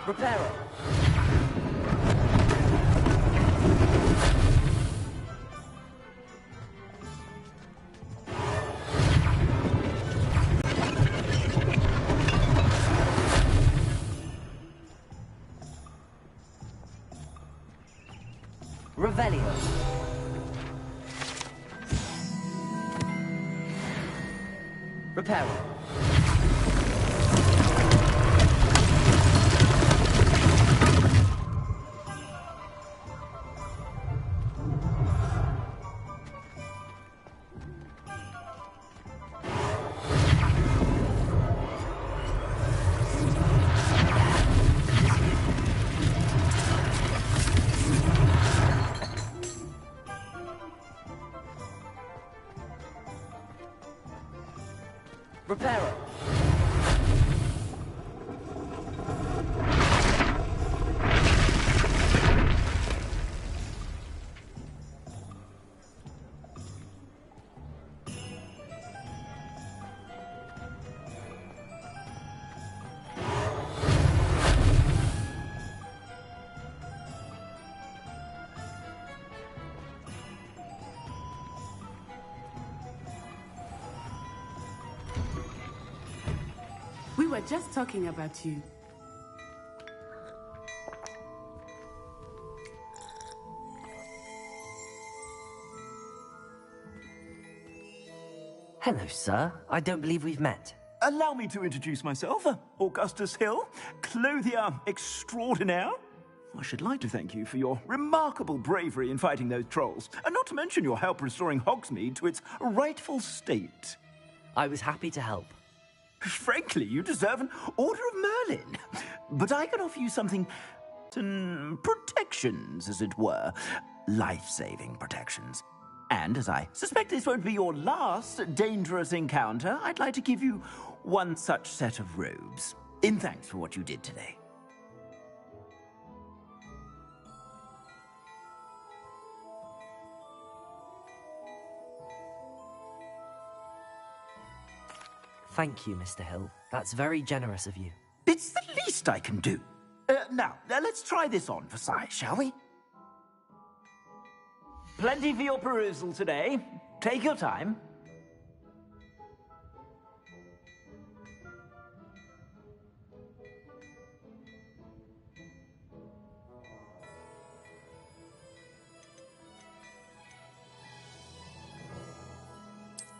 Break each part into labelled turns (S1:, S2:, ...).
S1: Reparo. Revelio. Reparo. Reparo.
S2: We were just talking about you.
S1: Hello, sir. I don't believe we've met.
S3: Allow me to introduce myself, Augustus Hill, clothier extraordinaire. I should like to thank you for your remarkable bravery in fighting those trolls, and not to mention your help restoring Hogsmeade to its rightful state.
S1: I was happy to help.
S3: Frankly, you deserve an Order of Merlin. But I can offer you something... protections, as it were. Life-saving protections. And as I suspect this won't be your last dangerous encounter, I'd like to give you one such set of robes, in thanks for what you did today.
S1: Thank you, Mr. Hill. That's very generous of you.
S3: It's the least I can do. Now, let's try this on for size, shall we? Plenty for your perusal today. Take your time.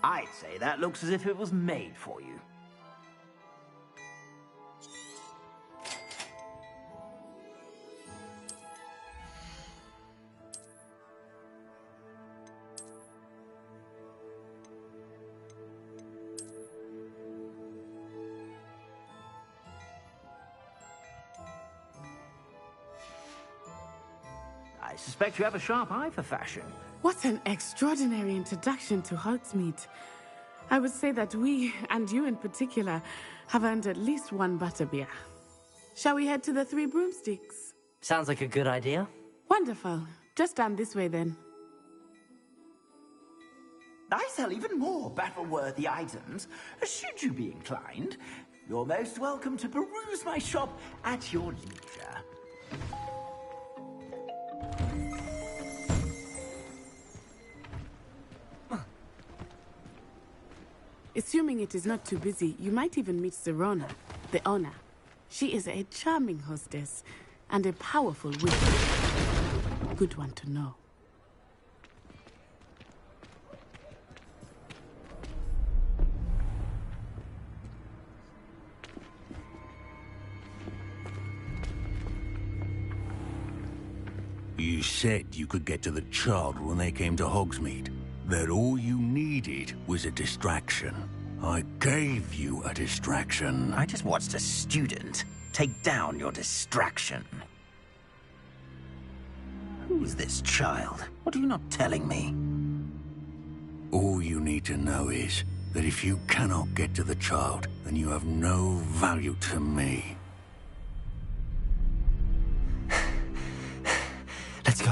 S3: I'd say that looks as if it was made for you. I suspect you have a sharp eye for fashion.
S2: What an extraordinary introduction to Hogsmeade. I would say that we, and you in particular, have earned at least one butterbeer. Shall we head to the Three Broomsticks?
S1: Sounds like a good idea.
S2: Wonderful. Just down this way then.
S3: I sell even more battle-worthy items. Should you be inclined, you're most welcome to peruse my shop at your leisure.
S2: Assuming it is not too busy, you might even meet Serona, the owner. She is a charming hostess and a powerful witch. Good one to know.
S4: You said you could get to the child when they came to Hogsmeade. That all you needed was a distraction. I gave you a distraction.
S3: I just watched a student take down your distraction. Who's this child? What are you not telling me?
S4: All you need to know is that if you cannot get to the child, then you have no value to me.
S1: Let's go.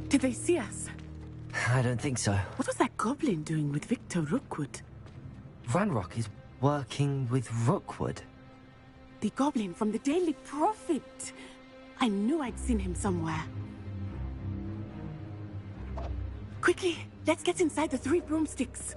S2: Did they see us?
S1: I don't think so.
S2: What was that goblin doing with Victor Rookwood?
S1: Ranrock is working with Rookwood.
S2: The goblin from the Daily Prophet. I knew I'd seen him somewhere. Quickly, let's get inside the Three Broomsticks.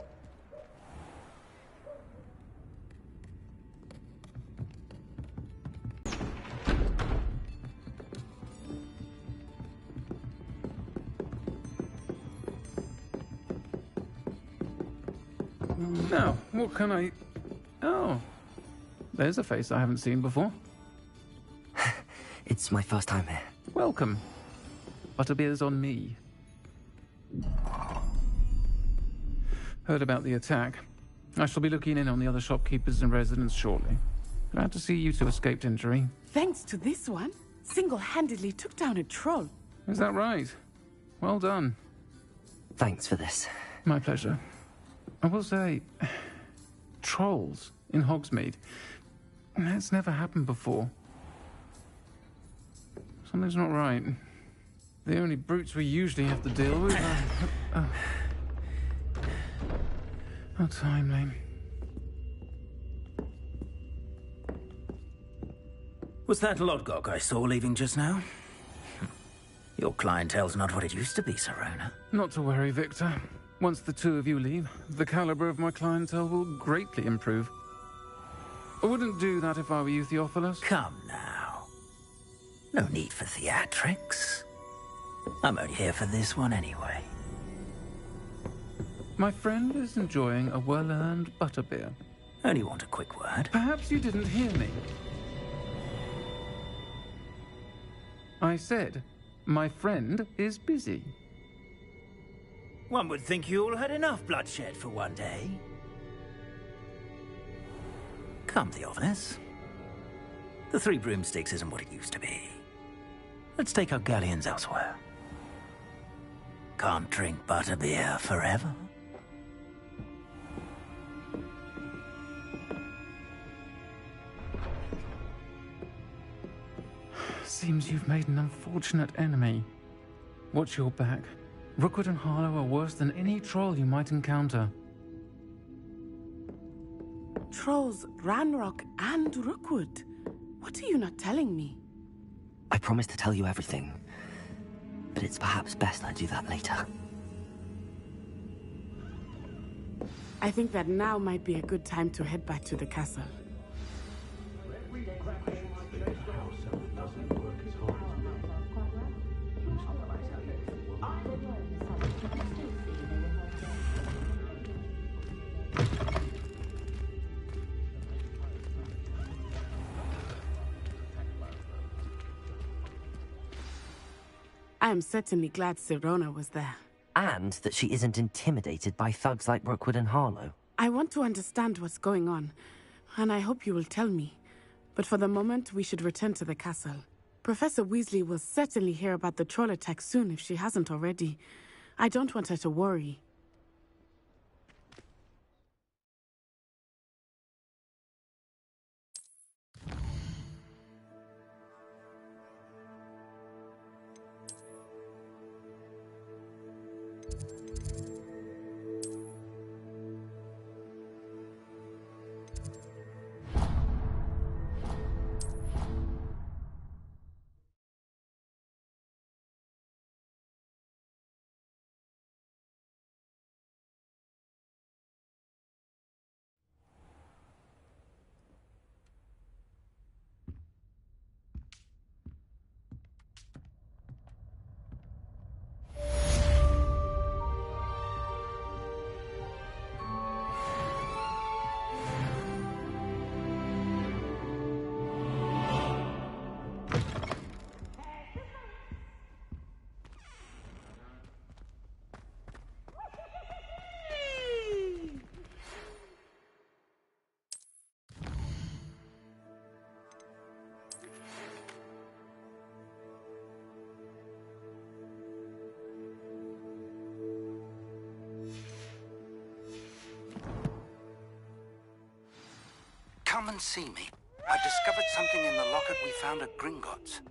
S5: Now, what can I... Oh, there's a face I haven't seen before.
S1: It's my first time here.
S5: Welcome. Butterbeer's on me. Heard about the attack. I shall be looking in on the other shopkeepers and residents shortly. Glad to see you two escaped injury.
S2: Thanks to this one, single-handedly took down a troll.
S5: Is that right? Well done.
S1: Thanks for this.
S5: My pleasure. I will say, trolls in Hogsmeade. That's never happened before. Something's not right. The only brutes we usually have to deal with are... How timely.
S6: Was that Lodgok I saw leaving just now? Your clientele's not what it used to be, Serona.
S5: Not to worry, Victor. Once the two of you leave, the caliber of my clientele will greatly improve. I wouldn't do that if I were you, Theophilus.
S6: Come now. No need for theatrics. I'm only here for this one anyway.
S5: My friend is enjoying a well-earned butterbeer.
S6: Only want a quick word.
S5: Perhaps you didn't hear me. I said, my friend is busy.
S6: One would think you all had enough bloodshed for one day. Come, Theophilus. The Three Broomsticks isn't what it used to be. Let's take our galleons elsewhere. Can't drink butterbeer forever.
S5: Seems you've made an unfortunate enemy. Watch your back. Rookwood and Harlow are worse than any troll you might encounter.
S2: Trolls, Ranrock, and Rookwood. What are you not telling me?
S1: I promised to tell you everything, but it's perhaps best I do that later.
S2: I think that now might be a good time to head back to the castle. I am certainly glad Serona was there.
S1: And that she isn't intimidated by thugs like Rookwood and Harlow.
S2: I want to understand what's going on, and I hope you will tell me. But for the moment, we should return to the castle. Professor Weasley will certainly hear about the troll attack soon if she hasn't already. I don't want her to worry.
S6: Come and see me. I discovered something in the locket we found at Gringotts.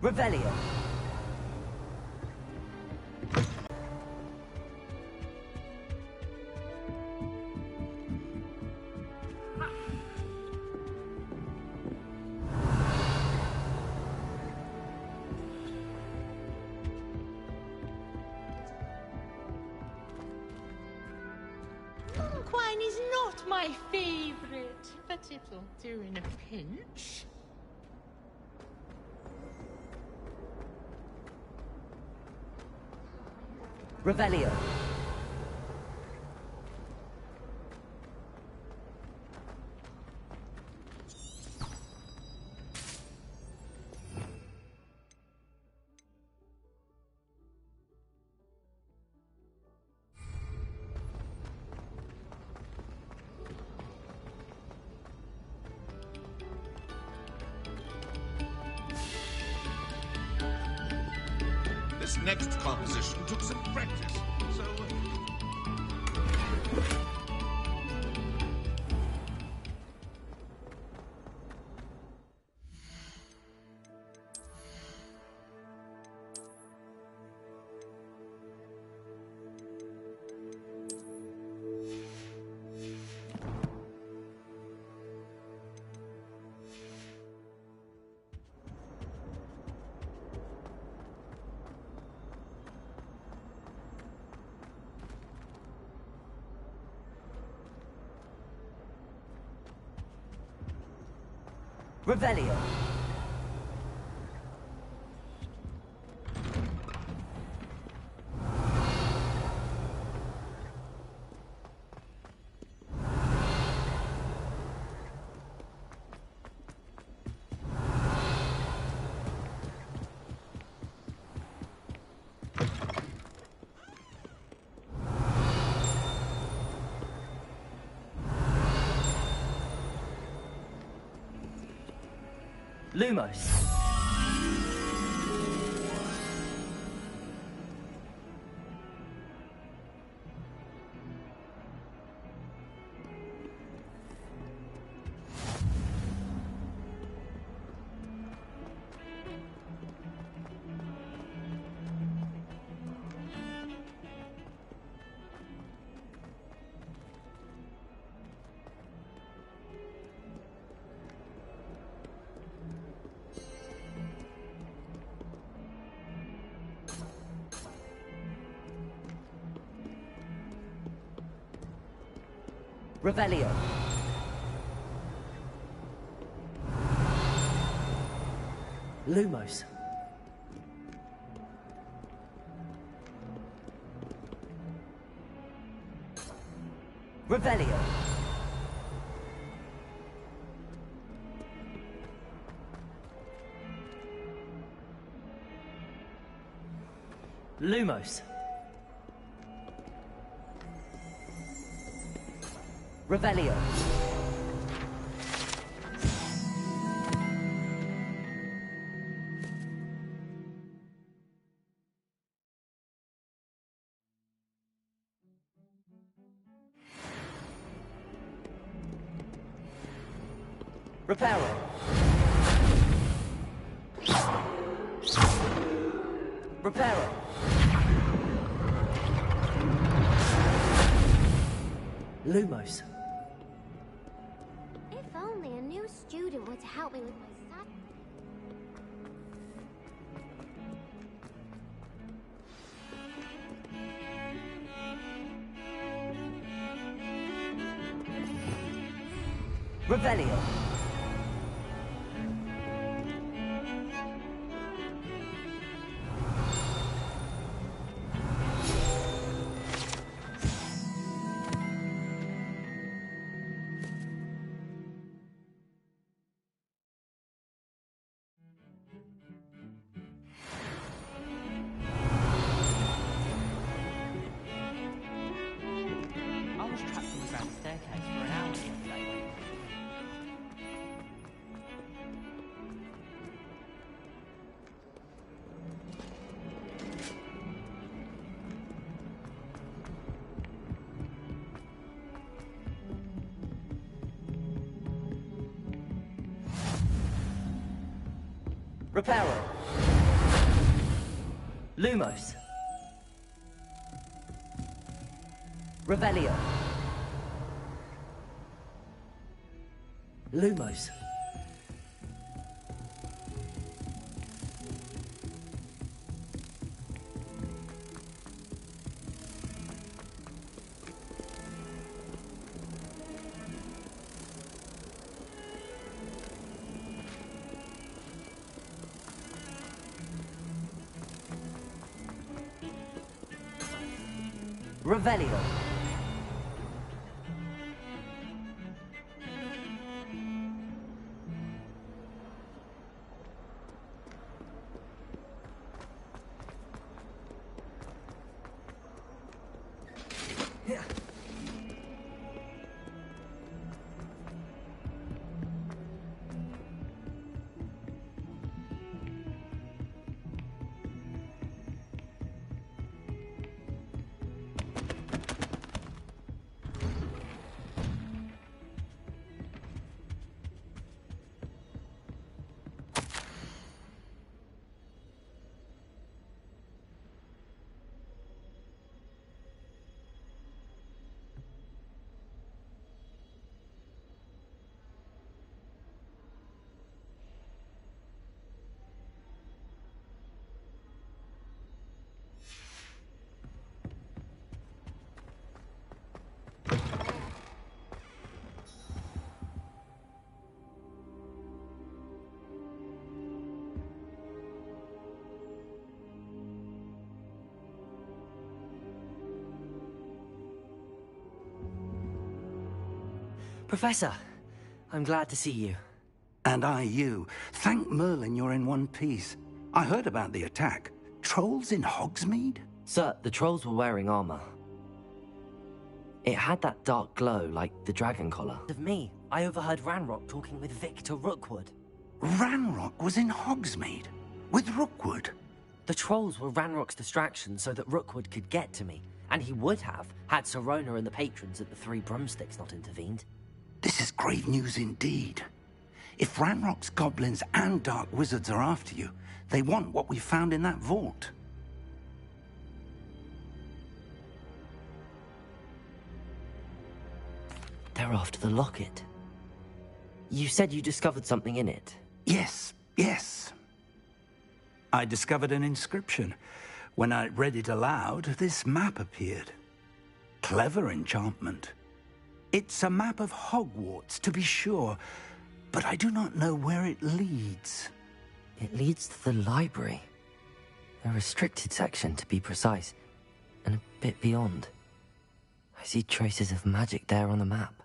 S1: Revelio.
S7: Wine is not my favorite, but it'll do in a pinch.
S1: Revelio.
S8: This next composition took some practice, so...
S1: Revelio. Lumos. Revelio. Lumos. Revelio. Lumos. Revelio. Reparo. Reparo. Lumos.
S9: If only a new student were to help me with my son.
S1: Revelio.
S10: I was trapped on the ground staircase for an hour yesterday.
S1: Reparo. Lumos. Revelio. Lumos. Revelio. Professor, I'm glad to see you.
S11: And I you. Thank Merlin you're in one piece. I heard about the attack. Trolls in Hogsmeade?
S1: Sir, the trolls were wearing armor. It had that dark glow like the dragon collar. Of me, I overheard Ranrock talking with Victor Rookwood.
S11: Ranrock was in Hogsmeade? With Rookwood?
S1: The trolls were Ranrock's distraction so that Rookwood could get to me. And he would have, had Sirona and the patrons at the Three Broomsticks not intervened.
S11: This is grave news indeed. If Ranrock's goblins and dark wizards are after you, they want what we found in that vault.
S1: They're after the locket. You said you discovered something in it.
S11: Yes. I discovered an inscription. When I read it aloud, this map appeared. Clever enchantment. It's a map of Hogwarts, to be sure, but I do not know where it leads.
S1: It leads to the library. A restricted section, to be precise, and a bit beyond. I see traces of magic there on the map.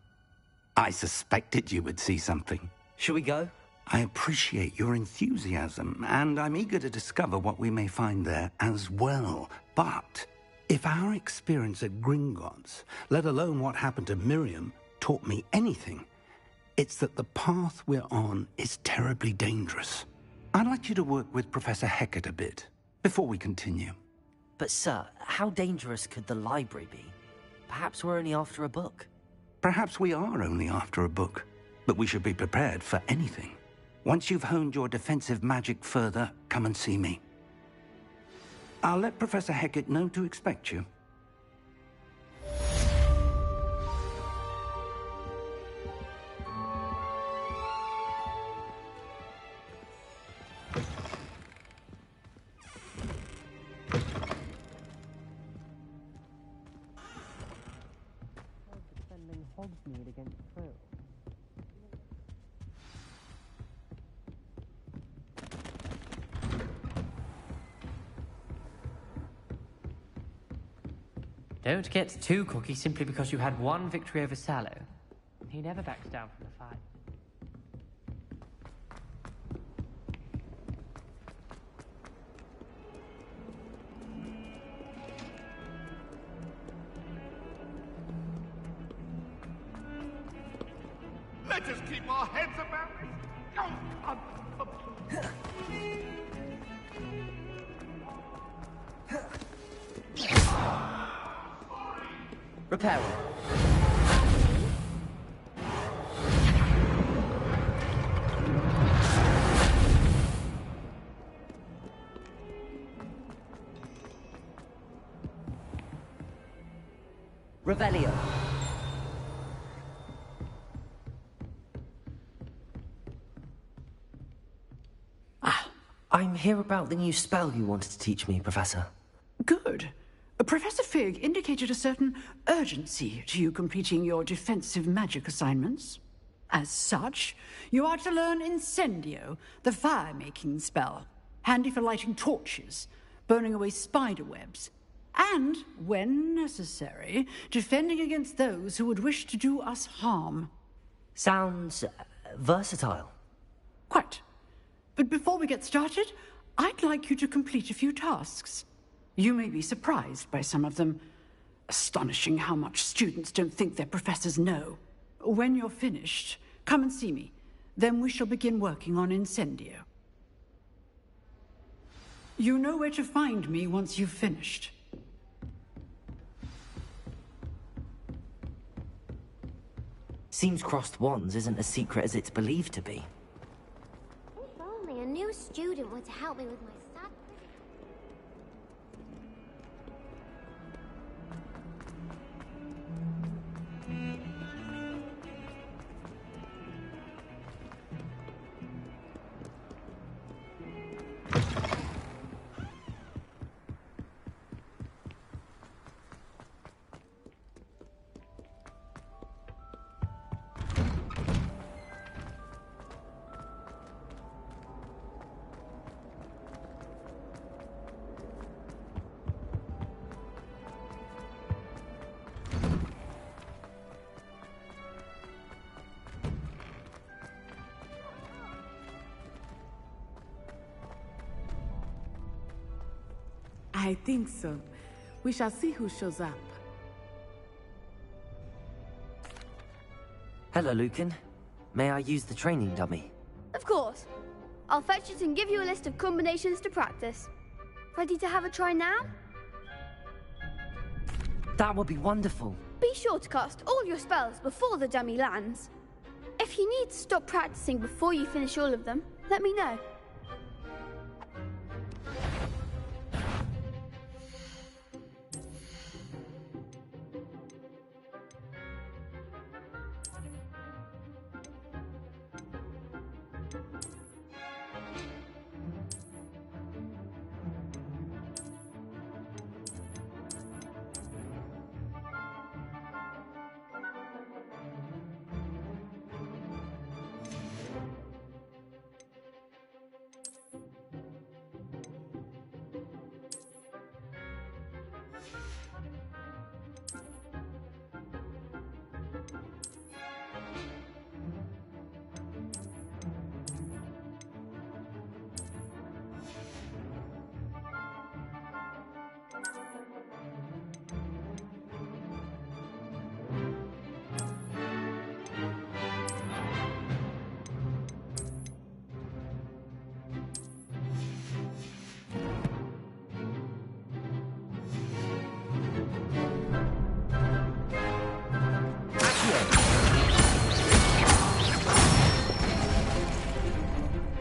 S11: I suspected you would see something.
S1: Shall we go?
S11: I appreciate your enthusiasm, and I'm eager to discover what we may find there as well. But if our experience at Gringotts, let alone what happened to Miriam, taught me anything, it's that the path we're on is terribly dangerous. I'd like you to work with Professor Hecat a bit, before we continue.
S1: But sir, how dangerous could the library be? Perhaps we're only after a book.
S11: Perhaps we are only after a book, but we should be prepared for anything. Once you've honed your defensive magic further, come and see me. I'll let Professor Hecat know to expect you.
S10: Defending Hogsmeade against Krill. Don't get too cocky simply because you had one victory over Sallow. He never backs down from the fight.
S8: Let us keep our heads about this.
S1: Repair. Revelio. I'm here about the new spell you wanted to teach me, Professor.
S12: Good. Professor Fig indicated a certain urgency to you completing your defensive magic assignments. As such, you are to learn Incendio, the fire-making spell, handy for lighting torches, burning away spider webs, and, when necessary, defending against those who would wish to do us harm.
S1: Sounds versatile.
S12: Quite. But before we get started, I'd like you to complete a few tasks. You may be surprised by some of them. Astonishing how much students don't think their professors know. When you're finished, come and see me. Then we shall begin working on Incendio. You know where to find me once you've finished.
S1: Seems crossed wands isn't as secret as it's believed to be.
S9: If only a new student were to help me with my studies.
S2: I think so. We shall see who shows up.
S1: Hello, Lucan. May I use the training dummy?
S13: Of course. I'll fetch it and give you a list of combinations to practice. Ready to have a try now?
S1: That would be wonderful.
S13: Be sure to cast all your spells before the dummy lands. If you need to stop practicing before you finish all of them, let me know.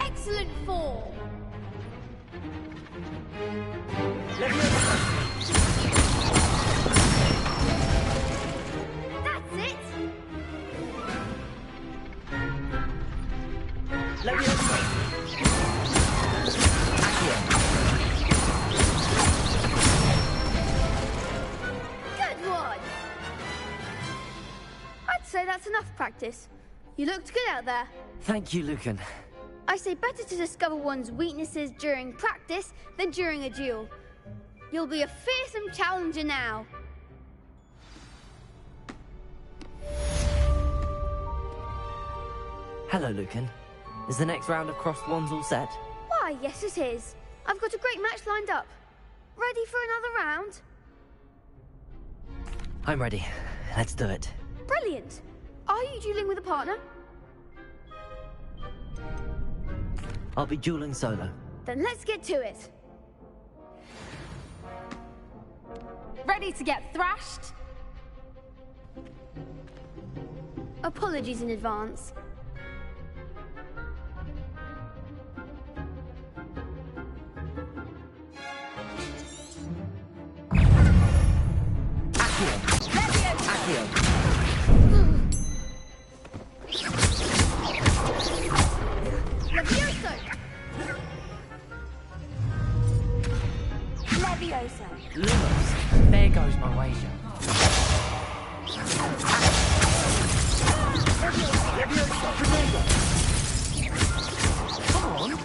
S13: Excellent form. That's it. Good one. I'd say that's enough practice. You looked good out there.
S1: Thank you, Lucan.
S13: I say better to discover one's weaknesses during practice than during a duel. You'll be a fearsome challenger now.
S1: Hello, Lucan. Is the next round of crossed wands all set?
S13: Why, yes it is. I've got a great match lined up. Ready for another round?
S1: I'm ready. Let's do it.
S13: Brilliant. Are you dueling with a partner?
S1: I'll be dueling solo.
S13: Then let's get to it.
S14: Ready to get thrashed?
S13: Apologies in advance.
S14: Leviosa!
S10: lose my wager. Come on.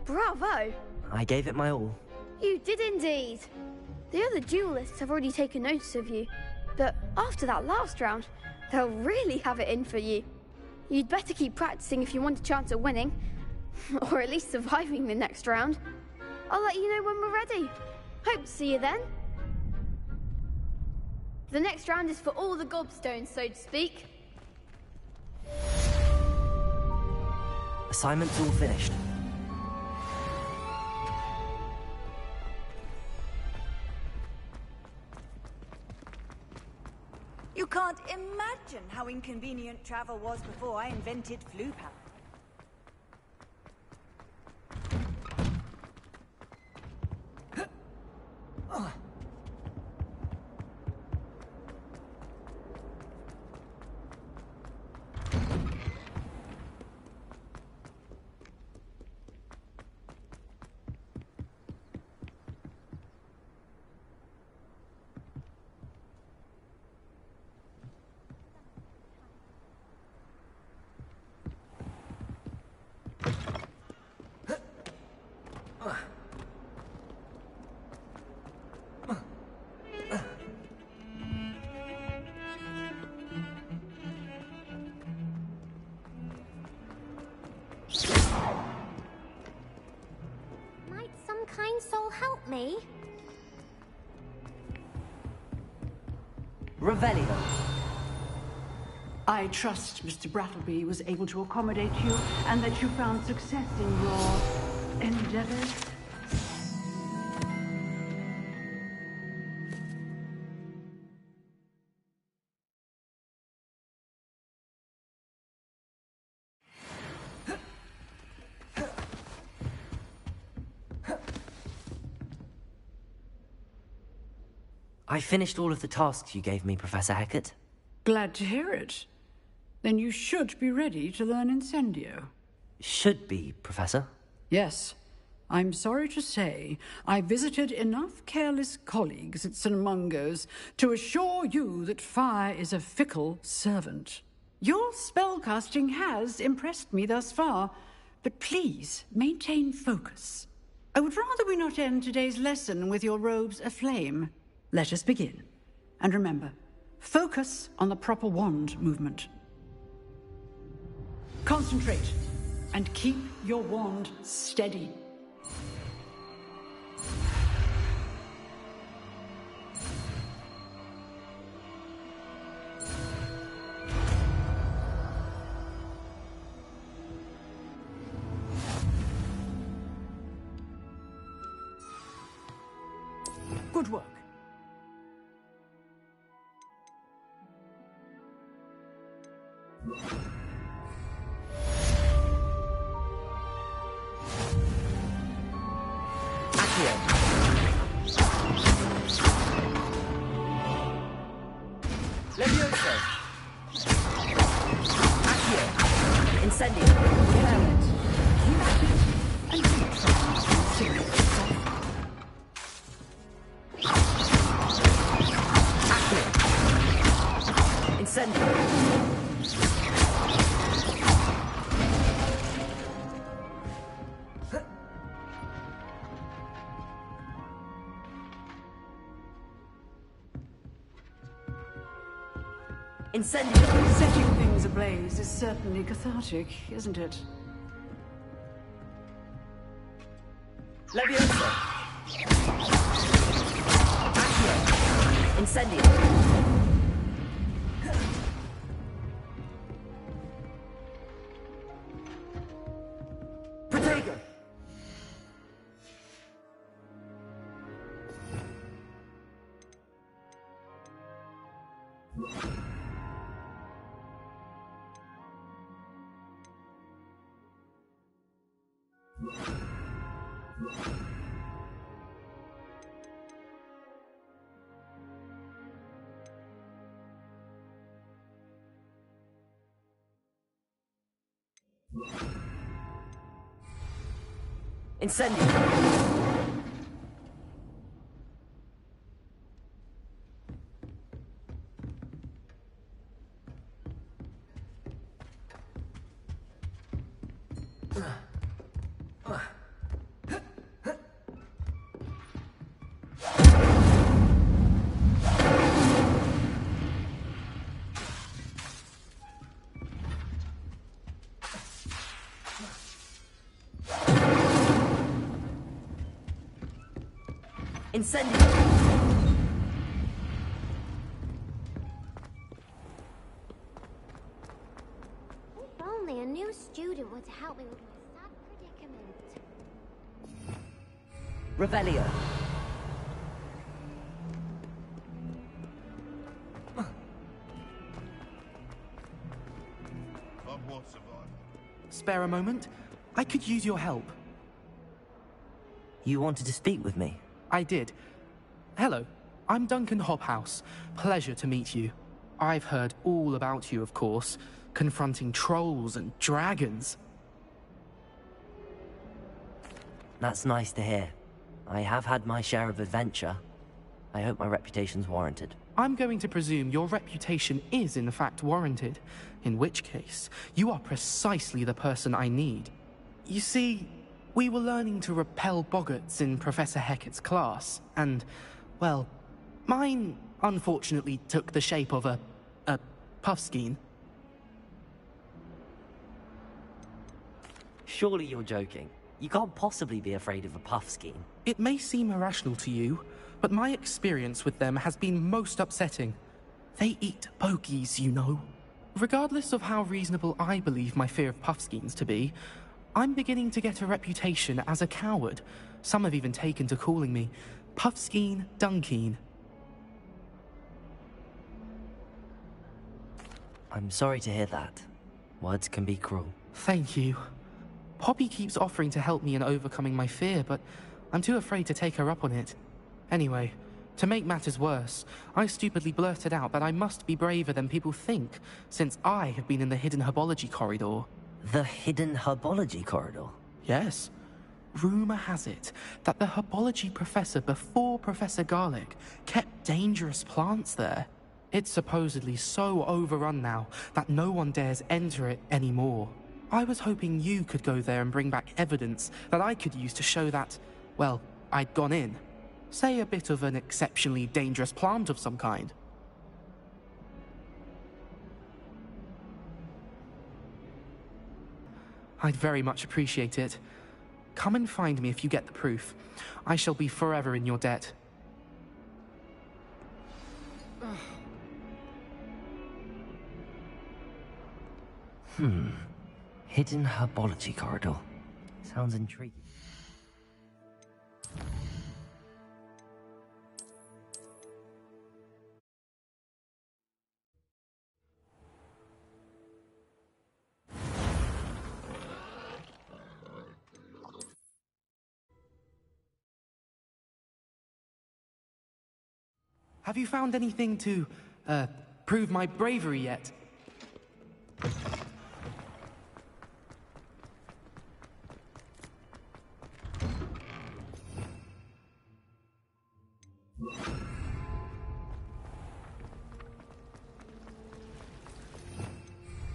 S13: Bravo!
S1: I gave it my all.
S13: You did indeed. The other duelists have already taken notice of you, but after that last round, they'll really have it in for you. You'd better keep practicing if you want a chance at winning, or at least surviving the next round. I'll let you know when we're ready. Hope to see you then. The next round is for all the gobstones, so to speak.
S1: Assignment's all finished.
S15: You can't imagine how inconvenient travel was before I invented flu power.
S9: Might some kind soul help me?
S1: Revelio.
S12: I trust Mr. Brattleby was able to accommodate you and that you found success in your endeavors.
S1: I finished all of the tasks you gave me, Professor Hecat.
S12: Glad to hear it. Then you should be ready to learn Incendio.
S1: Should be, Professor.
S12: Yes. I'm sorry to say, I visited enough careless colleagues at St. Mungo's to assure you that fire is a fickle servant. Your spellcasting has impressed me thus far, but please maintain focus. I would rather we not end today's lesson with your robes aflame. Let us begin. And remember, focus on the proper wand movement. Concentrate, and keep your wand steady. Good work.
S1: Levioso.
S15: Accio. Incendio.
S12: And keep trying.
S1: Incendio!
S12: Setting things ablaze is certainly cathartic, isn't it?
S1: Leviosa! Accio! Incendio! Protego! Incendio! Incendio!
S9: If only a new student were to help me with my sad predicament.
S1: Revelio!
S8: Hogwarts survival.
S16: Spare a moment? I could use your help.
S1: You wanted to speak with me?
S16: I did. Hello, I'm Duncan Hobhouse. Pleasure to meet you. I've heard all about you, of course, confronting trolls and dragons.
S1: That's nice to hear. I have had my share of adventure. I hope my reputation's warranted.
S16: I'm going to presume your reputation is in fact warranted, in which case, you are precisely the person I need. You see, we were learning to repel boggarts in Professor Hecat's class, and, well, mine unfortunately took the shape of a puffskein.
S1: Surely you're joking. You can't possibly be afraid of a puffskein.
S16: It may seem irrational to you, but my experience with them has been most upsetting. They eat bogies, you know. Regardless of how reasonable I believe my fear of puffskeins to be, I'm beginning to get a reputation as a coward. Some have even taken to calling me Puffskein Dunkeen.
S1: I'm sorry to hear that. Words can be cruel.
S16: Thank you. Poppy keeps offering to help me in overcoming my fear, but I'm too afraid to take her up on it. Anyway, to make matters worse, I stupidly blurted out that I must be braver than people think, since I have been in the hidden herbology corridor.
S1: The hidden herbology corridor?
S16: Yes. Rumor has it that the herbology professor before Professor Garlic kept dangerous plants there. It's supposedly so overrun now that no one dares enter it anymore. I was hoping you could go there and bring back evidence that I could use to show that, well, I'd gone in. Say a bit of an exceptionally dangerous plant of some kind. I'd very much appreciate it. Come and find me if you get the proof. I shall be forever in your debt.
S1: Hidden herbology corridor. Sounds intriguing.
S16: Have you found anything to, prove my bravery yet?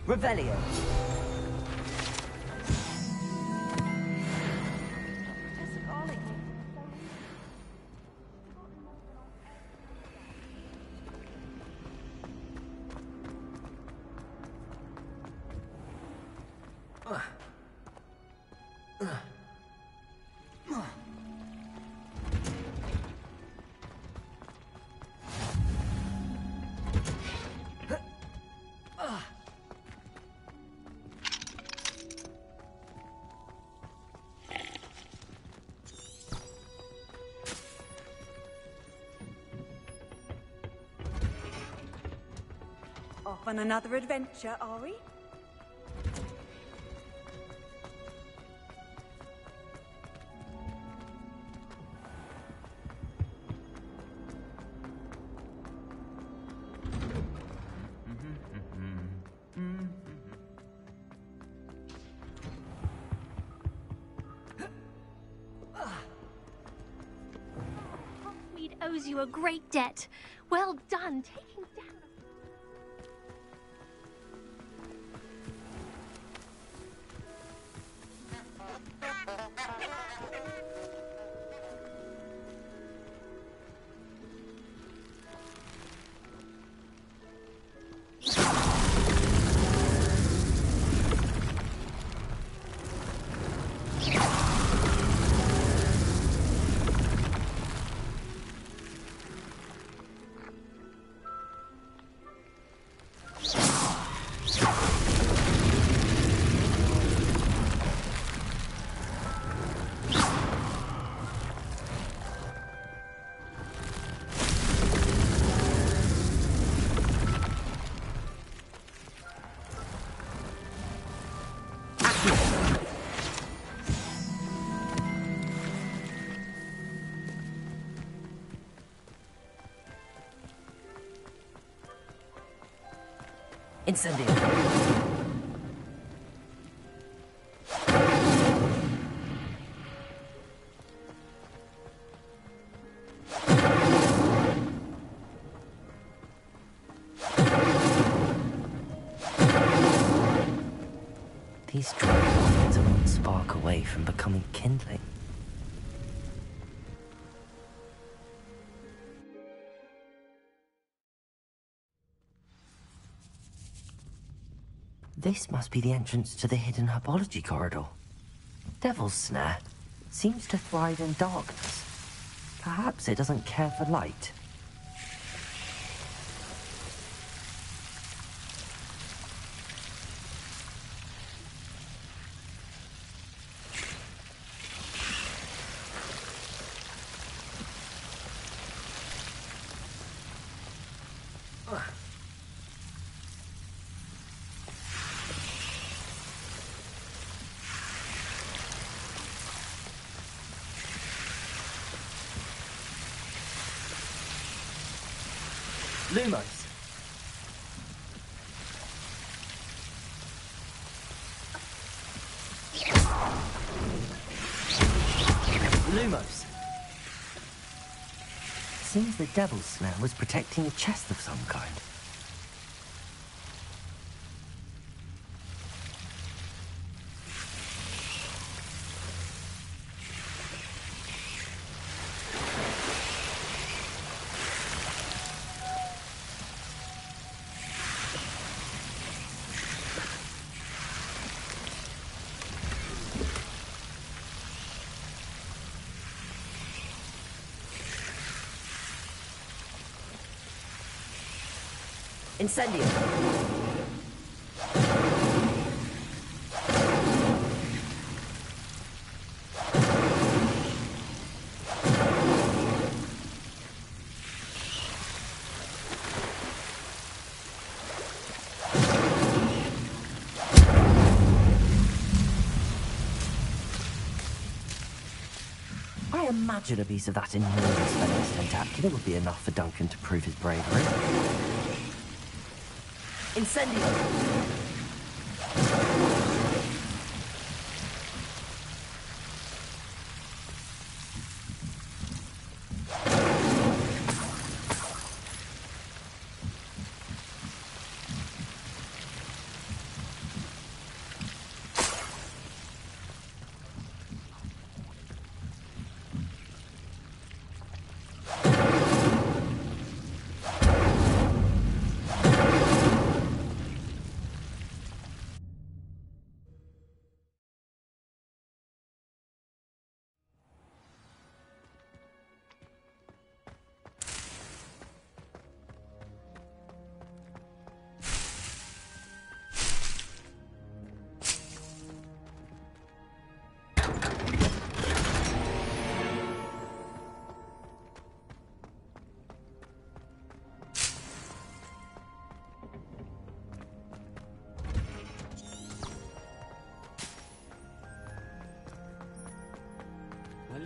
S1: Revelio.
S15: Off on another adventure, are we?
S17: Hogsmeade owes you a great debt. Well done, taking down.
S1: Incendio. These dry pockets are one spark away from becoming kindling. This must be the entrance to the hidden herbology corridor. Devil's Snare seems to thrive in darkness. Perhaps it doesn't care for light. Lumos. Lumos. Seems the Devil's Snare was protecting a chest of some kind. Incendio. I imagine a piece of that enormous Venomous Tentacula would be enough for Duncan to prove his bravery. Incendio!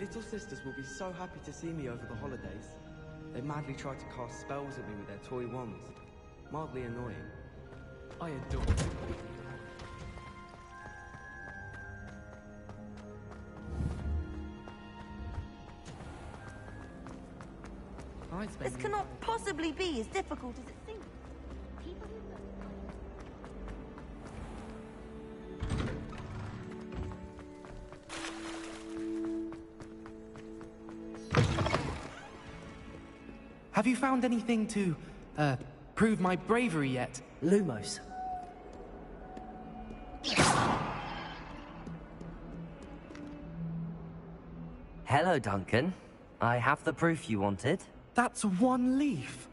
S16: little sisters will be so happy to see me over the holidays. They madly try to cast spells at me with their toy wands. Mildly annoying. I adore them.
S18: This cannot possibly be as difficult as it seems. People
S16: Have you found anything to, prove my bravery yet?
S1: Lumos. Hello, Duncan. I have the proof you wanted.
S16: That's one leaf.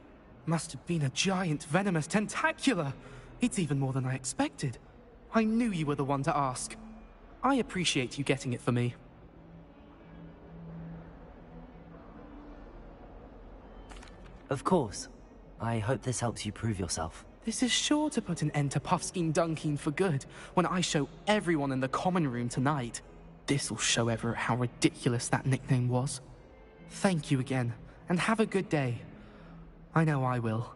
S16: Must have been a giant venomous tentacula. It's even more than I expected. I knew you were the one to ask. I appreciate you getting it for me.
S1: Of course. I hope this helps you prove yourself.
S16: This is sure to put an end to Puffskein Dunkeen for good when I show everyone in the common room tonight. This'll show Everett how ridiculous that nickname was. Thank you again, and have a good day. I know I will.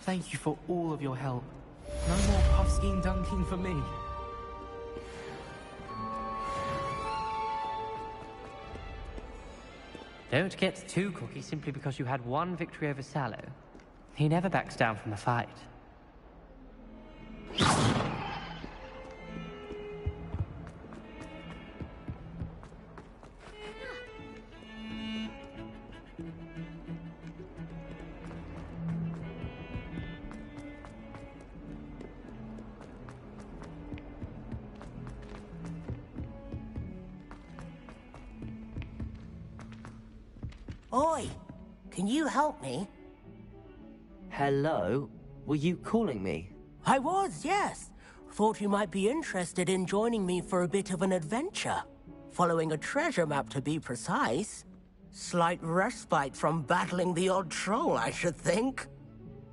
S16: Thank you for all of your help. No more Puffskein Dunkeen for me.
S10: Don't get too cocky simply because you had one victory over Sallow. He never backs down from a fight.
S19: Oi! Can you help me?
S1: Hello? Were you calling me?
S19: I was, yes. Thought you might be interested in joining me for a bit of an adventure. Following a treasure map, to be precise. Slight respite from battling the odd troll, I should think.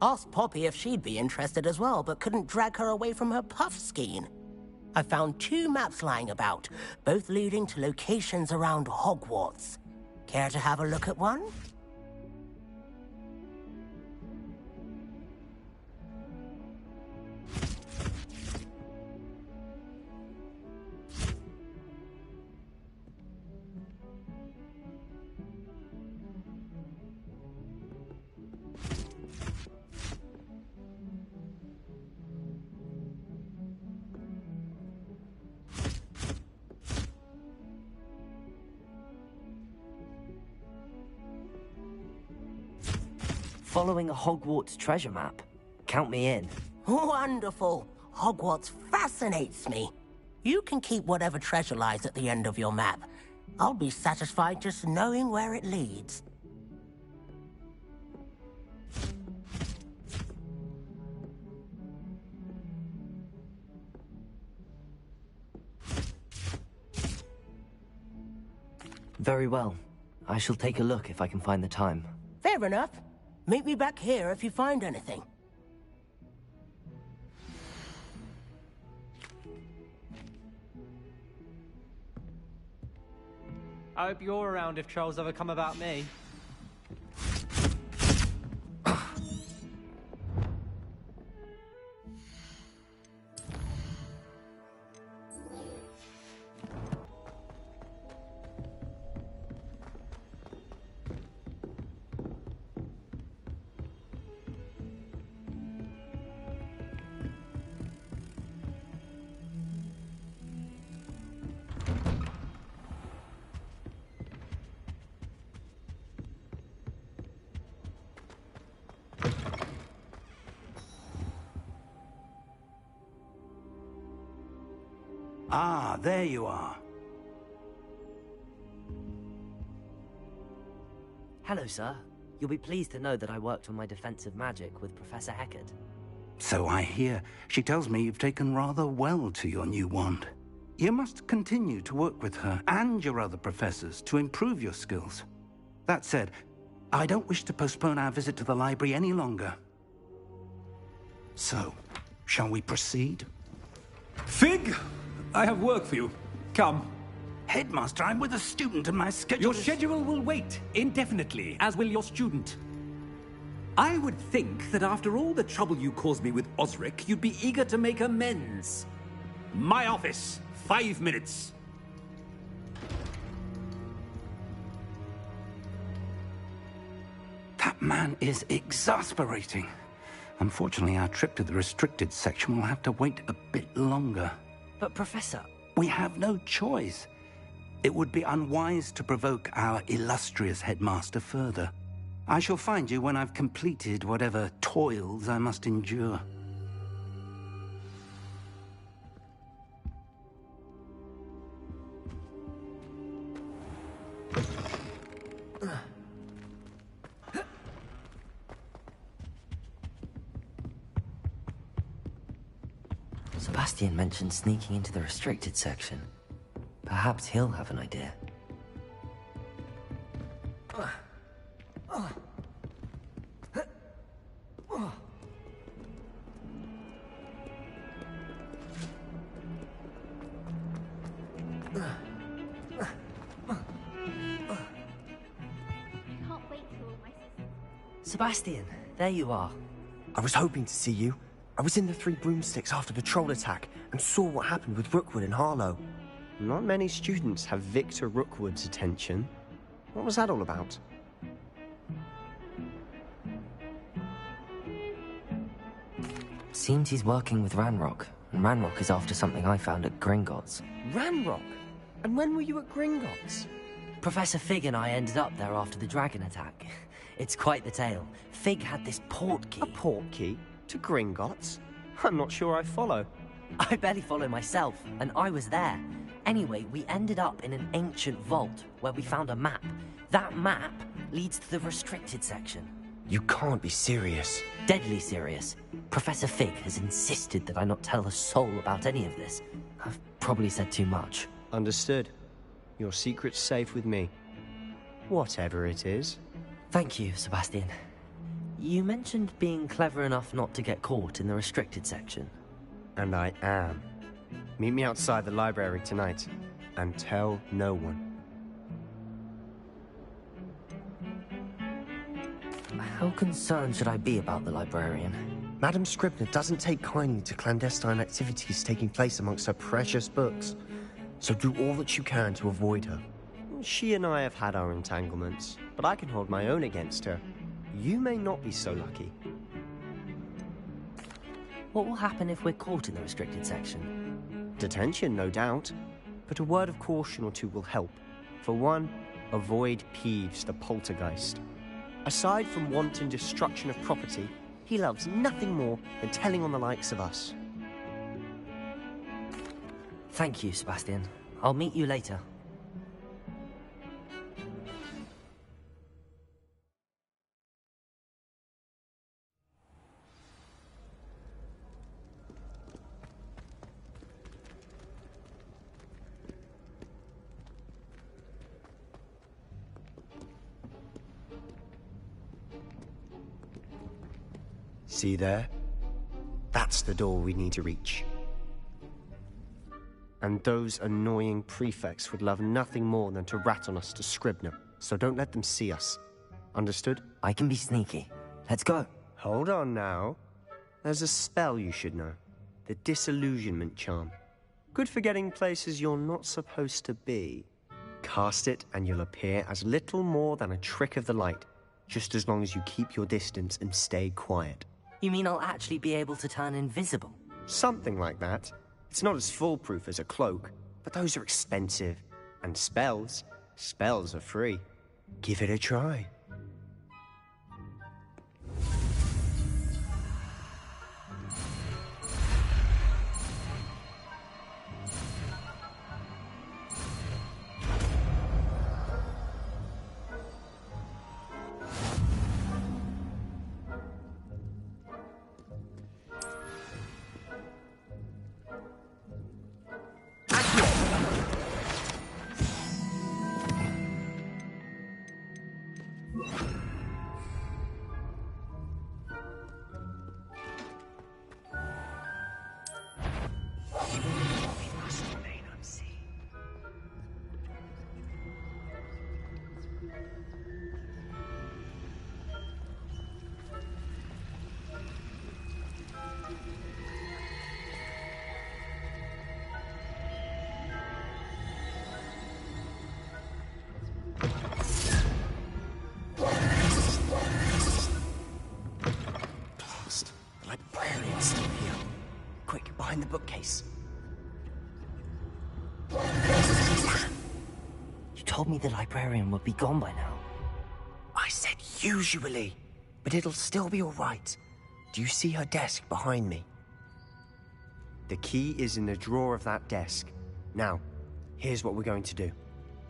S19: Asked Poppy if she'd be interested as well, but couldn't drag her away from her Puffskein. I found 2 maps lying about, both leading to locations around Hogwarts. Care to have a look at one?
S1: Following a Hogwarts treasure map. Count me in.
S19: Wonderful. Hogwarts fascinates me. You can keep whatever treasure lies at the end of your map. I'll be satisfied just knowing where it leads.
S1: Very well. I shall take a look if I can find the time.
S19: Fair enough. Meet me back here if you find anything.
S10: I hope you're around if trolls ever come about me.
S11: Ah, there you are.
S1: Hello, sir. You'll be pleased to know that I worked on my defensive magic with Professor Heckard.
S11: So I hear. She tells me you've taken rather well to your new wand. You must continue to work with her and your other professors to improve your skills. That said, I don't wish to postpone our visit to the library any longer. So, shall we proceed?
S3: Fig, I have work for you. Come.
S11: Headmaster, I'm with a student and my schedule
S20: Your schedule will wait indefinitely, as will your student. I would think that after all the trouble you caused me with Osric, you'd be eager to make amends. My office, 5 minutes.
S11: That man is exasperating. Unfortunately, our trip to the restricted section will have to wait a bit longer.
S1: But, Professor...
S11: We have no choice. It would be unwise to provoke our illustrious headmaster further. I shall find you when I've completed whatever toils I must endure.
S1: Sebastian mentioned sneaking into the restricted section. Perhaps he'll have an idea. Sebastian, there you are.
S21: I was hoping to see you. I was in the Three Broomsticks after the troll attack and saw what happened with Rookwood and Harlow.
S22: Not many students have Victor Rookwood's attention. What was that all about?
S1: Seems he's working with Ranrock, and Ranrock is after something I found at Gringotts.
S21: Ranrock? And when were you at Gringotts?
S1: Professor Fig and I ended up there after the dragon attack. It's quite the tale. Fig had this port key.
S22: A port key? To Gringotts? I'm not sure I follow.
S1: I barely follow myself, and I was there. Anyway, we ended up in an ancient vault where we found a map. That map leads to the restricted section.
S21: You can't be serious.
S1: Deadly serious. Professor Fig has insisted that I not tell a soul about any of this. I've probably said too much.
S22: Understood. Your secret's safe with me. Whatever it is.
S1: Thank you, Sebastian. You mentioned being clever enough not to get caught in the restricted section.
S22: And I am. Meet me outside the library tonight, and tell no one.
S1: How concerned should I be about the librarian?
S21: Madam Scribner doesn't take kindly to clandestine activities taking place amongst her precious books. So do all that you can to avoid her.
S22: She and I have had our entanglements, but I can hold my own against her. You may not be so lucky.
S1: What will happen if we're caught in the restricted section?
S22: Detention, no doubt. But a word of caution or two will help. For one, avoid Peeves, the poltergeist. Aside from wanton destruction of property, he loves nothing more than telling on the likes of us.
S1: Thank you, Sebastian. I'll meet you later.
S22: See there? That's the door we need to reach. And those annoying prefects would love nothing more than to rat on us to Scribner, so don't let them see us. Understood?
S1: I can be sneaky. Let's go.
S22: Hold on now. There's a spell you should know. The Disillusionment Charm. Good for getting places you're not supposed to be. Cast it and you'll appear as little more than a trick of the light, just as long as you keep your distance and stay quiet.
S1: You mean I'll actually be able to turn invisible?
S22: Something like that. It's not as foolproof as a cloak, but those are expensive. And spells are free. Give it a try.
S21: librarian's still here. Quick, behind the bookcase.
S1: You told me the librarian would be gone by now.
S21: I said usually, but it'll still be all right. Do you see her desk behind me? The key is in the drawer of that desk. Now, here's what we're going to do.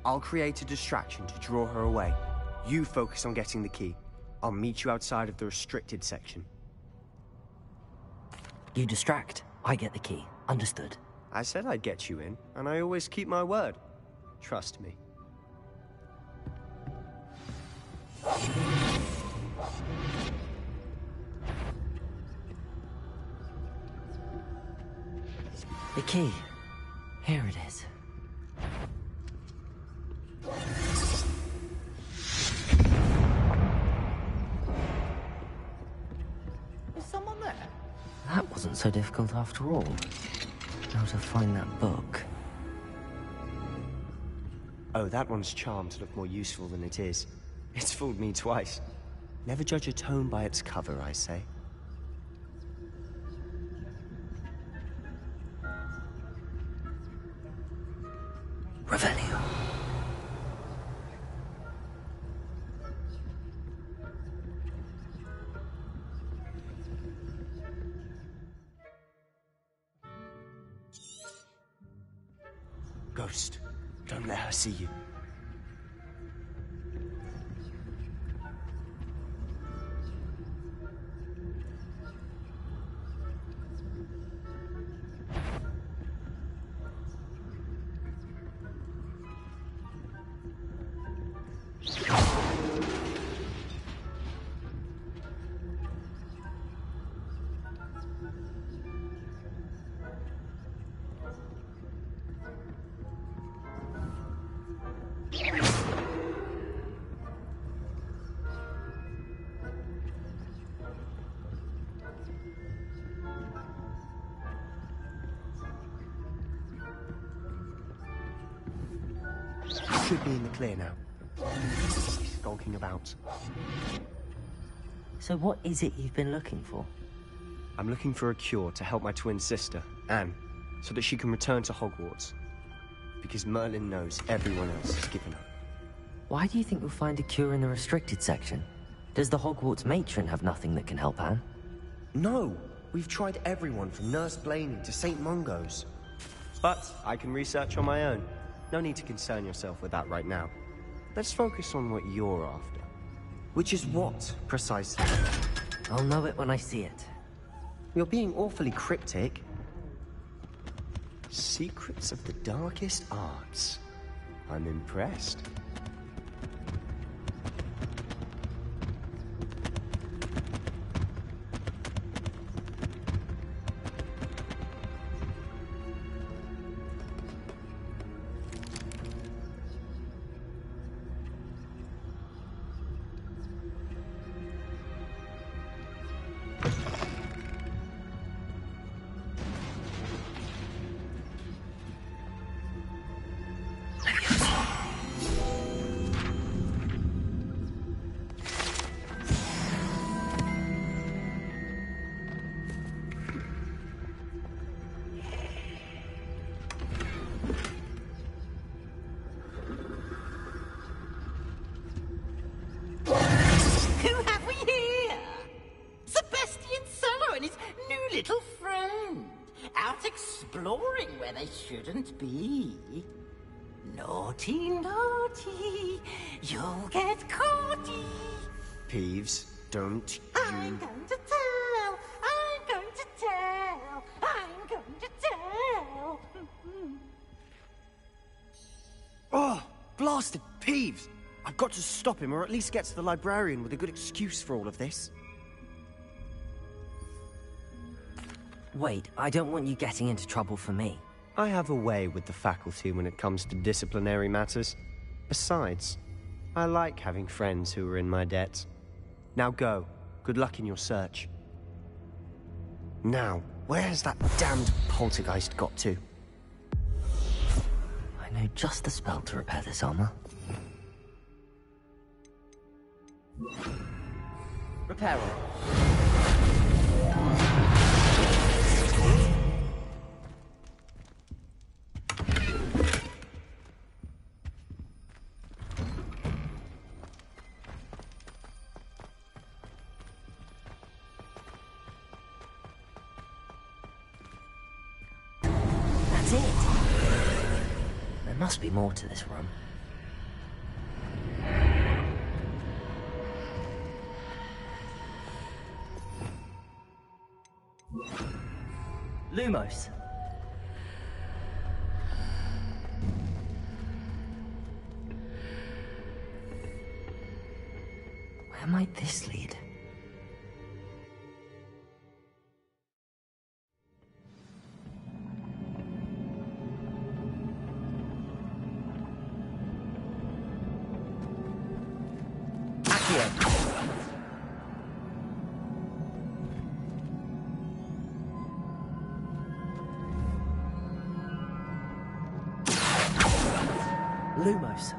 S21: I'll create a distraction to draw her away. You focus on getting the key. I'll meet you outside of the restricted section.
S1: You distract, I get the key. Understood.
S21: I said I'd get you in, and I always keep my word. Trust me.
S1: The key. Here it is.
S16: Is someone there?
S1: That wasn't so difficult after all. How to find that book.
S21: Oh, that one's charmed to look more useful than it is. It's fooled me twice. Never judge a tome by its cover, I say.
S1: Revelio.
S21: Ghost, don't let her see you. Should be in the clear now. Skulking about.
S1: So what is it you've been looking for?
S21: I'm looking for a cure to help my twin sister, Anne, so that she can return to Hogwarts. Because Merlin knows everyone else has given up.
S1: Why do you think you'll find a cure in the restricted section? Does the Hogwarts matron have nothing that can help Anne?
S21: No! We've tried everyone from Nurse Blaney to St. Mungo's. But I can research on my own. No need to concern yourself with that right now. Let's focus on what you're after. Which is what, precisely?
S1: I'll know it when I see it.
S21: You're being awfully cryptic. Secrets of the darkest arts. I'm impressed.
S4: Exploring where they shouldn't be. Naughty, naughty, you'll get caughty.
S21: Peeves, don't
S4: I'm going to tell, I'm going to tell, I'm going to tell.
S21: Oh, blasted Peeves! I've got to stop him, or at least get to the librarian with a good excuse for all of this.
S1: Wait, I don't want you getting into trouble for me.
S21: I have a way with the faculty when it comes to disciplinary matters. Besides, I like having friends who are in my debt. Now go. Good luck in your search. Now, where has that damned poltergeist got to?
S1: I know just the spell to repair this armor.
S10: Repair it.
S1: this it? There must be more to this room. Lumos. Where might this lead? Lumos.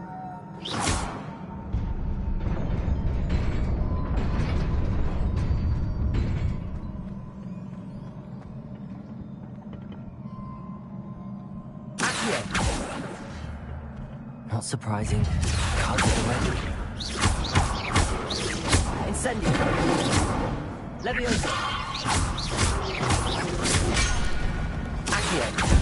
S1: Not surprising. Cards at the ready. Incendio. Leviosa. Accio.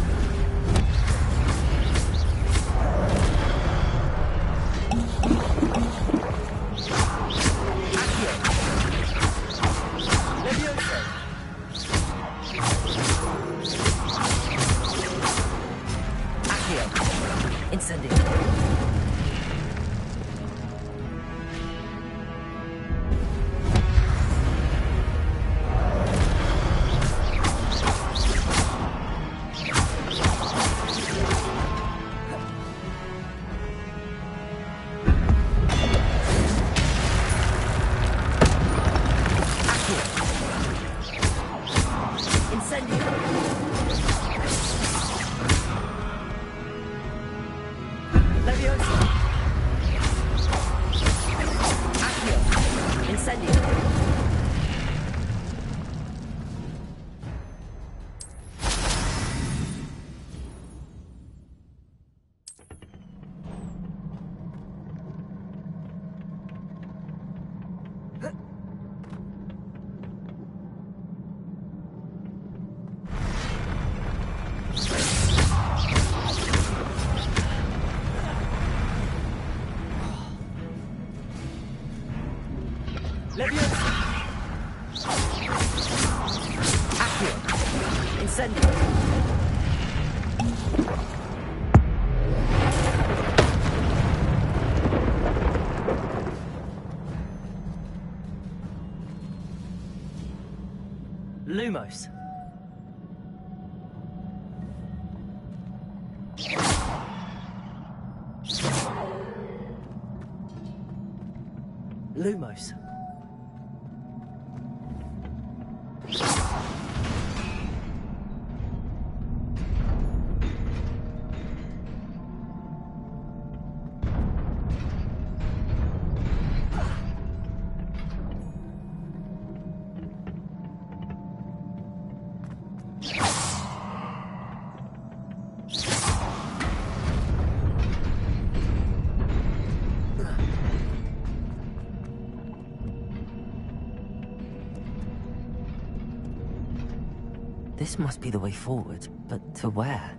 S1: Lumos. Lumos. This must be the way forward, but to where?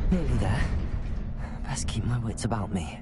S1: Nearly there. Best keep my wits about me.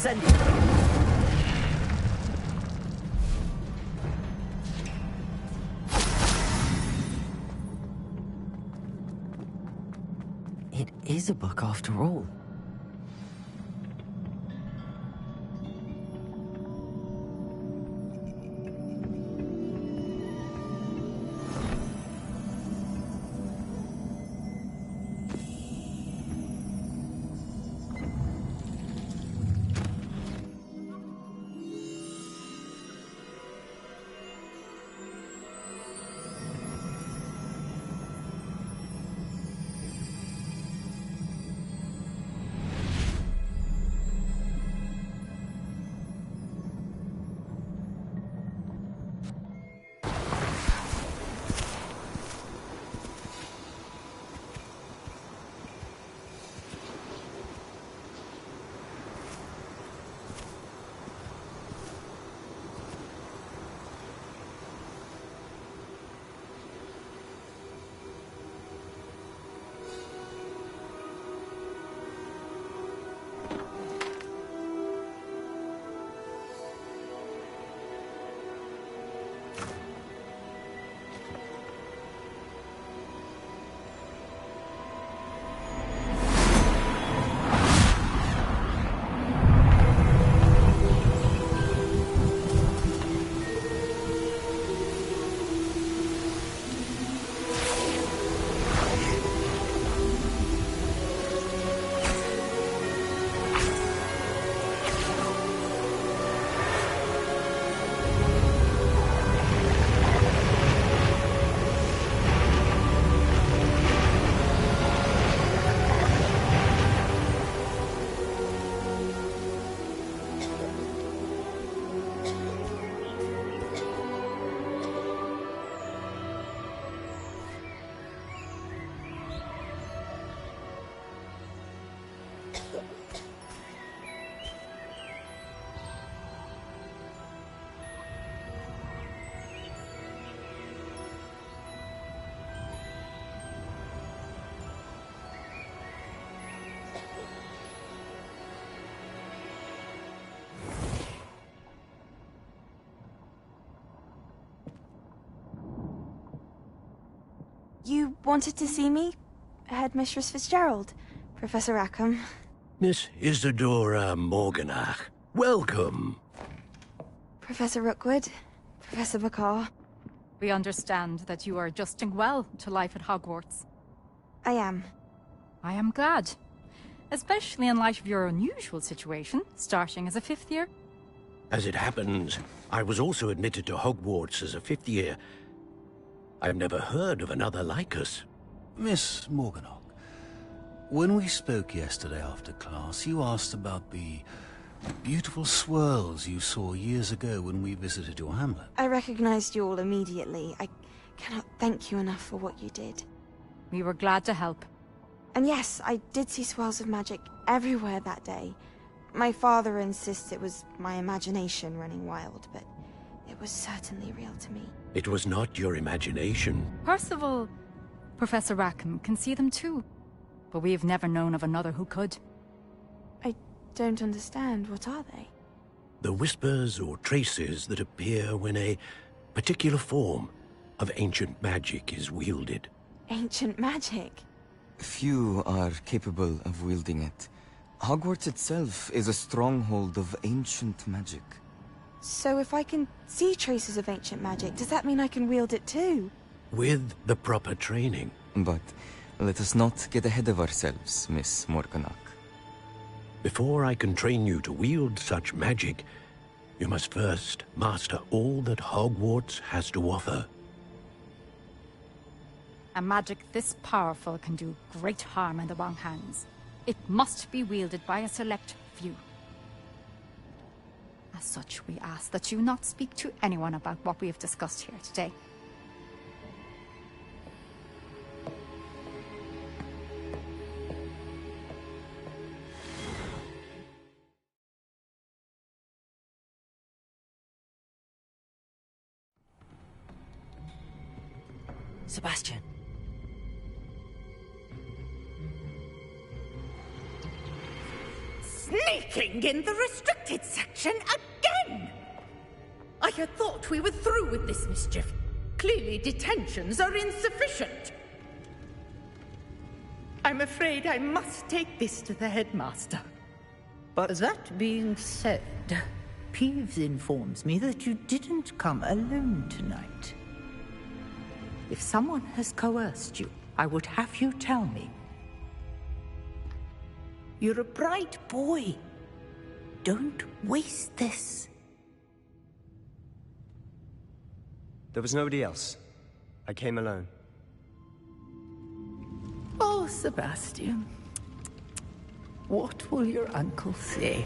S1: Send... It is a book after all.
S5: You wanted to see me? Headmistress Fitzgerald, Professor Rackham.
S6: Miss Isadora Morganach, welcome.
S5: Professor Rookwood, Professor McCaw.
S14: We understand that you are adjusting well to life at Hogwarts.
S5: I am.
S14: I am glad. Especially in light of your unusual situation, starting as a 5th year.
S6: As it happens, I was also admitted to Hogwarts as a 5th year. I've never heard of another like us.
S11: Miss Morganach, when we spoke yesterday after class, you asked about the beautiful swirls you saw years ago when we visited your hamlet.
S5: I recognized you all immediately. I cannot thank you enough for what you did.
S14: We were glad to help.
S5: And yes, I did see swirls of magic everywhere that day. My father insists it was my imagination running wild, but it was certainly real to me.
S6: It was not your imagination.
S14: Percival, Professor Rackham can see them too. But we have never known of another who could.
S5: I don't understand. What are they?
S6: The whispers or traces that appear when a particular form of ancient magic is wielded.
S5: Ancient magic?
S23: Few are capable of wielding it. Hogwarts itself is a stronghold of ancient magic.
S5: So if I can see traces of ancient magic, does that mean I can wield it too?
S6: With the proper training.
S23: But let us not get ahead of ourselves, Miss Morganach.
S6: Before I can train you to wield such magic, you must first master all that Hogwarts has to offer.
S14: A magic this powerful can do great harm in the wrong hands. It must be wielded by a select few. As such, we ask that you not speak to anyone about what we have discussed here today.
S1: Sebastian.
S2: Sneaking in the restricted section again! I had thought we were through with this mischief. Clearly detentions are insufficient. I'm afraid I must take this to the headmaster.
S7: But that being said, Peeves informs me that you didn't come alone tonight. If someone has coerced you, I would have you tell me. You're a bright boy. Don't waste this.
S22: There was nobody else. I came alone.
S7: Oh, Sebastian. What will your uncle say?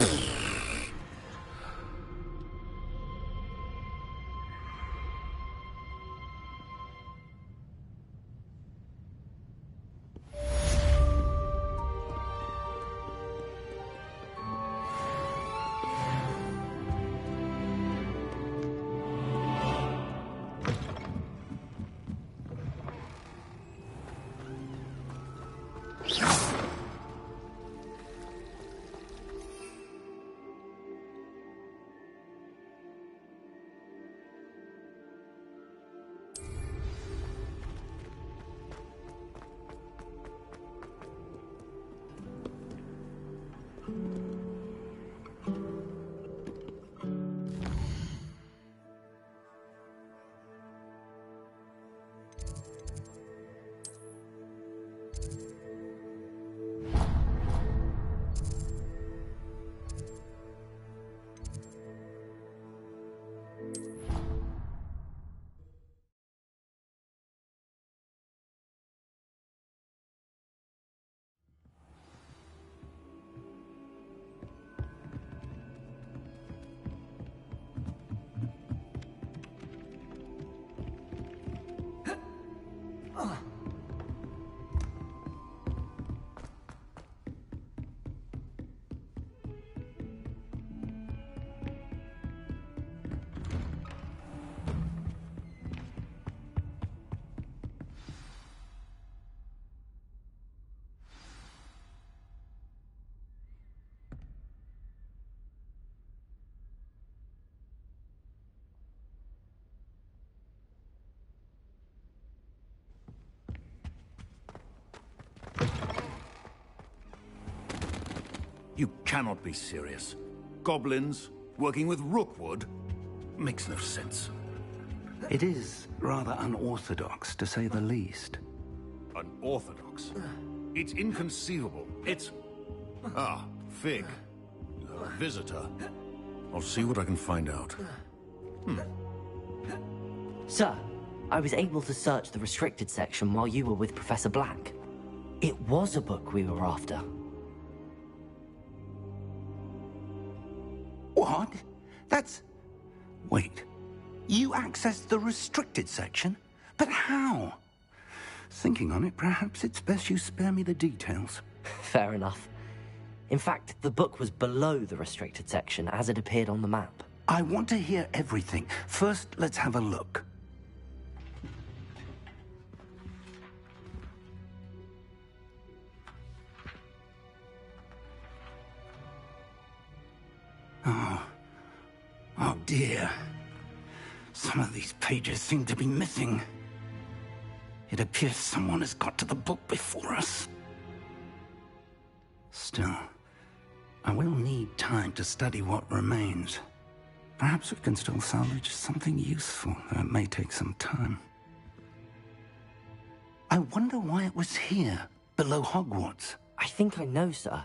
S8: You cannot be serious. Goblins working with Rookwood makes no sense.
S11: It is rather unorthodox, to say the least.
S8: Unorthodox? It's inconceivable. It's... Ah, Fig. A visitor. I'll see what I can find out.
S1: Sir, I was able to search the restricted section while you were with Professor Black. It was a book we were after.
S11: What? That's... Wait. You accessed the restricted section? But how? Thinking on it, perhaps it's best you spare me the details.
S1: Fair enough. In fact, the book was below the restricted section as it appeared on the map.
S11: I want to hear everything. First, let's have a look. Oh dear. Some of these pages seem to be missing. It appears someone has got to the book before us. Still, I will need time to study what remains. Perhaps we can still salvage something useful, though it may take some time. I wonder why it was here, below Hogwarts.
S1: I think I know, sir.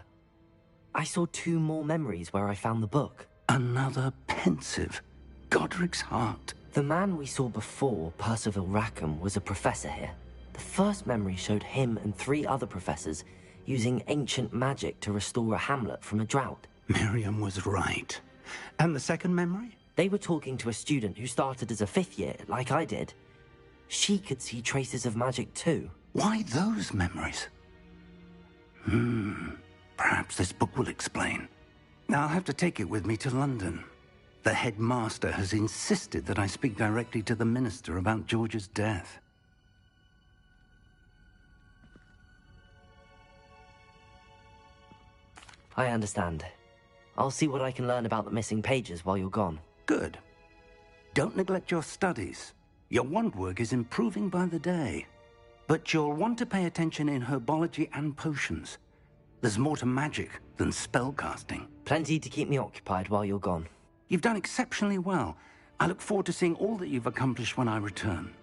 S1: I saw 2 more memories where I found the book.
S11: Another pensive. Godric's heart.
S1: The man we saw before, Percival Rackham, was a professor here. The first memory showed him and 3 other professors using ancient magic to restore a hamlet from a drought.
S11: Miriam was right. And the second memory?
S1: They were talking to a student who started as a 5th year, like I did. She could see traces of magic too.
S11: Why those memories? Perhaps this book will explain. Now I'll have to take it with me to London. The headmaster has insisted that I speak directly to the minister about George's death.
S1: I understand. I'll see what I can learn about the missing pages while you're gone.
S11: Good. Don't neglect your studies. Your wand work is improving by the day. But you'll want to pay attention in herbology and potions. There's more to magic than spellcasting.
S1: Plenty to keep me occupied while you're gone.
S11: You've done exceptionally well. I look forward to seeing all that you've accomplished when I return.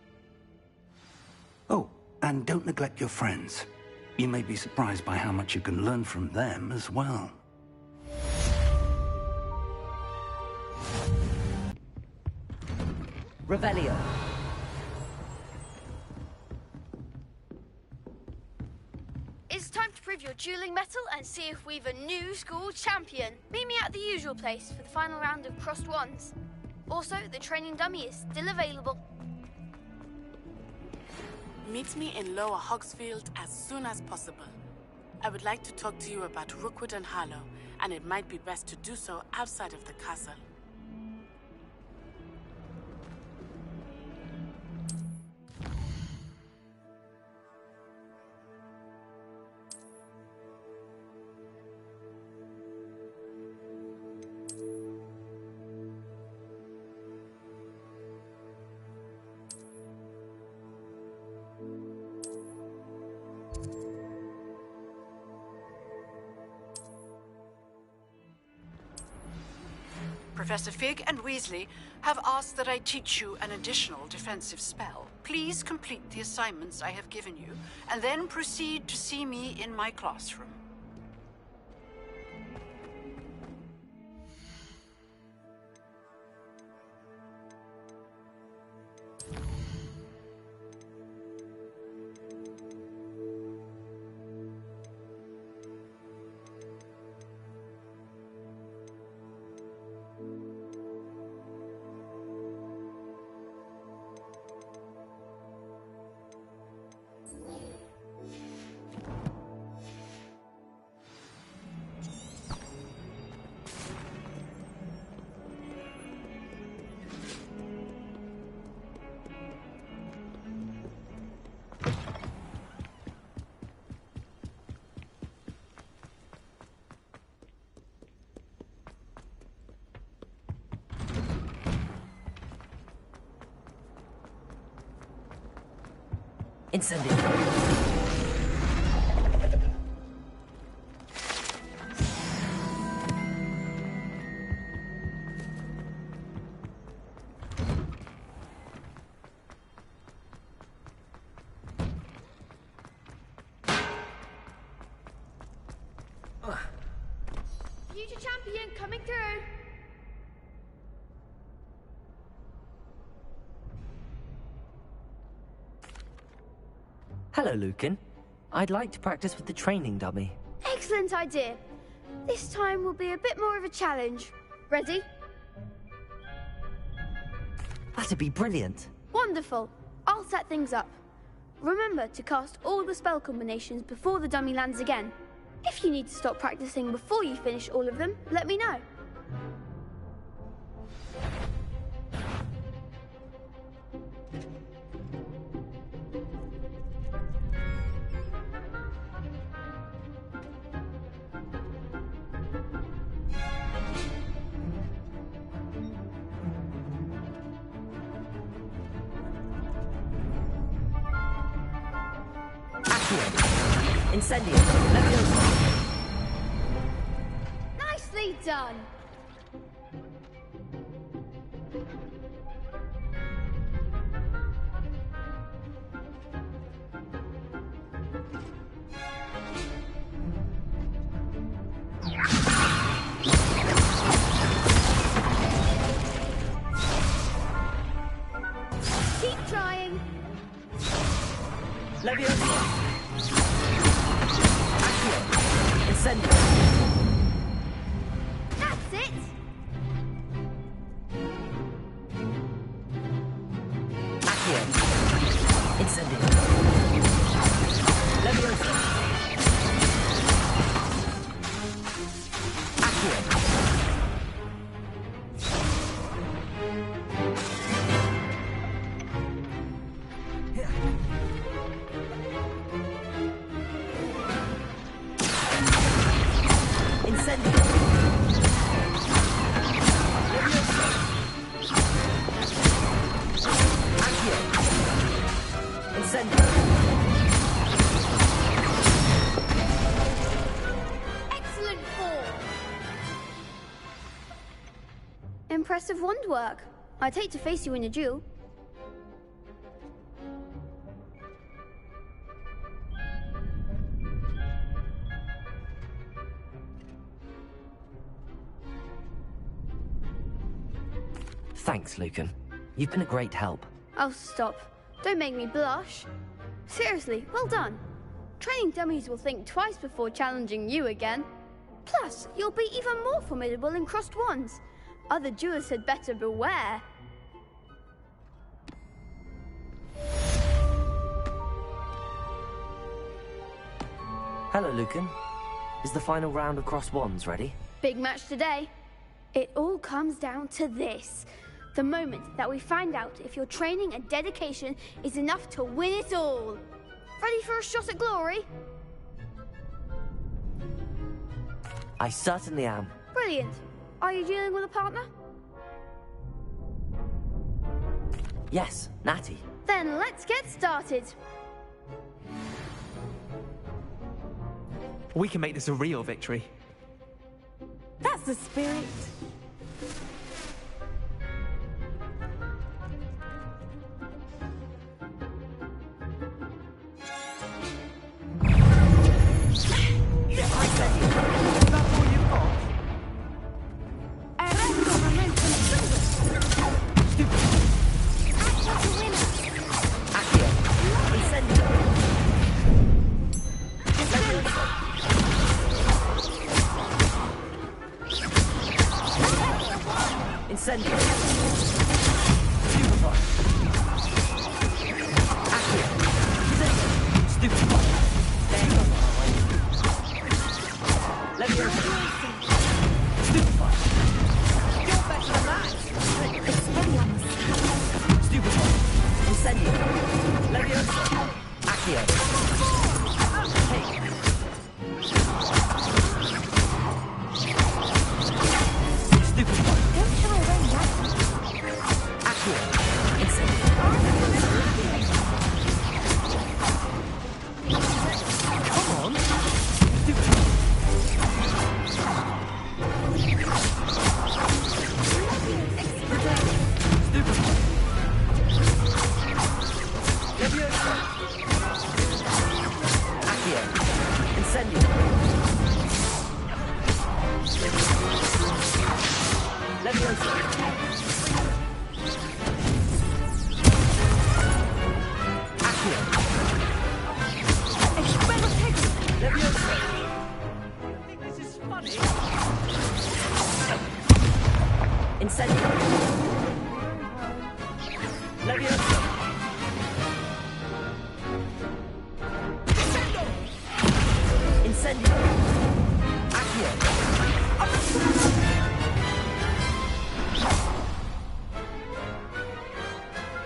S11: Oh, and don't neglect your friends. You may be surprised by how much you can learn from them as well.
S1: Revelio.
S9: It's time to prove your dueling mettle and see if we've a new school champion. Meet me at the usual place for the final round of crossed wands. Also, the training dummy is still available.
S12: Meet me in Lower Hogsfield as soon as possible. I would like to talk to you about Rookwood and Harlow, and it might be best to do so outside of the castle.
S13: Professor Fig and Weasley have asked that I teach you an additional defensive spell. Please complete the assignments I have given you, and then proceed to see me in my classroom.
S1: Incendio.
S9: Future champion coming through.
S1: Hello, Lucan. I'd like to practice with the training dummy.
S9: Excellent idea. This time will be a bit more of a challenge. Ready?
S1: That'd be brilliant.
S9: Wonderful. I'll set things up. Remember to cast all the spell combinations before the dummy lands again. If you need to stop practicing before you finish all of them, let me know.
S1: Incendio.
S9: Nicely done. Keep trying.
S1: Leviosa. Incendio.
S9: That's it.
S1: Accio. Incendio. Leviosa. Accio. Incendio.
S9: impressive wand work. I'd hate to face you in a duel.
S1: Thanks, Lucan. You've been a great help.
S9: Oh, stop. Don't make me blush. Seriously, well done. Training dummies will think twice before challenging you again. Plus, you'll be even more formidable in crossed wands. Other duelists had better beware.
S1: Hello, Lucan. Is the final round of crossed wands ready?
S9: Big match today. It all comes down to this. The moment that we find out if your training and dedication is enough to win it all. Ready for a shot at glory?
S1: I certainly am.
S9: Brilliant. Are you dealing with a partner?
S1: Yes, Natty.
S9: Then let's get started.
S16: We can make this a real victory.
S4: That's the spirit.
S1: Incendio. Stupefy. Accio. Stupefy. Leviosa. Stupefy. You're better than that. Stupefy. Incendio. Leviosa. Accio. Take. Stupefy.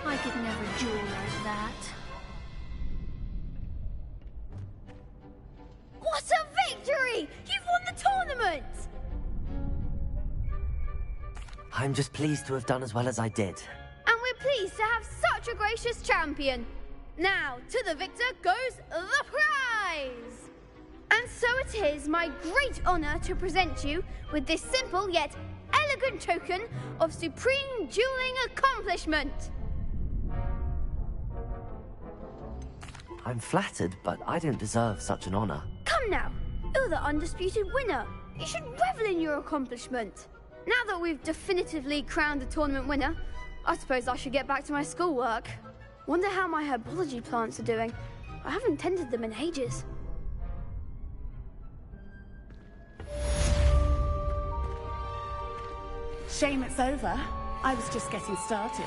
S9: I could never duel like that. What a victory! You've won the tournament!
S1: I'm just pleased to have done as well as I did.
S9: And we're pleased to have such a gracious champion. Now, to the victor goes the prize! And so it is my great honor to present you with this simple yet elegant token of supreme dueling accomplishment.
S1: I'm flattered, but I don't deserve such an honor.
S9: Come now, you're the undisputed winner. You should revel in your accomplishment. Now that we've definitively crowned the tournament winner, I suppose I should get back to my schoolwork. Wonder how my herbology plants are doing. I haven't tended them in ages.
S12: Shame it's over. I was just getting started.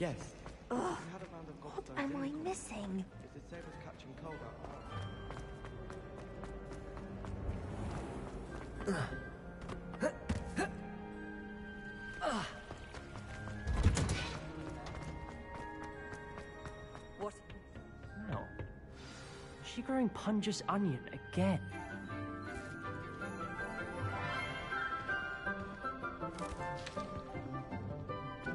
S15: Yes.
S5: Ugh. What am I missing?
S15: It's the same as catching cold out.
S10: What? No. Is she growing Punja's onion again?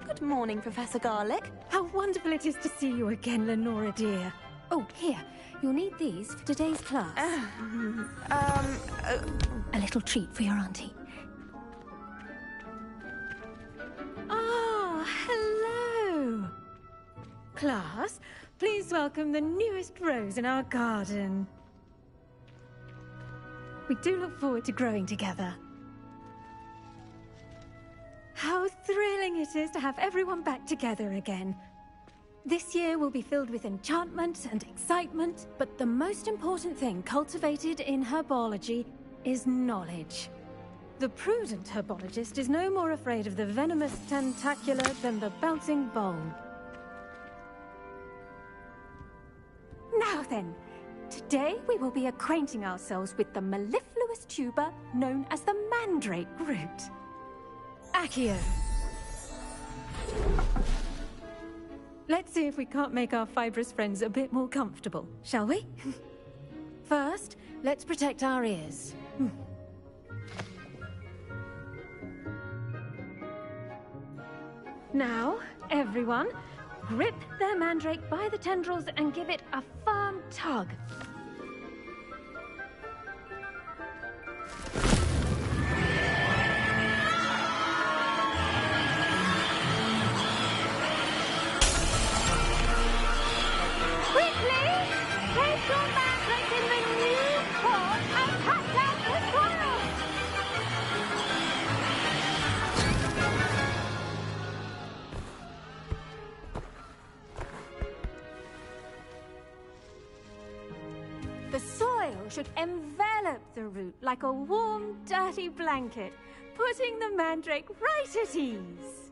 S17: Good morning, Professor Garlic. How wonderful it is to see you again, Lenora dear. Oh, here. You'll need these for today's class. A little treat for your auntie. Ah, hello. Class, please welcome the newest rose in our garden. We do look forward to growing together. How thrilling it is to have everyone back together again. This year will be filled with enchantment and excitement, but the most important thing cultivated in herbology is knowledge. The prudent herbologist is no more afraid of the venomous tentacula than the bouncing bulb. Now then, today we will be acquainting ourselves with the mellifluous tuber known as the mandrake root. Accio. Let's see if we can't make our fibrous friends a bit more comfortable, shall we? First, let's protect our ears. Now, everyone, grip their mandrake by the tendrils and give it a firm tug. The soil should envelop the root like a warm, dirty blanket, putting the mandrake right at ease.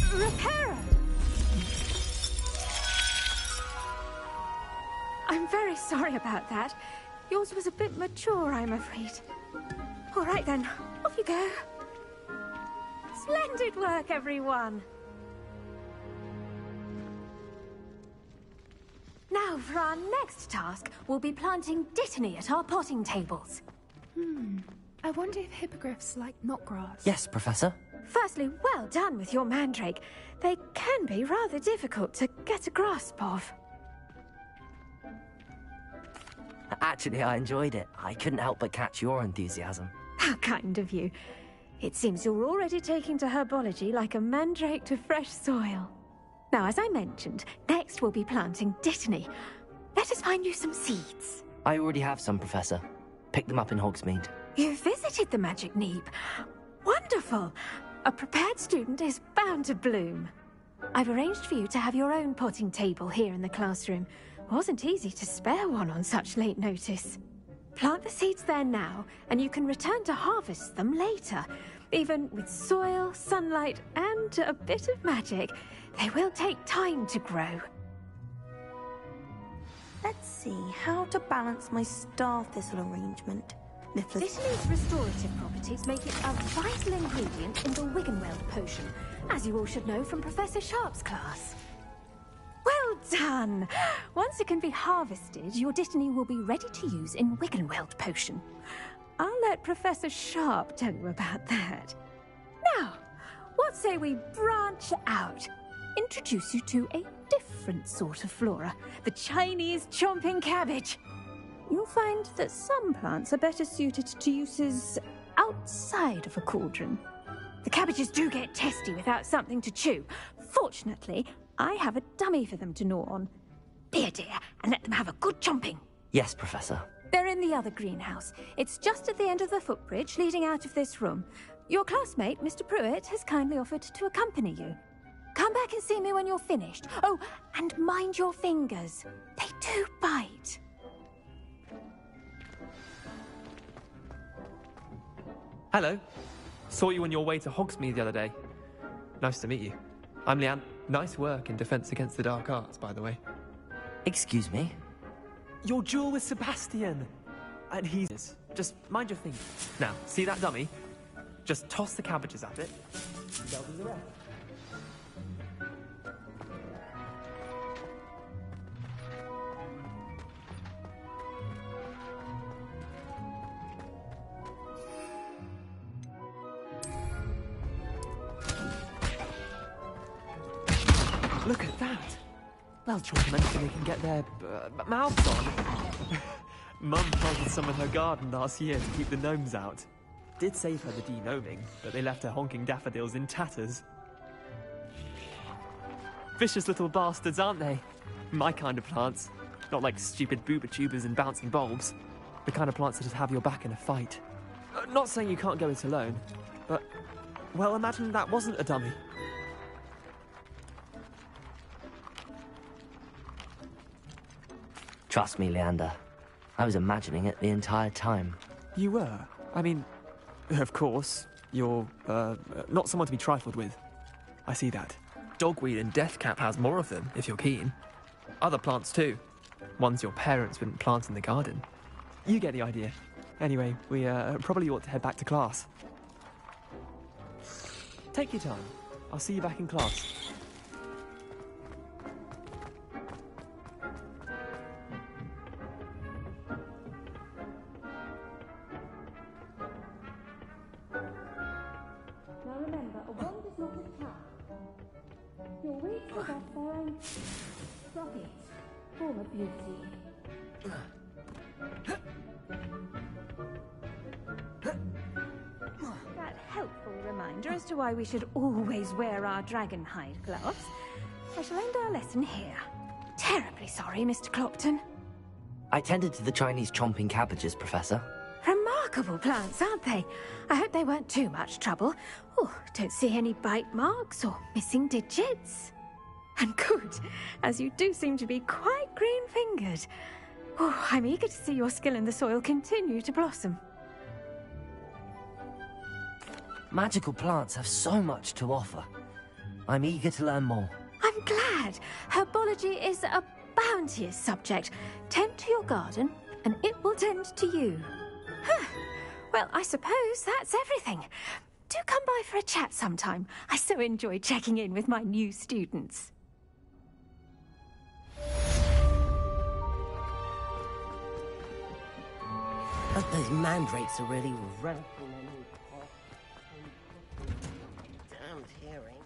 S17: Reparo! I'm very sorry about that. Yours was a bit mature, I'm afraid. All right then, off you go. Splendid work, everyone. Now, for our next task, we'll be planting dittany at our potting tables.
S18: I wonder if hippogriffs like knotgrass.
S1: Yes, Professor.
S17: Firstly, well done with your mandrake. They can be rather difficult to get a grasp of.
S1: Actually, I enjoyed it. I couldn't help but catch your enthusiasm.
S17: How kind of you. It seems you're already taking to herbology like a mandrake to fresh soil. Now, as I mentioned, next we'll be planting dittany. Let us find you some seeds.
S1: I already have some, Professor. Picked them up in Hogsmeade.
S17: You visited the Magic Neep. Wonderful. A prepared student is bound to bloom. I've arranged for you to have your own potting table here in the classroom. Wasn't easy to spare one on such late notice. Plant the seeds there now, and you can return to harvest them later. Even with soil, sunlight, and a bit of magic, they will take time to grow.
S5: Let's see how to balance my star thistle arrangement.
S17: Dittany's restorative properties make it a vital ingredient in the Wiggenweld potion, as you all should know from Professor Sharp's class. Well done! Once it can be harvested, your dittany will be ready to use in Wiggenweld potion. I'll let Professor Sharp tell you about that. Now, what say we branch out? Introduce you to a different sort of flora, the Chinese chomping cabbage. You'll find that some plants are better suited to uses outside of a cauldron. The cabbages do get testy without something to chew. Fortunately, I have a dummy for them to gnaw on. Be a dear and let them have a good chomping.
S1: Yes, Professor.
S17: They're in the other greenhouse. It's just at the end of the footbridge leading out of this room. Your classmate, Mr. Pruitt, has kindly offered to accompany you. Come back and see me when you're finished. Oh, and mind your fingers. They do bite.
S16: Hello. Saw you on your way to Hogsmeade the other day. Nice to meet you. I'm Leanne. Nice work in Defense Against the Dark Arts, by the way.
S1: Excuse me?
S16: Your duel with Sebastian! And he's... Just mind your thing. Now, see that dummy? Just toss the cabbages at it. They'll do the rest. Look at that! They'll try anything they can get their mouths on. Mum planted some in her garden last year to keep the gnomes out. Did save her the de-gnoming, but they left her honking daffodils in tatters. Vicious little bastards, aren't they? My kind of plants. Not like stupid booba tubers and bouncing bulbs. The kind of plants that just have your back in a fight. Not saying you can't go it alone, but... Well, imagine that wasn't a dummy.
S1: Trust me, Leander. I was imagining it the entire time.
S16: You were? I mean, of course, you're, not someone to be trifled with. I see that. Dogweed and deathcap has more of them, if you're keen. Other plants, too. Ones your parents wouldn't plant in the garden. You get the idea. Anyway, we, probably ought to head back to class. Take your time. I'll see you back in class.
S17: Now remember, a wand is not a trap. Your weeds are off there and... Drop it. Form of beauty. That helpful reminder as to why we should always wear our dragon hide gloves. I shall end our lesson here. Terribly sorry, Mr. Clopton.
S1: I tended to the Chinese chomping cabbages, Professor.
S17: Remarkable plants, aren't they? I hope they weren't too much trouble. Oh, don't see any bite marks or missing digits. And good, as you do seem to be quite green-fingered. Oh, I'm eager to see your skill in the soil continue to blossom.
S1: Magical plants have so much to offer. I'm eager to learn more.
S17: I'm glad. Herbology is a bounteous subject. Tend to your garden, and it will tend to you. Huh. Well, I suppose that's everything. Do come by for a chat sometime. I so enjoy checking in with my new students.
S1: But those mandrakes are really ramping damned hearing.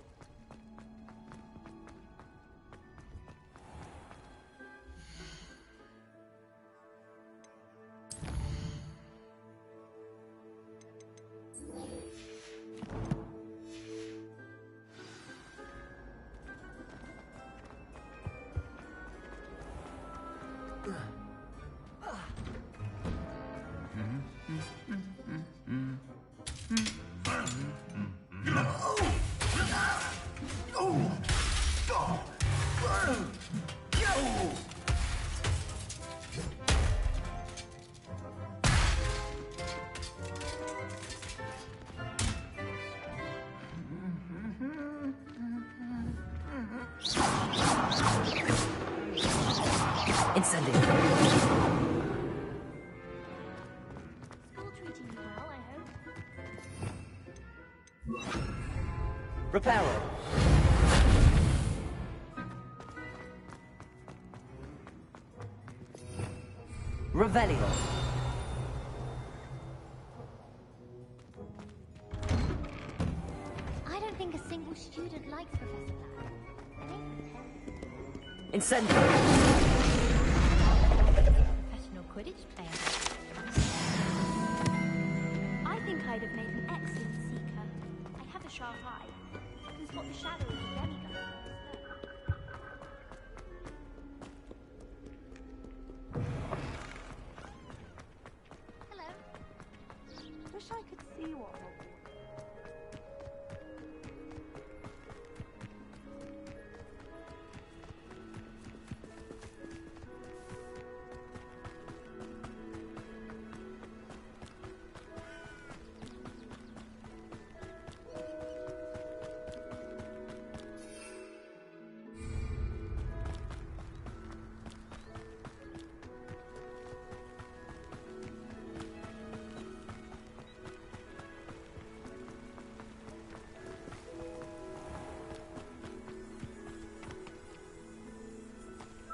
S1: Reparo. Revelio.
S4: I don't think a single student likes Professor Black.
S1: Incendio.
S4: Professional Quidditch player. I think I'd have made an excellent seeker. I have a sharp eye. I can spot the shadow of the demigod. Hello.
S5: Wish I could see what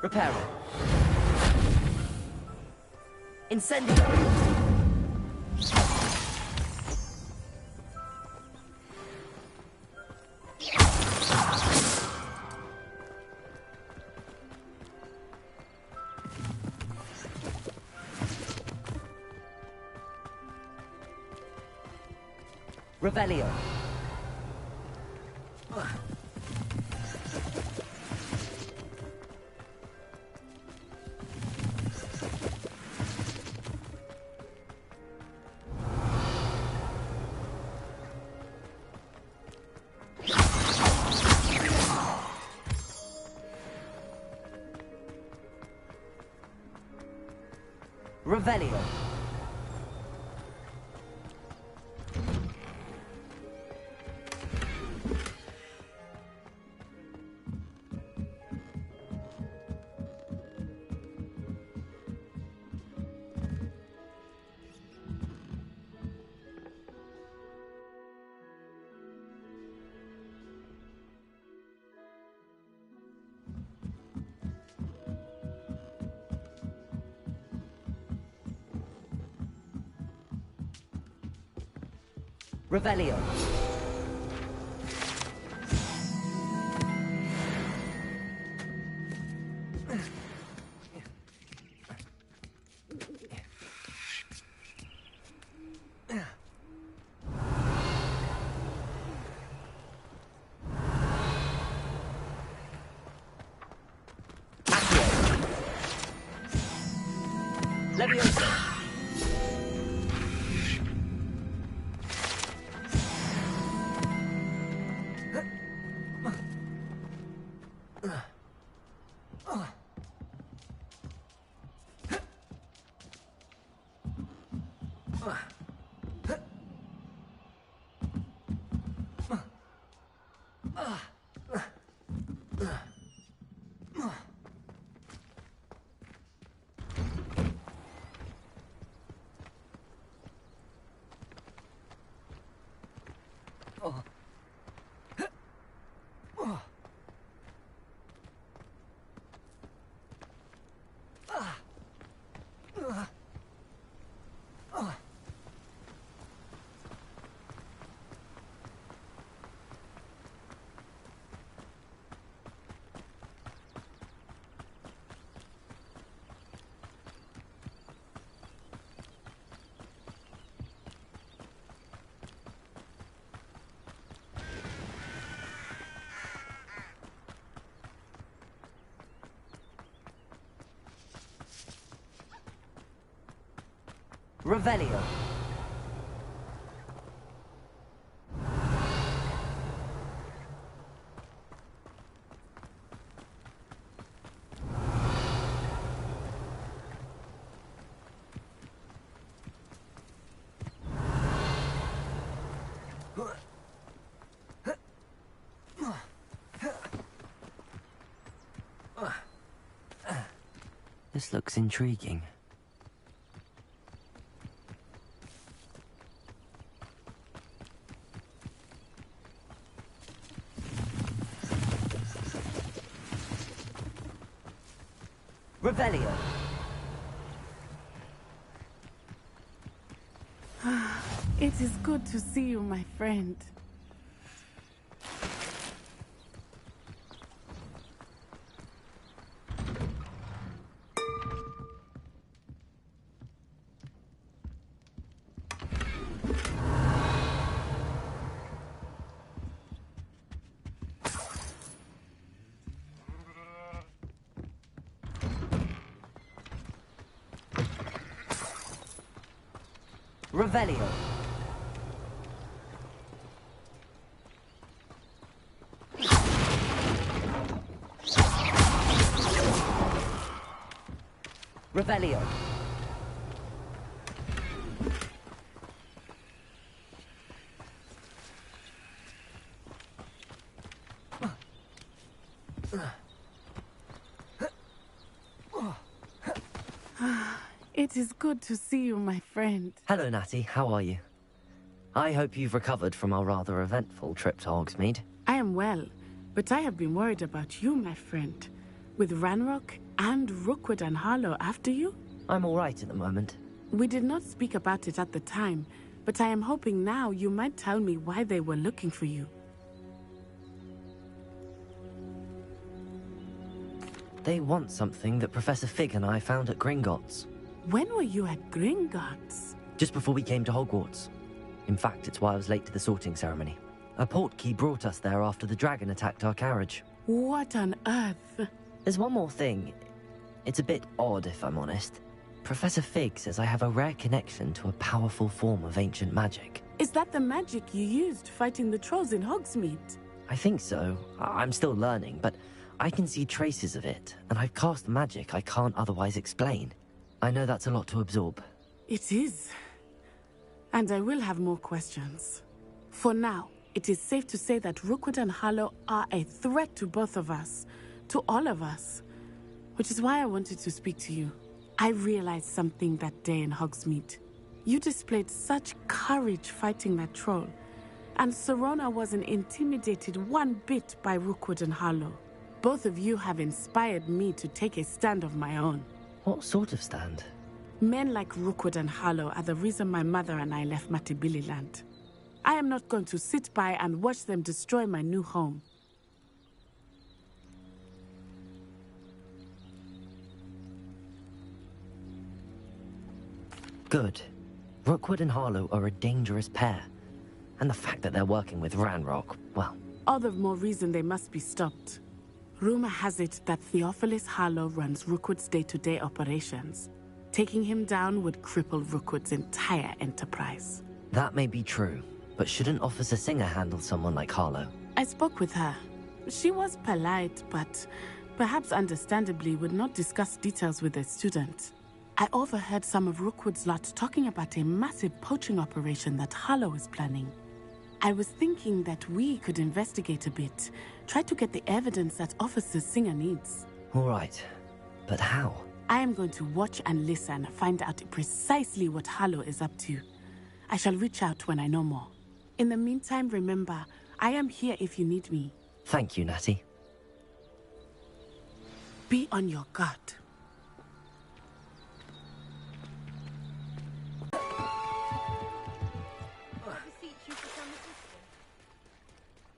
S1: Repairing. Incendio. Revelio. Revelio. Revelio. Leviosa. Revelio. This looks intriguing. Revelio.
S12: It is good to see you, my friend.
S1: Revelio. Revelio.
S12: It is good to see you, my friend.
S1: Hello, Natty. How are you? I hope you've recovered from our rather eventful trip to Hogsmeade.
S12: I am well, but I have been worried about you, my friend. With Ranrock and Rookwood and Harlow after you?
S1: I'm all right at the moment.
S12: We did not speak about it at the time, but I am hoping now you might tell me why they were looking for you.
S1: They want something that Professor Fig and I found at Gringotts.
S12: When were you at Gringotts?
S1: Just before we came to Hogwarts. In fact, it's why I was late to the sorting ceremony. A portkey brought us there after the dragon attacked our carriage.
S12: What on earth?
S1: There's one more thing. It's a bit odd, if I'm honest. Professor Fig says I have a rare connection to a powerful form of ancient magic.
S12: Is that the magic you used fighting the trolls in Hogsmeade?
S1: I think so. I'm still learning, but I can see traces of it, and I've cast magic I can't otherwise explain. I know that's a lot to absorb.
S12: It is. And I will have more questions. For now, it is safe to say that Rookwood and Harlow are a threat to both of us. To all of us. Which is why I wanted to speak to you. I realized something that day in Hogsmeade. You displayed such courage fighting that troll. And Serona wasn't intimidated one bit by Rookwood and Harlow. Both of you have inspired me to take a stand of my own.
S1: What sort of stand?
S12: Men like Rookwood and Harlow are the reason my mother and I left Matibili land. I am not going to sit by and watch them destroy my new home.
S1: Good. Rookwood and Harlow are a dangerous pair. And the fact that they're working with Ranrock, well...
S12: All the more reason they must be stopped. Rumor has it that Theophilus Harlow runs Rookwood's day-to-day operations. Taking him down would cripple Rookwood's entire enterprise.
S1: That may be true, but shouldn't Officer Singer handle someone like Harlow?
S12: I spoke with her. She was polite, but perhaps understandably would not discuss details with a student. I overheard some of Rookwood's lot talking about a massive poaching operation that Harlow is planning. I was thinking that we could investigate a bit, try to get the evidence that Officer Singer needs.
S1: All right, but how?
S12: I am going to watch and listen, find out precisely what Harlow is up to. I shall reach out when I know more. In the meantime, remember, I am here if you need me.
S1: Thank you, Natty.
S12: Be on your guard.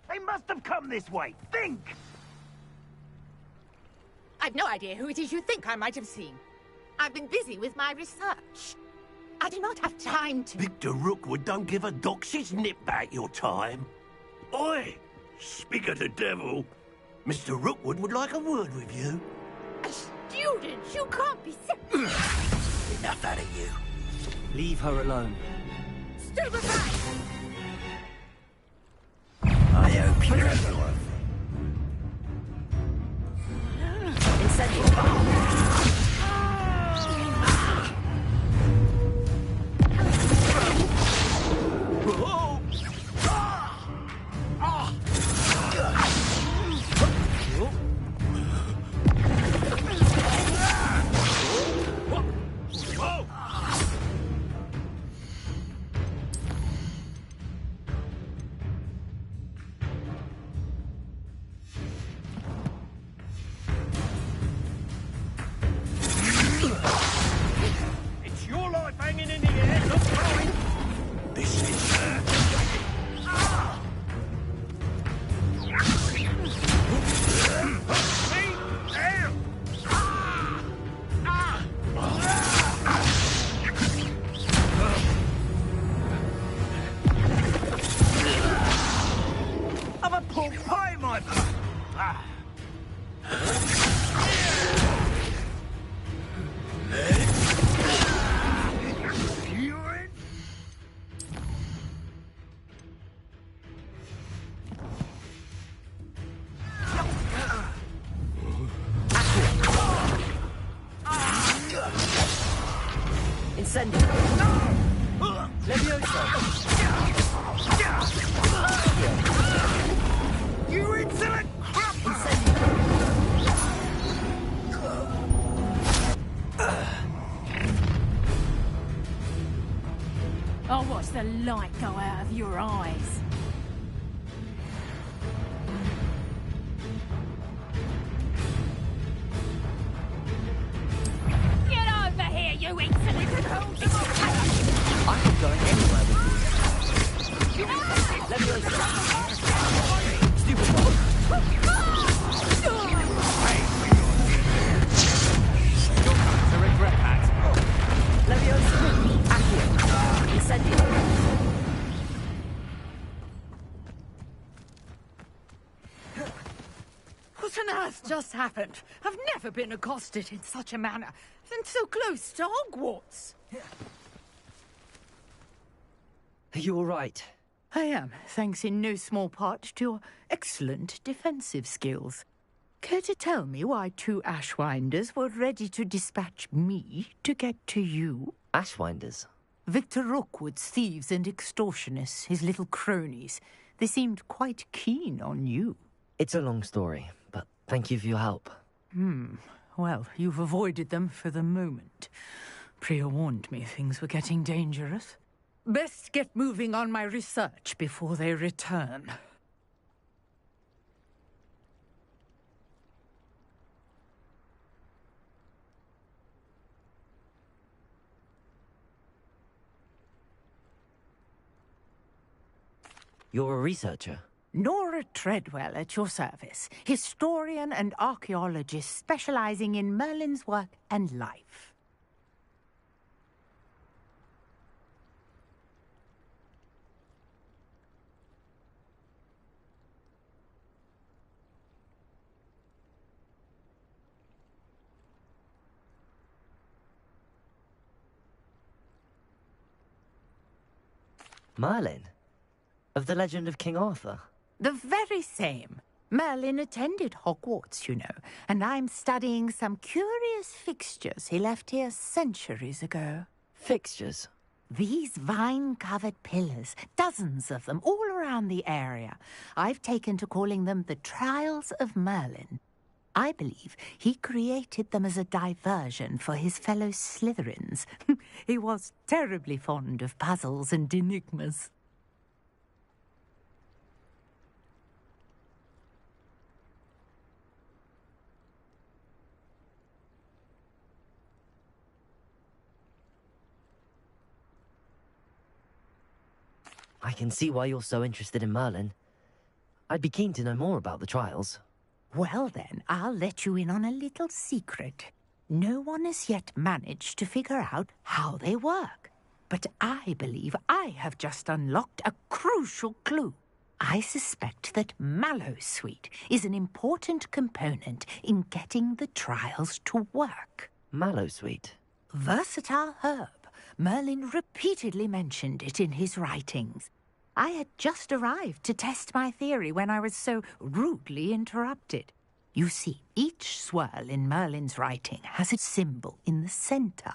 S3: They must have come this way. Think!
S2: I've no idea who it is you think I might have seen. I've been busy with my research. I do not have time to...
S3: Victor Rookwood don't give a doxy's nip back your time. Oi! Speak of the devil. Mr. Rookwood would like a word with you.
S2: A student? You can't be serious.
S3: Enough out of you.
S1: Leave her alone.
S2: Stupefy!
S3: I hope you have your... It's your life hanging in the air, not mine. This is I'm a pork pie, my...
S1: Incendio! Levioso!
S3: You insolent crapper!
S14: I'll watch the light go out of your eyes.
S1: going anywhere with you. Leviosa! Stupid dog! You're going to regret that. Leviosa! Accio! Incendio!
S7: What on earth just happened? I've never been accosted in such a manner, and so close to Hogwarts.
S1: Are you all right?
S7: I am, thanks in no small part to your excellent defensive skills. Care to tell me why 2 Ashwinders were ready to dispatch me to get to you?
S1: Ashwinders?
S7: Victor Rookwood's thieves and extortionists, his little cronies. They seemed quite keen on you.
S1: It's a long story, but thank you for your help.
S7: Well, you've avoided them for the moment. Priya warned me things were getting dangerous. Best get moving on my research before they return.
S1: You're a researcher?
S7: Nora Treadwell at your service, historian and archaeologist specializing in Merlin's work and life.
S1: Merlin? Of the legend of King Arthur?
S7: The very same. Merlin attended Hogwarts, you know, and I'm studying some curious fixtures he left here centuries ago.
S1: Fixtures?
S7: These vine-covered pillars, dozens of them, all around the area. I've taken to calling them the Trials of Merlin. I believe he created them as a diversion for his fellow Slytherins. He was terribly fond of puzzles and enigmas.
S1: I can see why you're so interested in Merlin. I'd be keen to know more about the trials.
S7: Well then, I'll let you in on a little secret. No one has yet managed to figure out how they work. But I believe I have just unlocked a crucial clue. I suspect that Mallowsweet is an important component in getting the trials to work.
S1: Mallowsweet?
S7: Versatile herb. Merlin repeatedly mentioned it in his writings. I had just arrived to test my theory when I was so rudely interrupted. You see, each swirl in Merlin's writing has a symbol in the center.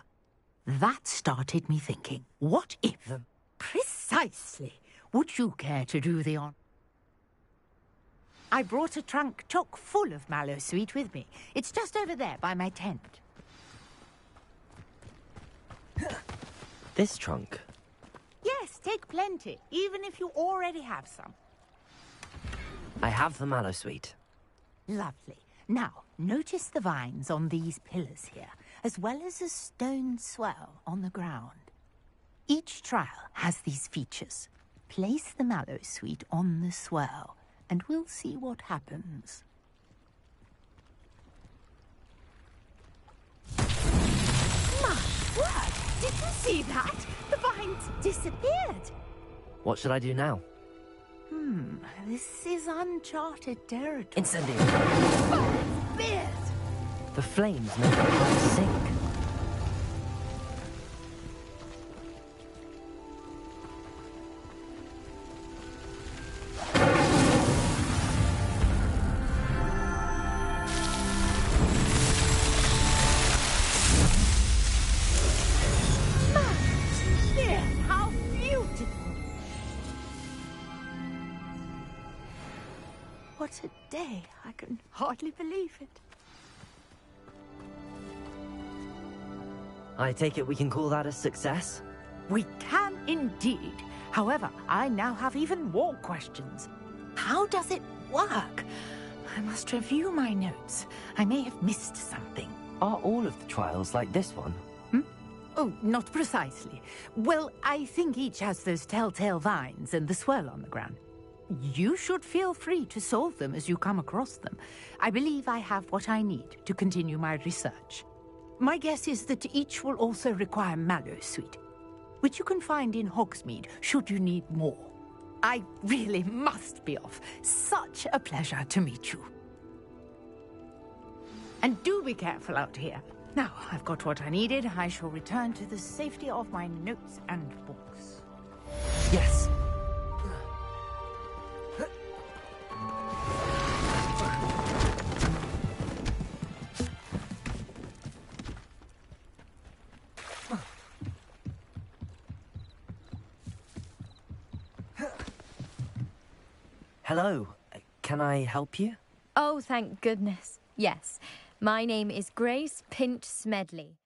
S7: That started me thinking, what if... Precisely. Would you care to do the honor? I brought a trunk chock full of Mallowsweet with me. It's just over there by my tent.
S1: This trunk?
S7: Yes, take plenty, even if you already have some.
S1: I have the Mallowsweet.
S7: Lovely. Now, notice the vines on these pillars here, as well as a stone swell on the ground. Each trial has these features. Place the Mallowsweet on the swell, and we'll see what happens. My word! Did you see that? The vines disappeared.
S1: What should I do now?
S7: This is uncharted territory.
S1: Incendio!
S7: Oh, beard!
S1: The flames make the heart sink.
S7: How beautiful! What a day. I can hardly believe it.
S1: I take it we can call that a success?
S7: We can indeed. However, I now have even more questions. How does it work? I must review my notes. I may have missed something.
S1: Are all of the trials like this one?
S7: Oh, not precisely. Well, I think each has those telltale vines and the swirl on the ground. You should feel free to solve them as you come across them. I believe I have what I need to continue my research. My guess is that each will also require mallow sweet, which you can find in Hogsmeade should you need more. I really must be off. Such a pleasure to meet you. And do be careful out here. Now, I've got what I needed. I shall return to the safety of my notes and books.
S1: Yes. Hello. Can I help you?
S19: Oh, thank goodness. Yes. My name is Grace Pinch Smedley.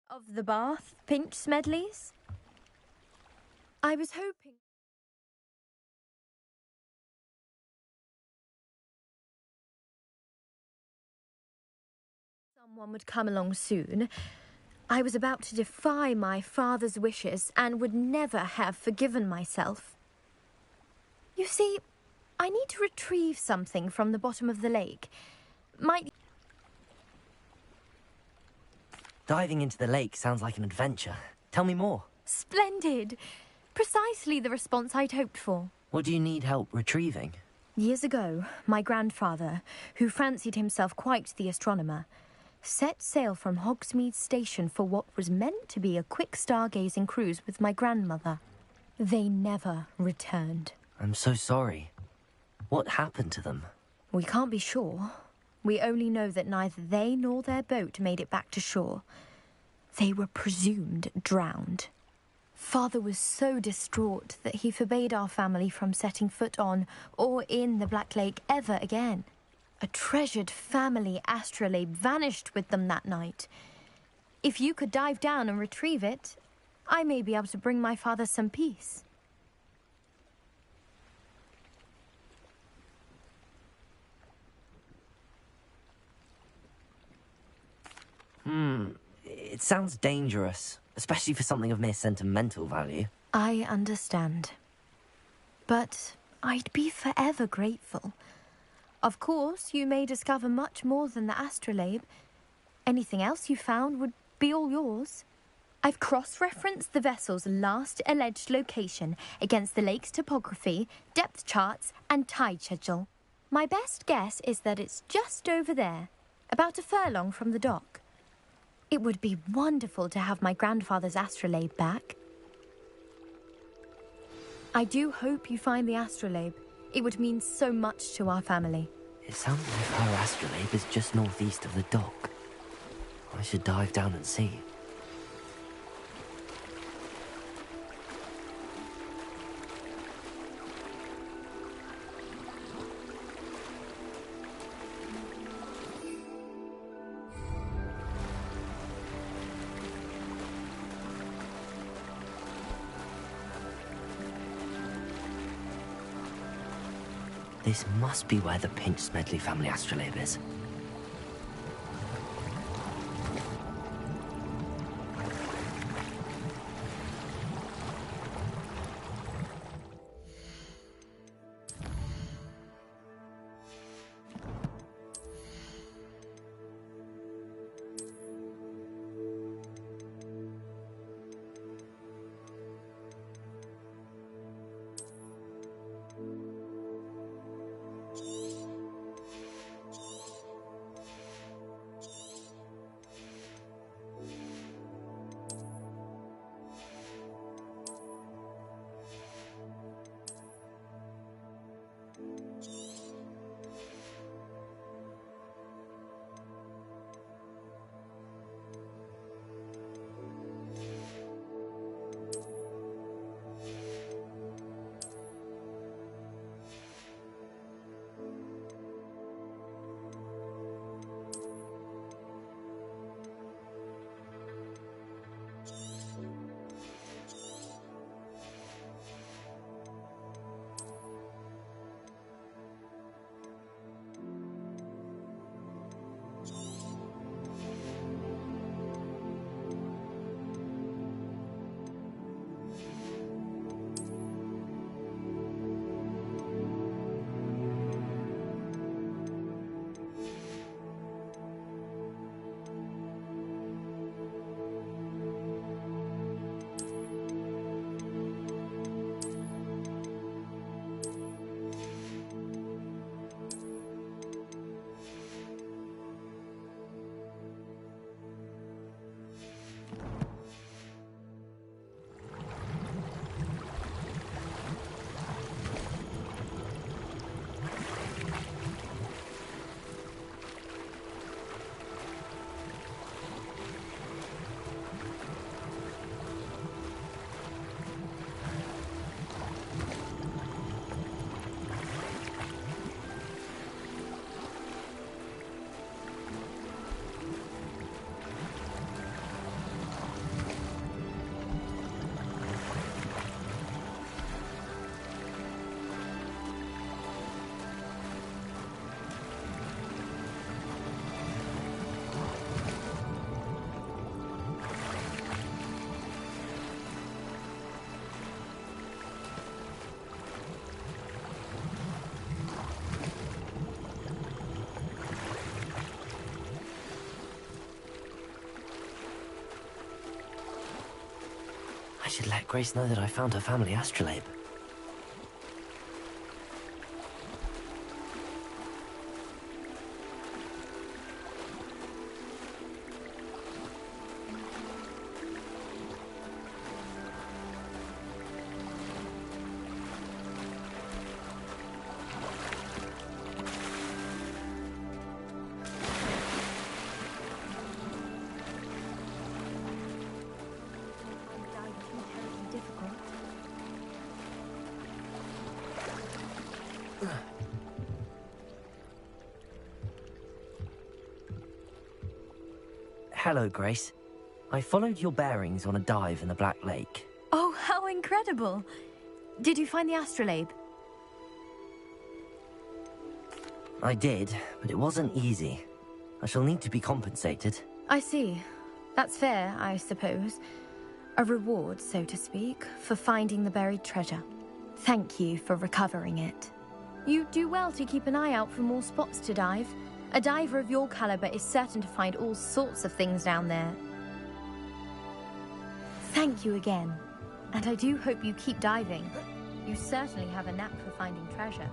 S19: Of the Bath Pinch Smedleys? I was hoping... someone would come along soon. I was about to defy my father's wishes and would never have forgiven myself. You see, I need to retrieve something from the bottom of the lake.
S1: Diving into the lake sounds like an adventure. Tell me more.
S19: Splendid! Precisely the response I'd hoped for.
S1: What do you need help retrieving?
S19: Years ago, my grandfather, who fancied himself quite the astronomer, set sail from Hogsmeade Station for what was meant to be a quick stargazing cruise with my grandmother. They never returned.
S1: I'm so sorry. What happened to them?
S19: We can't be sure. We only know that neither they nor their boat made it back to shore. They were presumed drowned. Father was so distraught that he forbade our family from setting foot on or in the Black Lake ever again. A treasured family astrolabe vanished with them that night. If you could dive down and retrieve it, I may be able to bring my father some peace.
S1: It sounds dangerous, especially for something of mere sentimental value.
S19: I understand. But I'd be forever grateful. Of course, you may discover much more than the astrolabe. Anything else you found would be all yours. I've cross-referenced the vessel's last alleged location against the lake's topography, depth charts, and tide schedule. My best guess is that it's just over there, about a furlong from the dock. It would be wonderful to have my grandfather's astrolabe back. I do hope you find the astrolabe. It would mean so much to our family.
S1: It sounds like her astrolabe is just northeast of the dock. I should dive down and see. This must be where the Pinch Smedley family astrolabe is. I should let Grace know that I found her family astrolabe. Hello, Grace. I followed your bearings on a dive in the Black Lake.
S19: Oh, how incredible! Did you find the astrolabe?
S1: I did, but it wasn't easy. I shall need to be compensated.
S19: I see. That's fair, I suppose. A reward, so to speak, for finding the buried treasure. Thank you for recovering it. You do well to keep an eye out for more spots to dive. A diver of your caliber is certain to find all sorts of things down there. Thank you again. And I do hope you keep diving. You certainly have a knack for finding treasure.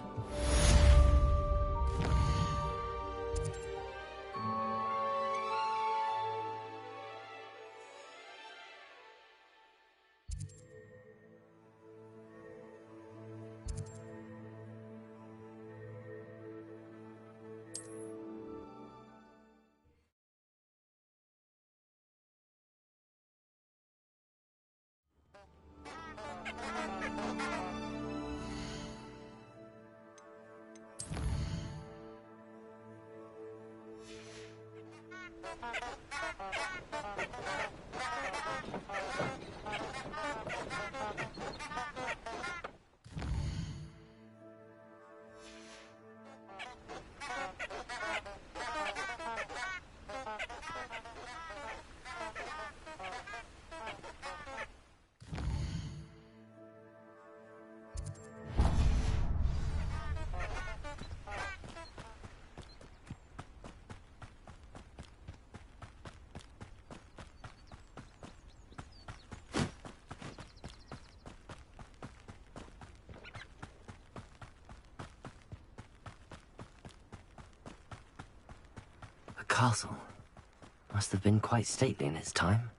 S1: A castle. Must have been quite stately in its time.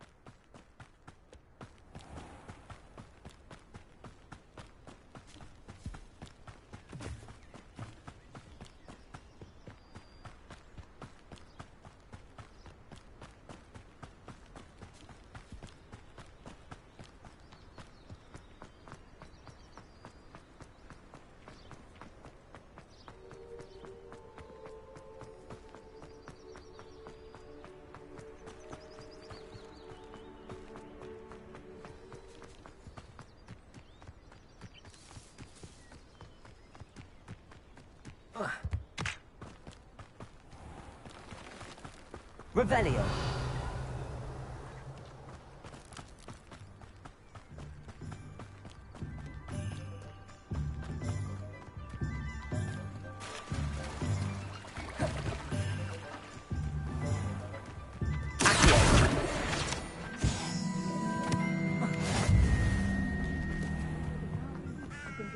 S1: Revelio.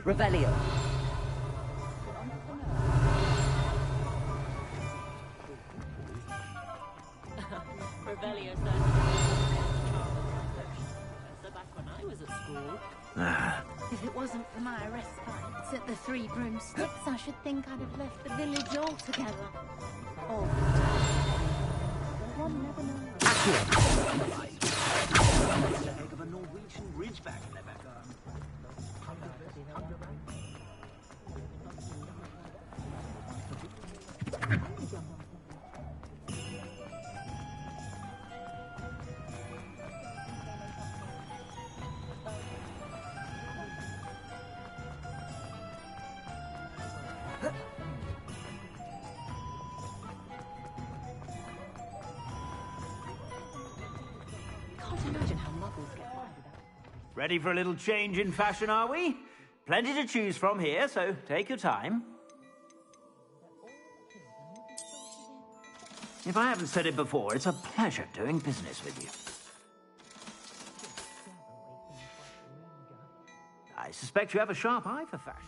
S1: Revelio.
S20: If it wasn't for my respites at the Three Broomsticks, I should think I'd have left the village altogether. All the time. One never knows.
S3: That's a heck of a Norwegian ridgeback, Rebecca.
S21: Ready for a little change in fashion, are we? Plenty to choose from here, so take your time. If I haven't said it before, it's a pleasure doing business with you. suspect you have a sharp eye for fashion.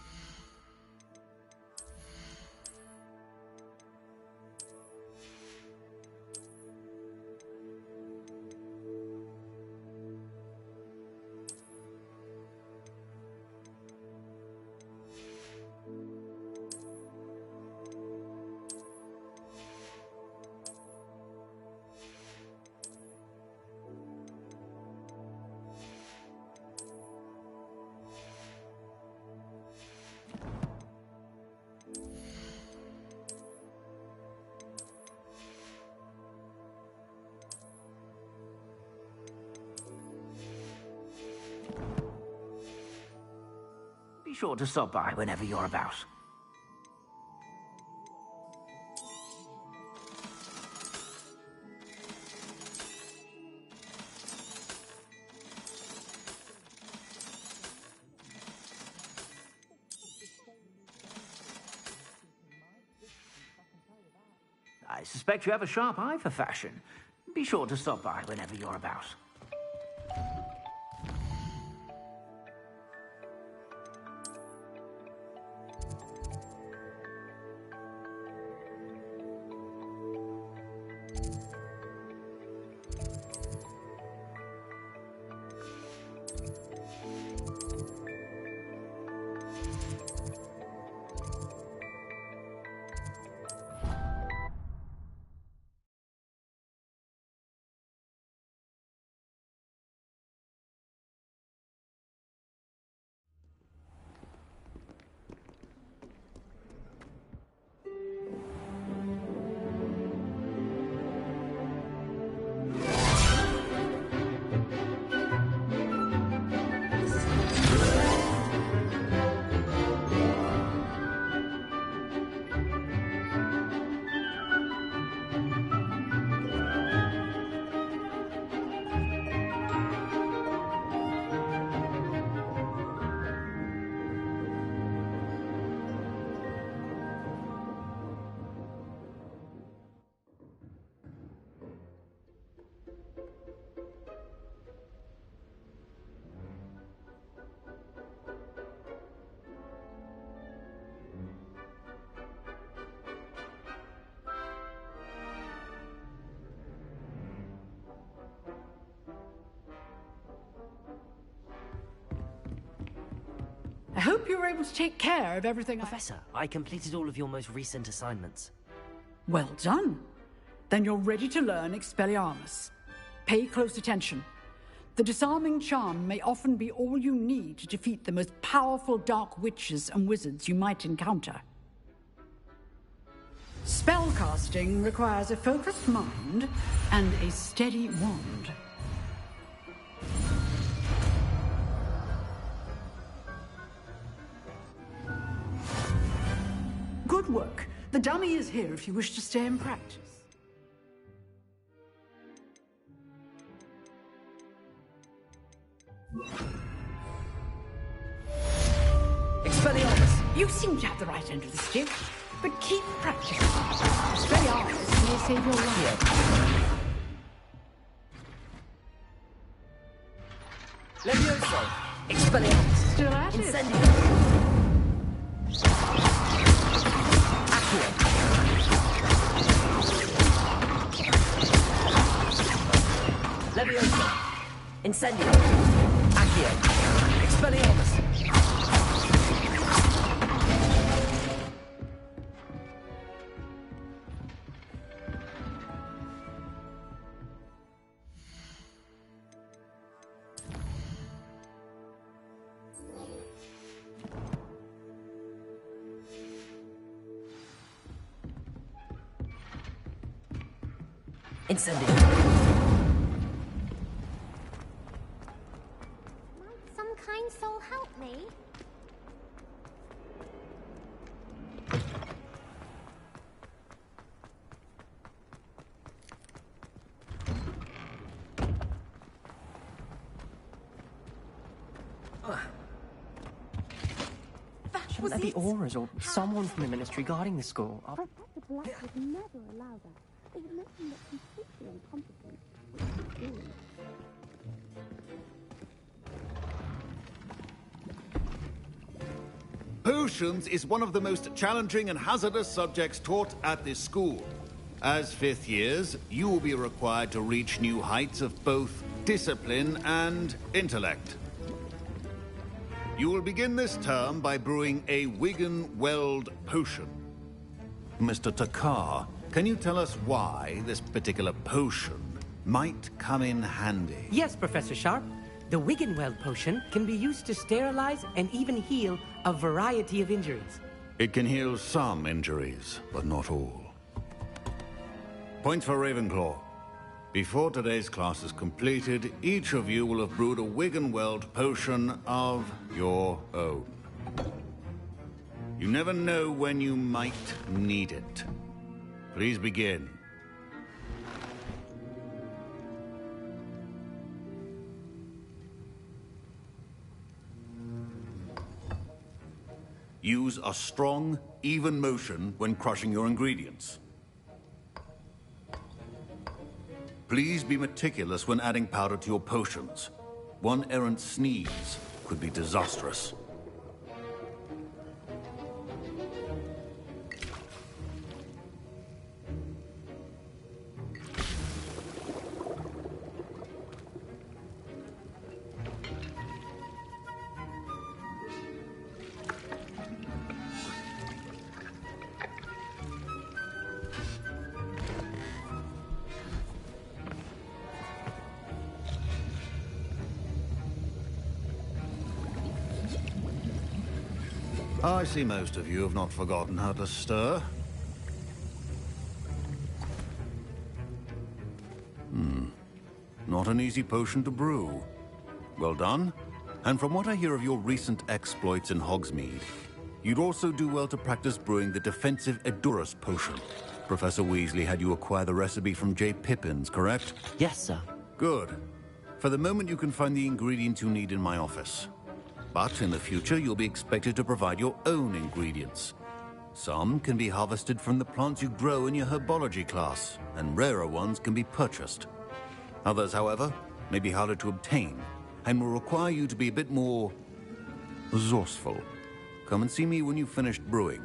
S21: Be sure to stop by whenever you're about. I suspect you have a sharp eye for fashion. Be sure to stop by whenever you're about.
S13: I hope you were able to take care of everything.
S1: Professor, I completed all of your most recent assignments.
S13: Well done. Then you're ready to learn Expelliarmus. Pay close attention. The disarming charm may often be all you need to defeat the most powerful dark witches and wizards you might encounter. Spellcasting requires a focused mind and a steady wand. Good work. The dummy is here if you wish to stay and practice.
S1: Expelliarmus!
S13: You seem to have the right end of the stick, but keep practicing. Expelliarmus may save your life.
S1: Levioso! Expelliarmus!
S13: Still at it?
S1: Incendio! Levioso! Incendio! Accio! Expelliarmus! Incendio!
S17: Might some kind soul help me?
S10: Shouldn't there be auras or someone from the ministry guarding the school?
S17: Professor Black would never allow that. It would make him look completely incompetent. Ooh.
S8: Potions is one of the most challenging and hazardous subjects taught at this school. As fifth years, you will be required to reach new heights of both discipline and intellect. You will begin this term by brewing a Wiggenweld potion. Mr. Takar, can you tell us why this particular potion might come in handy?
S6: Yes, Professor Sharp. The Wiggenweld potion can be used to sterilize and even heal a variety of injuries.
S8: It can heal some injuries, but not all. Points for Ravenclaw. Before today's class is completed, each of you will have brewed a Wiggenweld potion of your own. You never know when you might need it. Please begin. Use a strong, even motion when crushing your ingredients. Please be meticulous when adding powder to your potions. One errant sneeze could be disastrous. I see most of you have not forgotten how to stir. Not an easy potion to brew. Well done. And from what I hear of your recent exploits in Hogsmeade, you'd also do well to practice brewing the defensive Edurus potion. Professor Weasley had you acquire the recipe from J. Pippins, correct?
S1: Yes, sir.
S8: Good. For the moment, you can find the ingredients you need in my office. But in the future, you'll be expected to provide your own ingredients. Some can be harvested from the plants you grow in your herbology class, and rarer ones can be purchased. Others, however, may be harder to obtain, and will require you to be a bit more resourceful. Come and see me when you've finished brewing,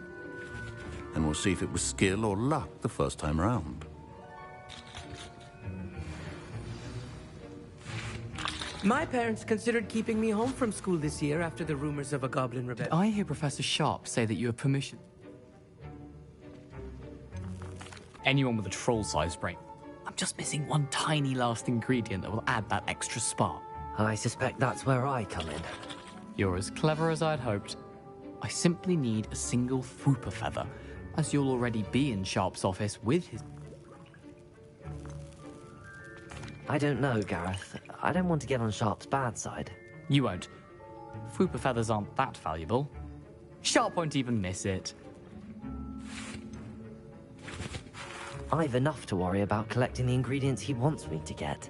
S8: and we'll see if it was skill or luck the first time round.
S6: My parents considered keeping me home from school this year after the rumors of a goblin rebellion.
S16: Did I hear Professor Sharp say that you have permission? Anyone with a troll-sized brain. I'm just missing one tiny last ingredient that will add that extra spark.
S1: I suspect that's where I come in.
S16: You're as clever as I'd hoped. I simply need a single Fwooper feather, as you'll already be in Sharp's office with his...
S1: I don't know, Gareth. I don't want to get on Sharp's bad side.
S16: You won't. Fwooper feathers aren't that valuable. Sharp won't even miss it.
S1: I've enough to worry about collecting the ingredients he wants me to get.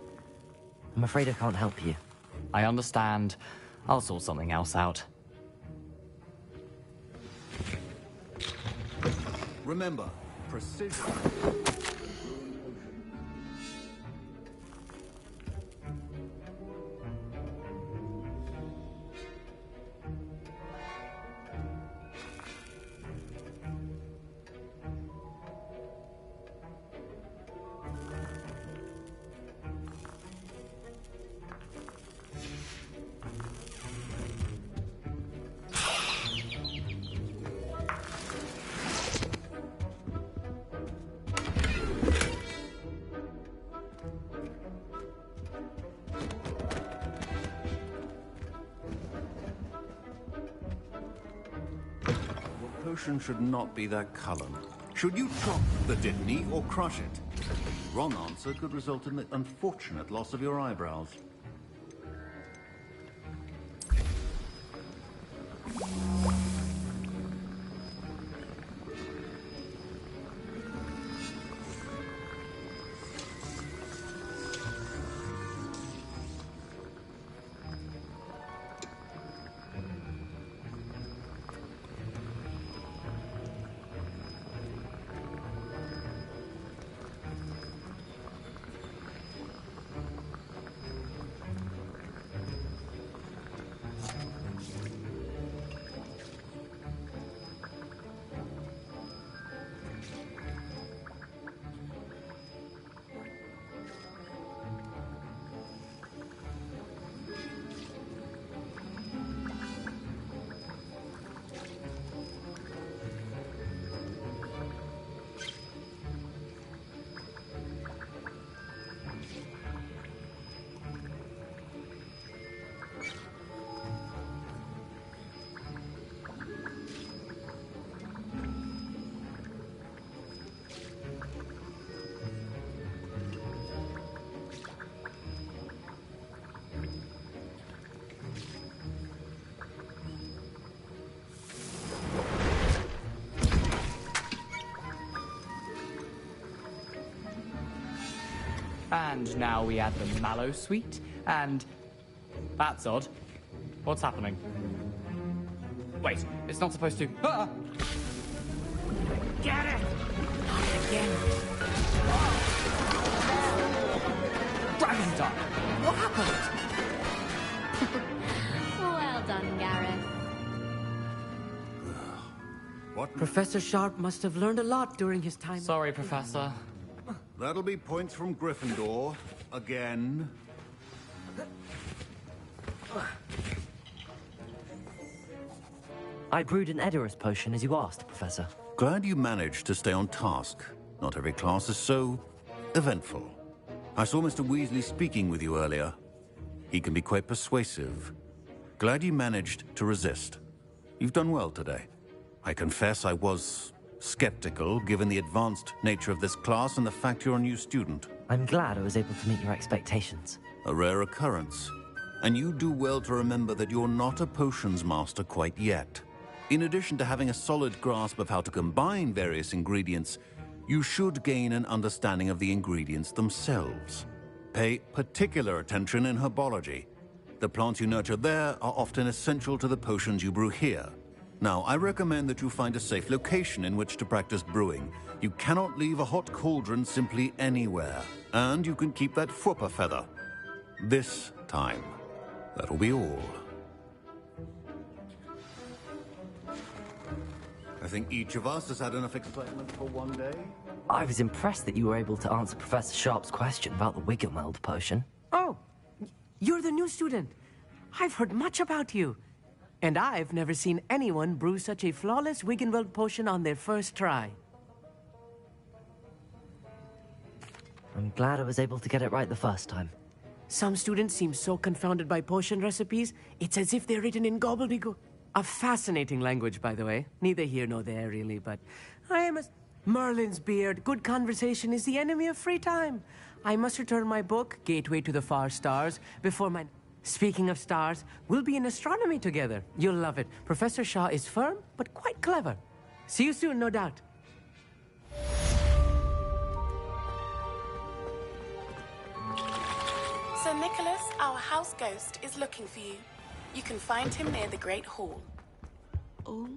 S1: I'm afraid I can't help you.
S16: I understand. I'll sort something else out.
S8: Remember, precision. Potion should not be that color. Should you chop the Dittany or crush it? The wrong answer could result in the unfortunate loss of your eyebrows.
S10: And now we add the mallow sweet, and... That's odd. What's happening? Wait, it's not supposed to... Ah!
S6: Get it! Again.
S10: Gryffindor! What happened?
S17: Well done, Gareth.
S8: What?
S6: Professor Sharp must have learned a lot during his time.
S10: Sorry, Professor.
S8: That'll be points from Gryffindor. Again.
S1: I brewed an Edorus potion as you asked, Professor.
S8: Glad you managed to stay on task. Not every class is so eventful. I saw Mr. Weasley speaking with you earlier. He can be quite persuasive. Glad you managed to resist. You've done well today. I confess I was skeptical, given the advanced nature of this class and the fact you're a new student.
S1: I'm glad I was able to meet your expectations.
S8: A rare occurrence. And you do well to remember that you're not a potions master quite yet. In addition to having a solid grasp of how to combine various ingredients, you should gain an understanding of the ingredients themselves. Pay particular attention in herbology. The plants you nurture there are often essential to the potions you brew here. Now, I recommend that you find a safe location in which to practice brewing. You cannot leave a hot cauldron simply anywhere. And you can keep that Fwooper feather. This time. That'll be all. I think each of us has had enough excitement for one day.
S1: I was impressed that you were able to answer Professor Sharp's question about the Wiggenweld potion.
S6: Oh, you're the new student. I've heard much about you. And I've never seen anyone brew such a flawless Wiggenweld potion on their first try.
S1: I'm glad I was able to get it right the first time.
S6: Some students seem so confounded by potion recipes, it's as if they're written in gobbledygook. A fascinating language, by the way. Neither here nor there, really, but I am a... Merlin's beard. Good conversation is the enemy of free time. I must return my book, Gateway to the Far Stars, before my... Speaking of stars, we'll be in astronomy together. You'll love it. Professor Shaw is firm, but quite clever. See you soon, no doubt.
S12: Sir Nicholas, our house ghost, is looking for you. You can find him near the Great Hall. Oh.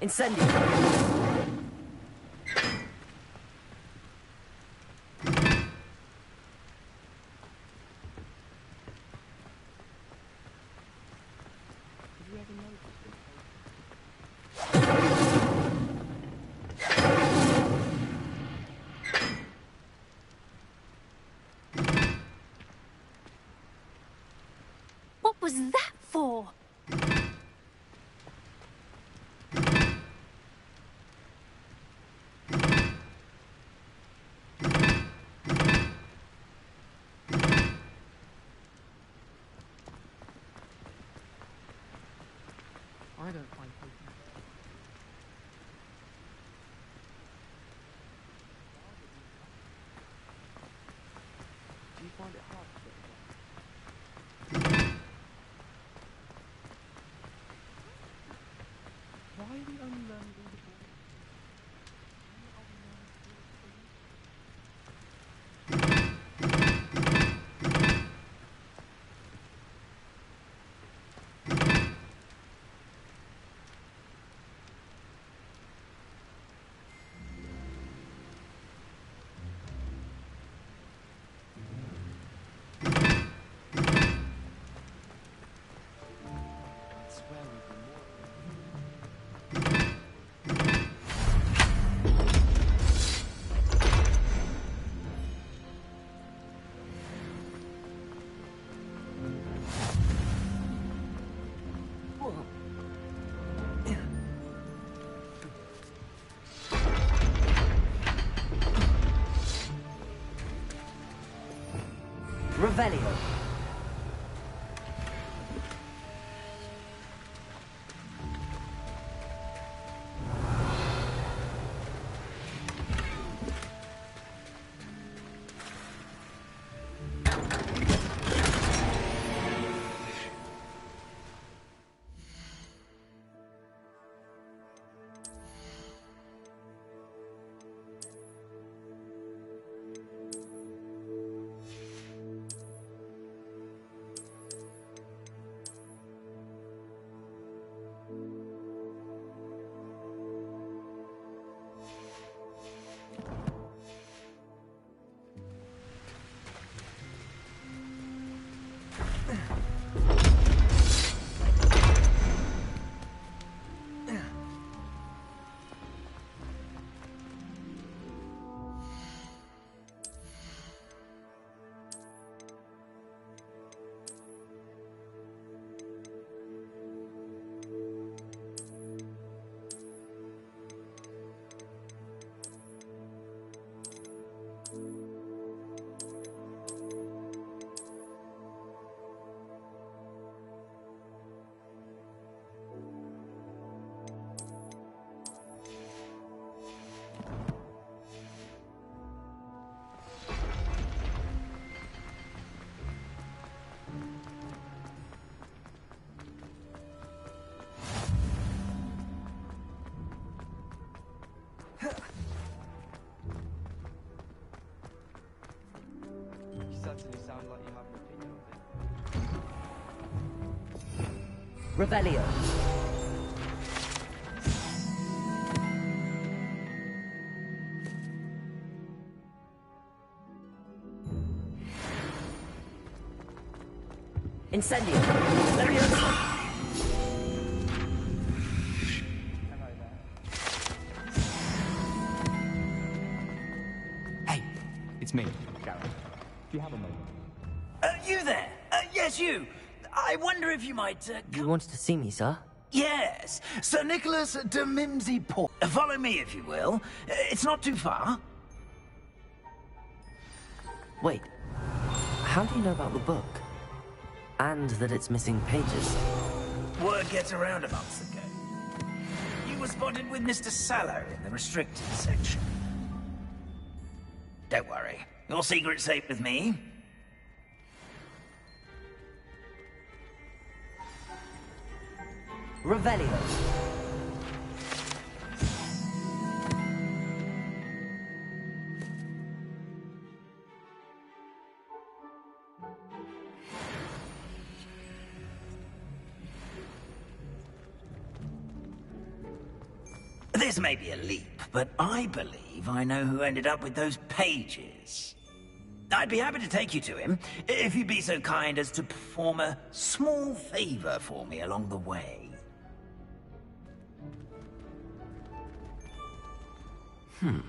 S1: Incendio!
S17: What was that for?
S16: I don't find potions. Do you find it hard to get why are we only learning all the boys?
S1: Revelio. Revelio. Incendio. Leviosa.
S10: Hey, it's me, Gareth. Do you have a moment?
S11: You there? Yes, you. I wonder if you might...
S1: You wanted to see me, sir?
S11: Yes, Sir Nicholas de Mimsy Port. Follow me, if you will. It's not too far.
S1: Wait, how do you know about the book? And that it's missing pages?
S11: Word gets around a month ago. You were spotted with Mr. Sallow in the restricted section. Don't worry. Your secret's safe with me.
S1: Revelio.
S11: This may be a leap, but I believe I know who ended up with those pages. I'd be happy to take you to him, if you'd be so kind as to perform a small favor for me along the way.
S1: A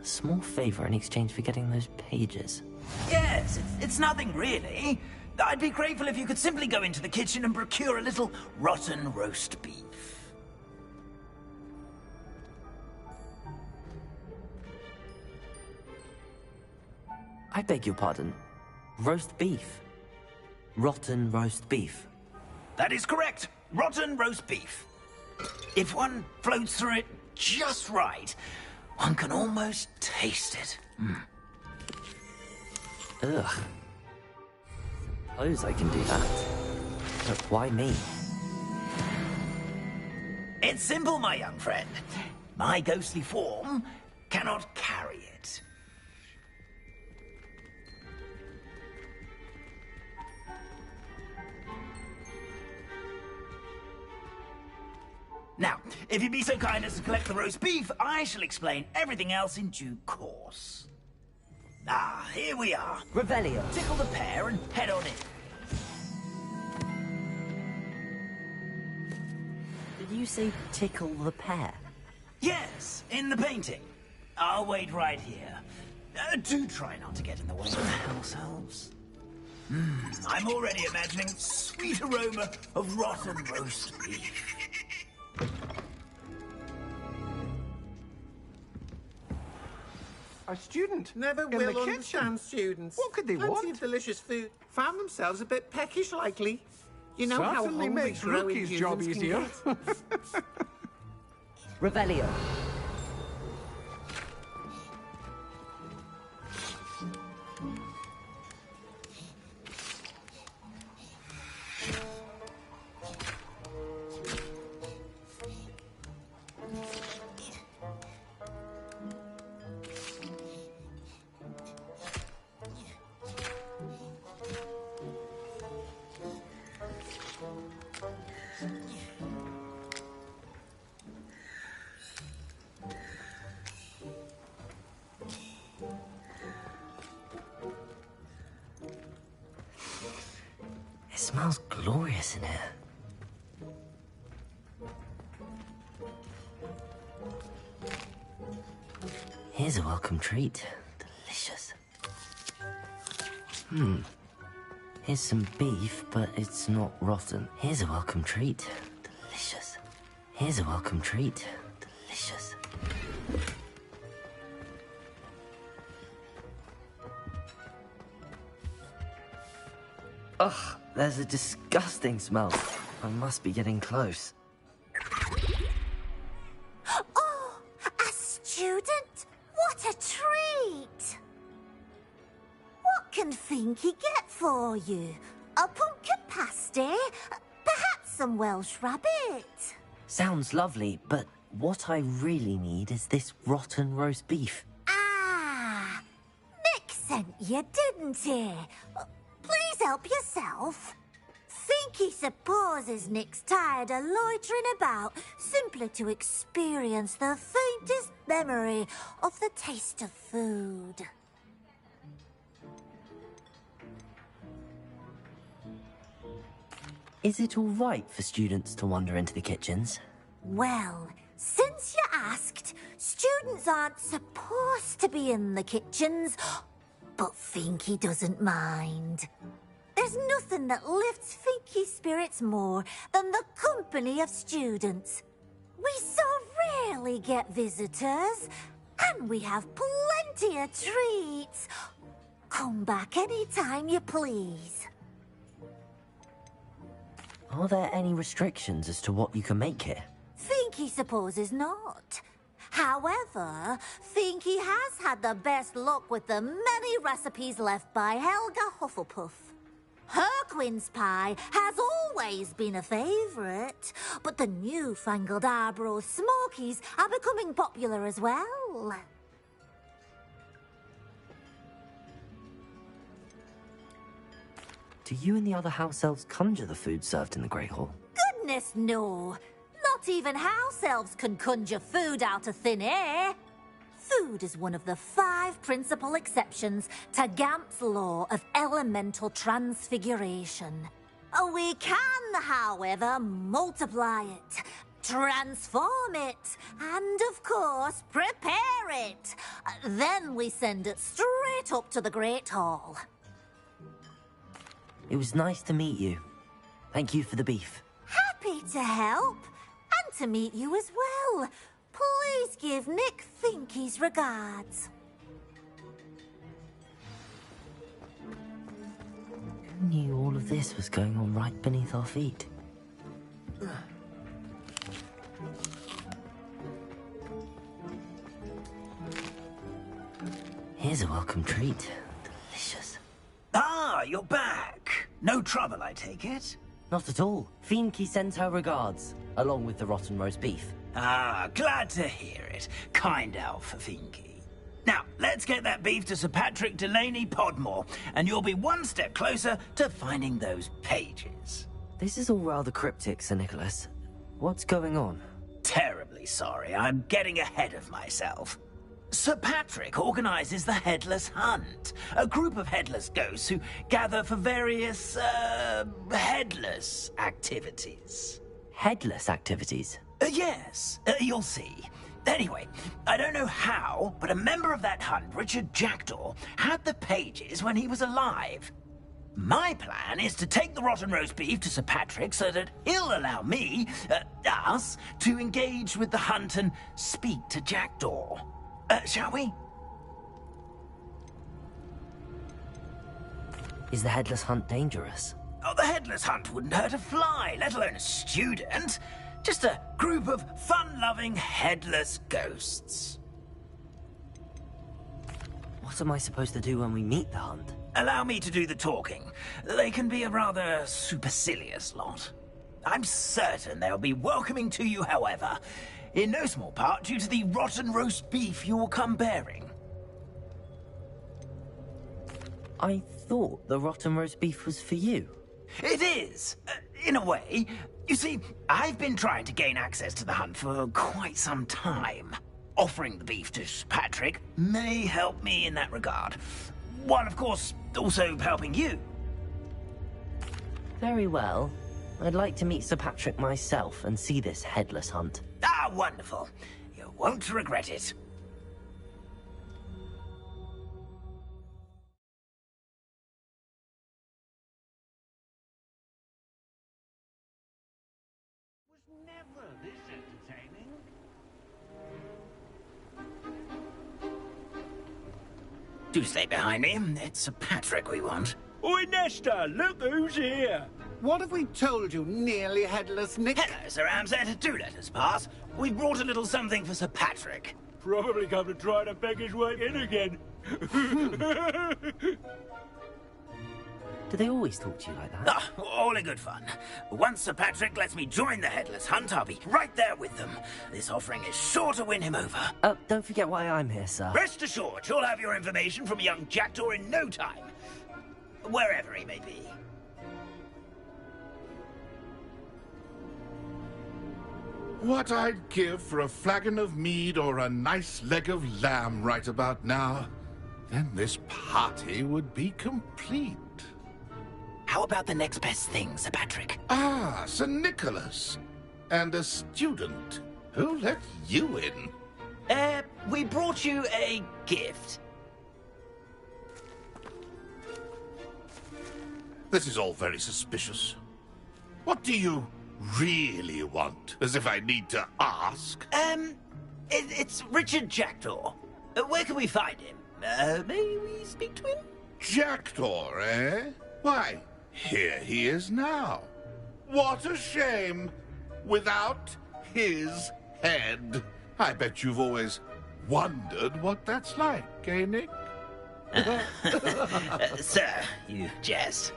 S1: small favor in exchange for getting those pages.
S11: Yes, it's nothing really. I'd be grateful if you could simply go into the kitchen and procure a little rotten roast beef.
S1: I beg your pardon. Roast beef. Rotten roast beef.
S11: That is correct. Rotten roast beef. If one floats through it just right, one can almost taste it.
S1: Ugh. Suppose I can do that. But why me?
S11: It's simple, my young friend. My ghostly form cannot carry it. Now, if you'd be so kind as to collect the roast beef, I shall explain everything else in due course. Ah, here we are.
S1: Revelio.
S11: Tickle the pear and head on in.
S1: Did you say tickle the pear?
S11: Yes, in the painting. I'll wait right here. Do try not to get in the way of the house elves. I'm already imagining sweet aroma of rotten roast beef.
S22: A student
S23: Never
S22: in
S23: will
S22: the
S23: understand
S22: kitchen.
S23: students.
S22: What could they
S23: Plenty
S22: want?
S23: of delicious food. Found themselves a bit peckish, likely. You know how
S22: Certainly
S23: hungry
S22: makes
S23: growing
S22: Rookie's job
S23: humans can
S22: easier.
S23: get.
S1: Revelio. It smells glorious in here. Here's a welcome treat. Delicious. Here's some beef, but it's not rotten. Here's a welcome treat. Delicious. Here's a welcome treat. Delicious. Ugh, there's a disgusting smell. I must be getting close.
S4: Oh, a student? What a treat! What can Finky get for you? A pumpkin pasty? Perhaps some Welsh rabbit?
S1: Sounds lovely, but what I really need is this rotten roast beef.
S4: Ah, Nick sent you, didn't he? Please help yourself. Finky supposes Nick's tired of loitering about simply to experience the faintest memory of the taste of food.
S1: Is it all right for students to wander into the kitchens?
S4: Well, since you asked, students aren't supposed to be in the kitchens, but Finky doesn't mind. There's nothing that lifts Finky's spirits more than the company of students. We so rarely get visitors, and we have plenty of treats. Come back any time you please.
S1: Are there any restrictions as to what you can make here?
S4: Finky supposes not. However, Finky has had the best luck with the many recipes left by Helga Hufflepuff. Her quince pie has always been a favourite, but the newfangled Arborough Smokies are becoming popular as well.
S1: Do you and the other house elves conjure the food served in the Great Hall?
S4: Goodness, no. Not even house elves can conjure food out of thin air. Food is one of the 5 principal exceptions to Gamp's law of elemental transfiguration. We can, however, multiply it, transform it, and, of course, prepare it. Then we send it straight up to the Great Hall.
S1: It was nice to meet you. Thank you for the beef.
S4: Happy to help, and to meet you as well. Please give Nick Finky's regards.
S1: Who knew all of this was going on right beneath our feet? Here's a welcome treat. Delicious.
S11: Ah, you're back. No trouble, I take it?
S1: Not at all. Finky sends her regards, along with the rotten roast beef.
S11: Ah, glad to hear it. Kind elf, Finky. Now, let's get that beef to Sir Patrick Delaney Podmore, and you'll be one step closer to finding those pages.
S1: This is all rather cryptic, Sir Nicholas. What's going on?
S11: Terribly sorry, I'm getting ahead of myself. Sir Patrick organizes the Headless Hunt, a group of headless ghosts who gather for various, headless activities.
S1: Headless activities?
S11: Yes, you'll see. Anyway, I don't know how, but a member of that hunt, Richard Jackdaw, had the pages when he was alive. My plan is to take the rotten roast beef to Sir Patrick so that he'll allow me, us, to engage with the hunt and speak to Jackdaw. Shall we?
S1: Is the Headless Hunt dangerous?
S11: Oh, the Headless Hunt wouldn't hurt a fly, let alone a student. Just a group of fun-loving headless ghosts.
S1: What am I supposed to do when we meet the hunt?
S11: Allow me to do the talking. They can be a rather supercilious lot. I'm certain they'll be welcoming to you, however, in no small part due to the rotten roast beef you will come bearing.
S1: I thought the rotten roast beef was for you.
S11: It is, in a way. You see, I've been trying to gain access to the hunt for quite some time. Offering the beef to Patrick may help me in that regard. While, of course, also helping you.
S1: Very well. I'd like to meet Sir Patrick myself and see this Headless Hunt.
S11: Ah, wonderful. You won't regret it.
S3: Never this entertaining.
S11: Do stay behind me. It's Sir Patrick we want.
S23: Oi, Nesta, look who's here. What have we told you, nearly headless Nick?
S11: Hello, Sir Ramsay. Do let us pass. We brought a little something for Sir Patrick.
S23: Probably come to try to beg his way in again.
S1: Do they always talk to you like that?
S11: Ah, all in good fun. Once Sir Patrick lets me join the Headless Hunt, I'll be right there with them. This offering is sure to win him over.
S1: Don't forget why I'm here, sir.
S11: Rest assured, you'll have your information from young Jackdaw in no time. Wherever he may be.
S9: What I'd give for a flagon of mead or a nice leg of lamb right about now. Then this party would be complete.
S11: How about the next best thing, Sir Patrick?
S9: Ah, Sir Nicholas. And a student. Who let you in?
S11: We brought you a gift.
S9: This is all very suspicious. What do you really want? As if I need to ask.
S11: It's Richard Jackdaw. Where can we find him? May we speak to him?
S9: Jackdaw, eh? Why, here he is now. What a shame. Without his head. I bet you've always wondered what that's like, eh, Nick?
S11: Sir, you jest.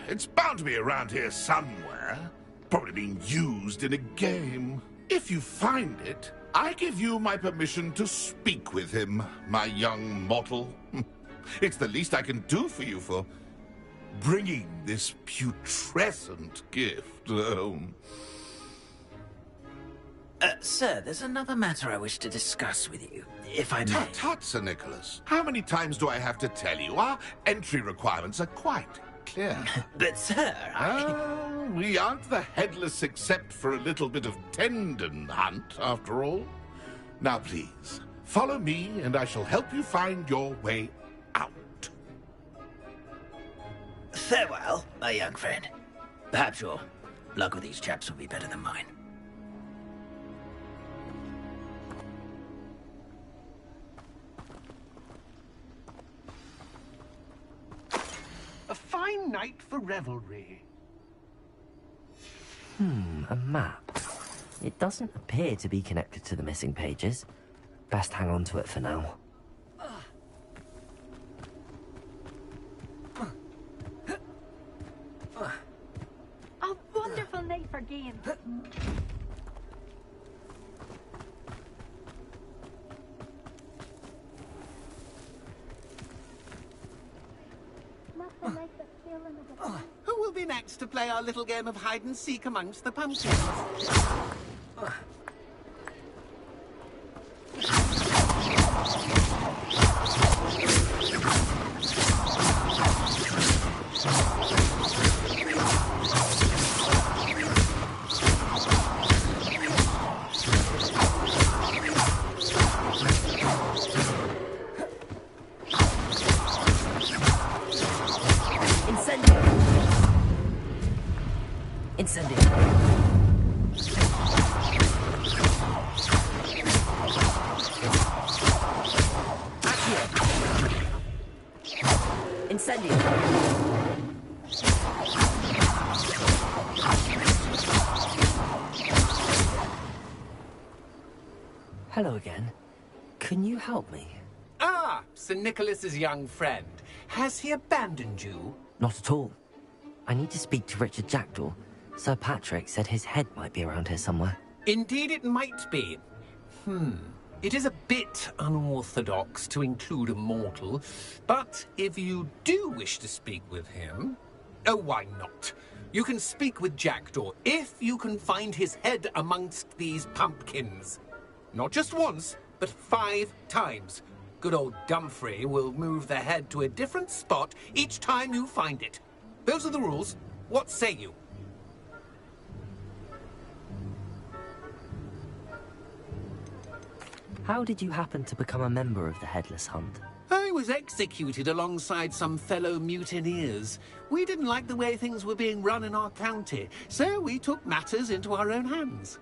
S9: It's bound to be around here somewhere. Probably being used in a game. If you find it, I give you my permission to speak with him, my young mortal. It's the least I can do for you for bringing this putrescent gift home.
S11: Sir, there's another matter I wish to discuss with you, if I may.
S9: Tut, tut, Sir Nicholas. How many times do I have to tell you? Our entry requirements are quite clear.
S11: But, sir,
S9: we aren't the headless except for a little bit of tendon hunt, after all. Now, please, follow me, and I shall help you find your way out.
S11: Farewell, my young friend. Perhaps your luck with these chaps will be better than mine.
S23: A fine night for revelry.
S1: A map. It doesn't appear to be connected to the missing pages. Best hang on to it for now.
S20: A wonderful night for games. Nothing like the feeling of a
S23: Who will be next to play our little game of hide and seek amongst the pumpkins?
S1: Hello again. Can you help me?
S23: Ah, Sir Nicholas's young friend. Has he abandoned you?
S1: Not at all. I need to speak to Richard Jackdaw. Sir Patrick said his head might be around here somewhere.
S23: Indeed it might be. It is a bit unorthodox to include a mortal, but if you do wish to speak with him... Oh, why not? You can speak with Jackdaw if you can find his head amongst these pumpkins. Not just once, but 5 times. Good old Dumfrey will move the head to a different spot each time you find it. Those are the rules. What say you?
S1: How did you happen to become a member of the Headless Hunt?
S23: I was executed alongside some fellow mutineers. We didn't like the way things were being run in our county, so we took matters into our own hands.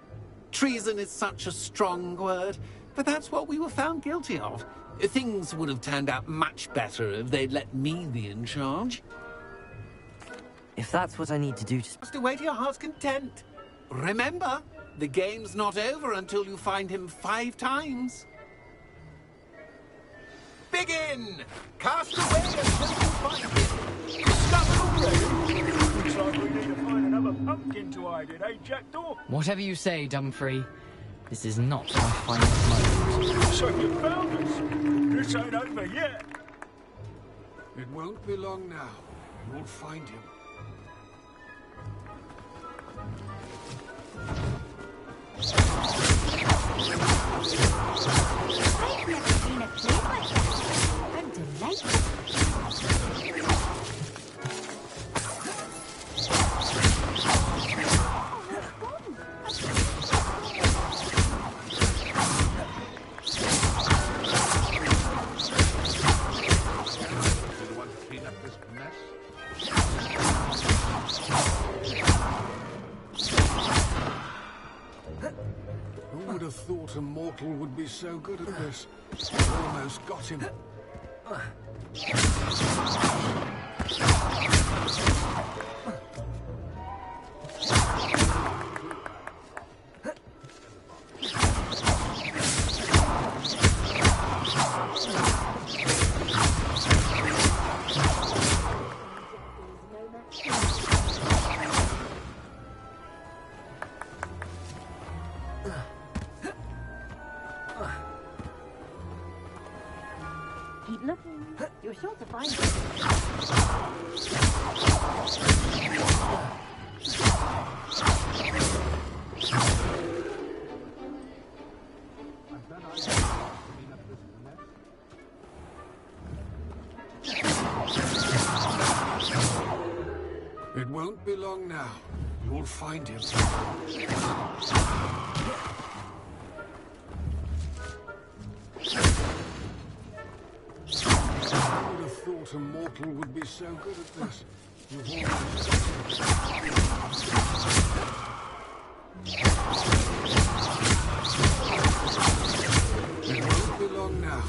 S23: Treason is such a strong word, but that's what we were found guilty of. Things would have turned out much better if they'd let me be in charge.
S1: If that's what I need to do to...
S23: Just await your heart's content. Remember, the game's not over until you find him 5 times. Begin! Cast away until you find him. Discover the road.
S15: Looks like we need to find another pumpkin to hide in, eh, Jackdaw?
S10: Whatever you say, Dumfrey. This is not my finest moment.
S15: So you found us. This ain't over yet.
S23: It won't be long now. You'll find him.
S2: have thought a mortal would be so good at this? Almost got him.
S20: Keep looking. You're sure to find it.
S2: It won't be long now. You'll find him. I would have thought a mortal would be so good at this. You've It won't be long now.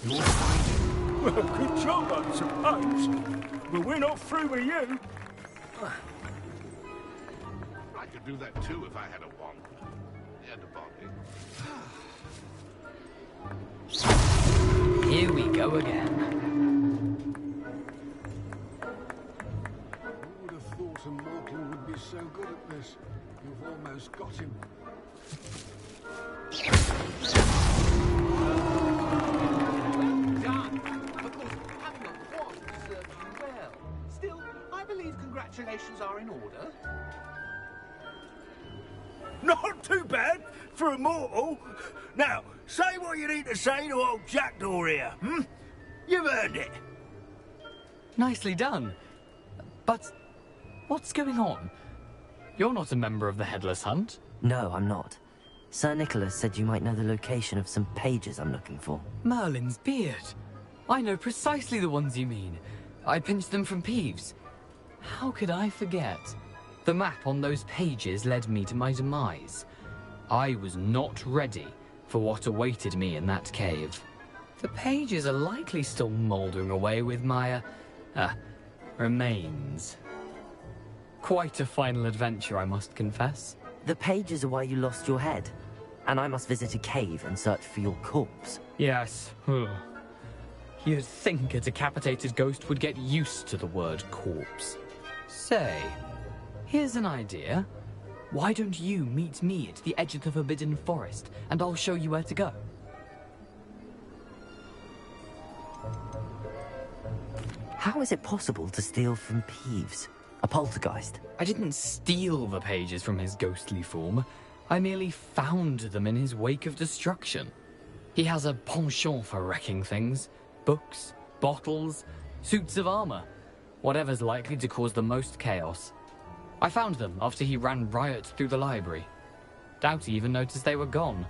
S2: You'll find him.
S15: Well, good job, I suppose. But we're not through with you.
S9: I could do that too if I had a wand. And a body.
S10: Here we go again.
S2: Who would have thought a mortal would be so good at this? You've almost got him.
S23: Done. Of course, having a wand serves you well. Still, I believe congratulations are in order.
S3: Not too bad for a mortal. Now, say what you need to say to old Jackdaw here, hmm? You've earned it.
S10: Nicely done. But what's going on? You're not a member of the Headless Hunt.
S1: No, I'm not. Sir Nicholas said you might know the location of some pages I'm looking for.
S10: Merlin's beard. I know precisely the ones you mean. I pinched them from Peeves. How could I forget? The map on those pages led me to my demise. I was not ready for what awaited me in that cave. The pages are likely still mouldering away with my, remains. Quite a final adventure, I must confess.
S1: The pages are why you lost your head, and I must visit a cave and search for your corpse.
S10: Yes. Ugh. You'd think a decapitated ghost would get used to the word corpse. Say, here's an idea. Why don't you meet me at the edge of the Forbidden Forest, and I'll show you where to go?
S1: How is it possible to steal from Peeves? A poltergeist?
S10: I didn't steal the pages from his ghostly form. I merely found them in his wake of destruction. He has a penchant for wrecking things. Books, bottles, suits of armor. Whatever's likely to cause the most chaos. I found them after he ran riot through the library. Doubt he even noticed they were gone.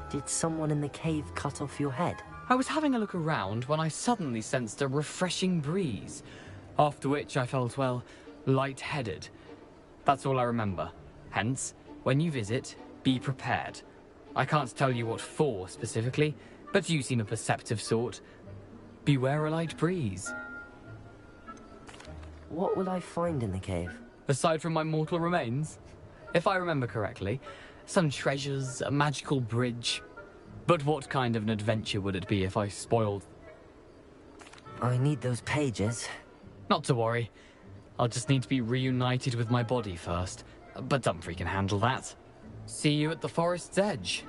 S1: Did someone in the cave cut off your head?
S10: I was having a look around when I suddenly sensed a refreshing breeze. After which I felt, well, lightheaded. That's all I remember. Hence, when you visit, be prepared. I can't tell you what for specifically, but you seem a perceptive sort. Beware a light breeze.
S1: What will I find in the cave?
S10: Aside from my mortal remains? If I remember correctly, some treasures, a magical bridge. But what kind of an adventure would it be if I spoiled?
S1: I need those pages.
S10: Not to worry. I'll just need to be reunited with my body first. But Dumfries can handle that. See you at the forest's edge.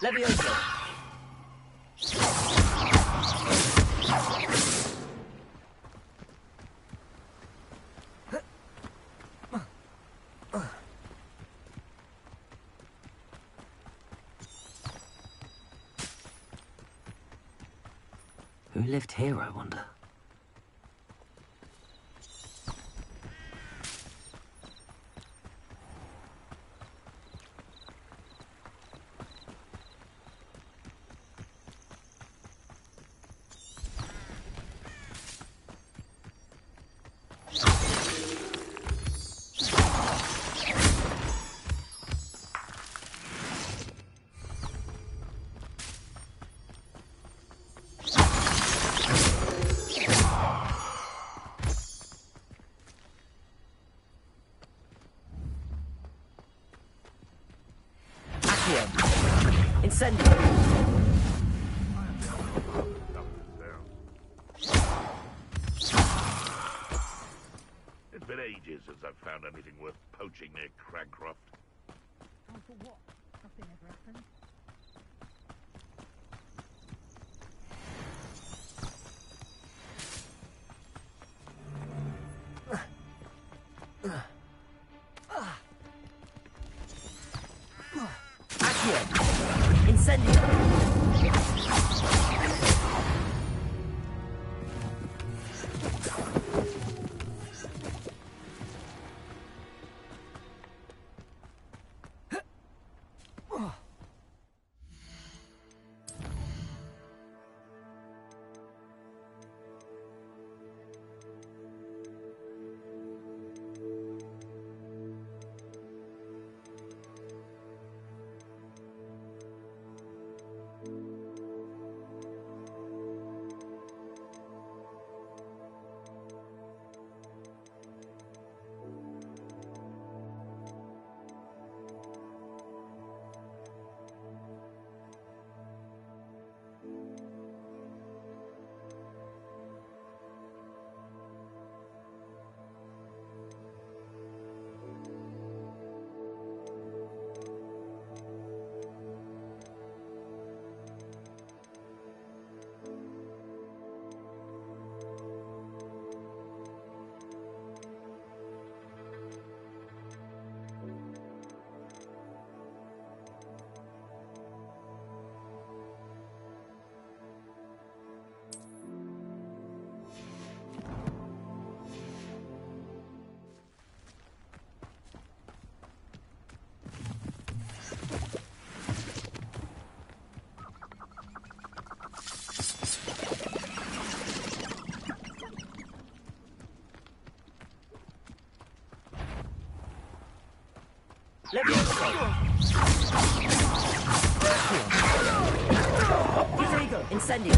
S1: Levioso! Who lived here, I wonder? Incendio!
S9: It's been ages since I've found anything worth poaching near Cragcroft.
S13: And for what? Nothing ever happened.
S1: Diego, incendio!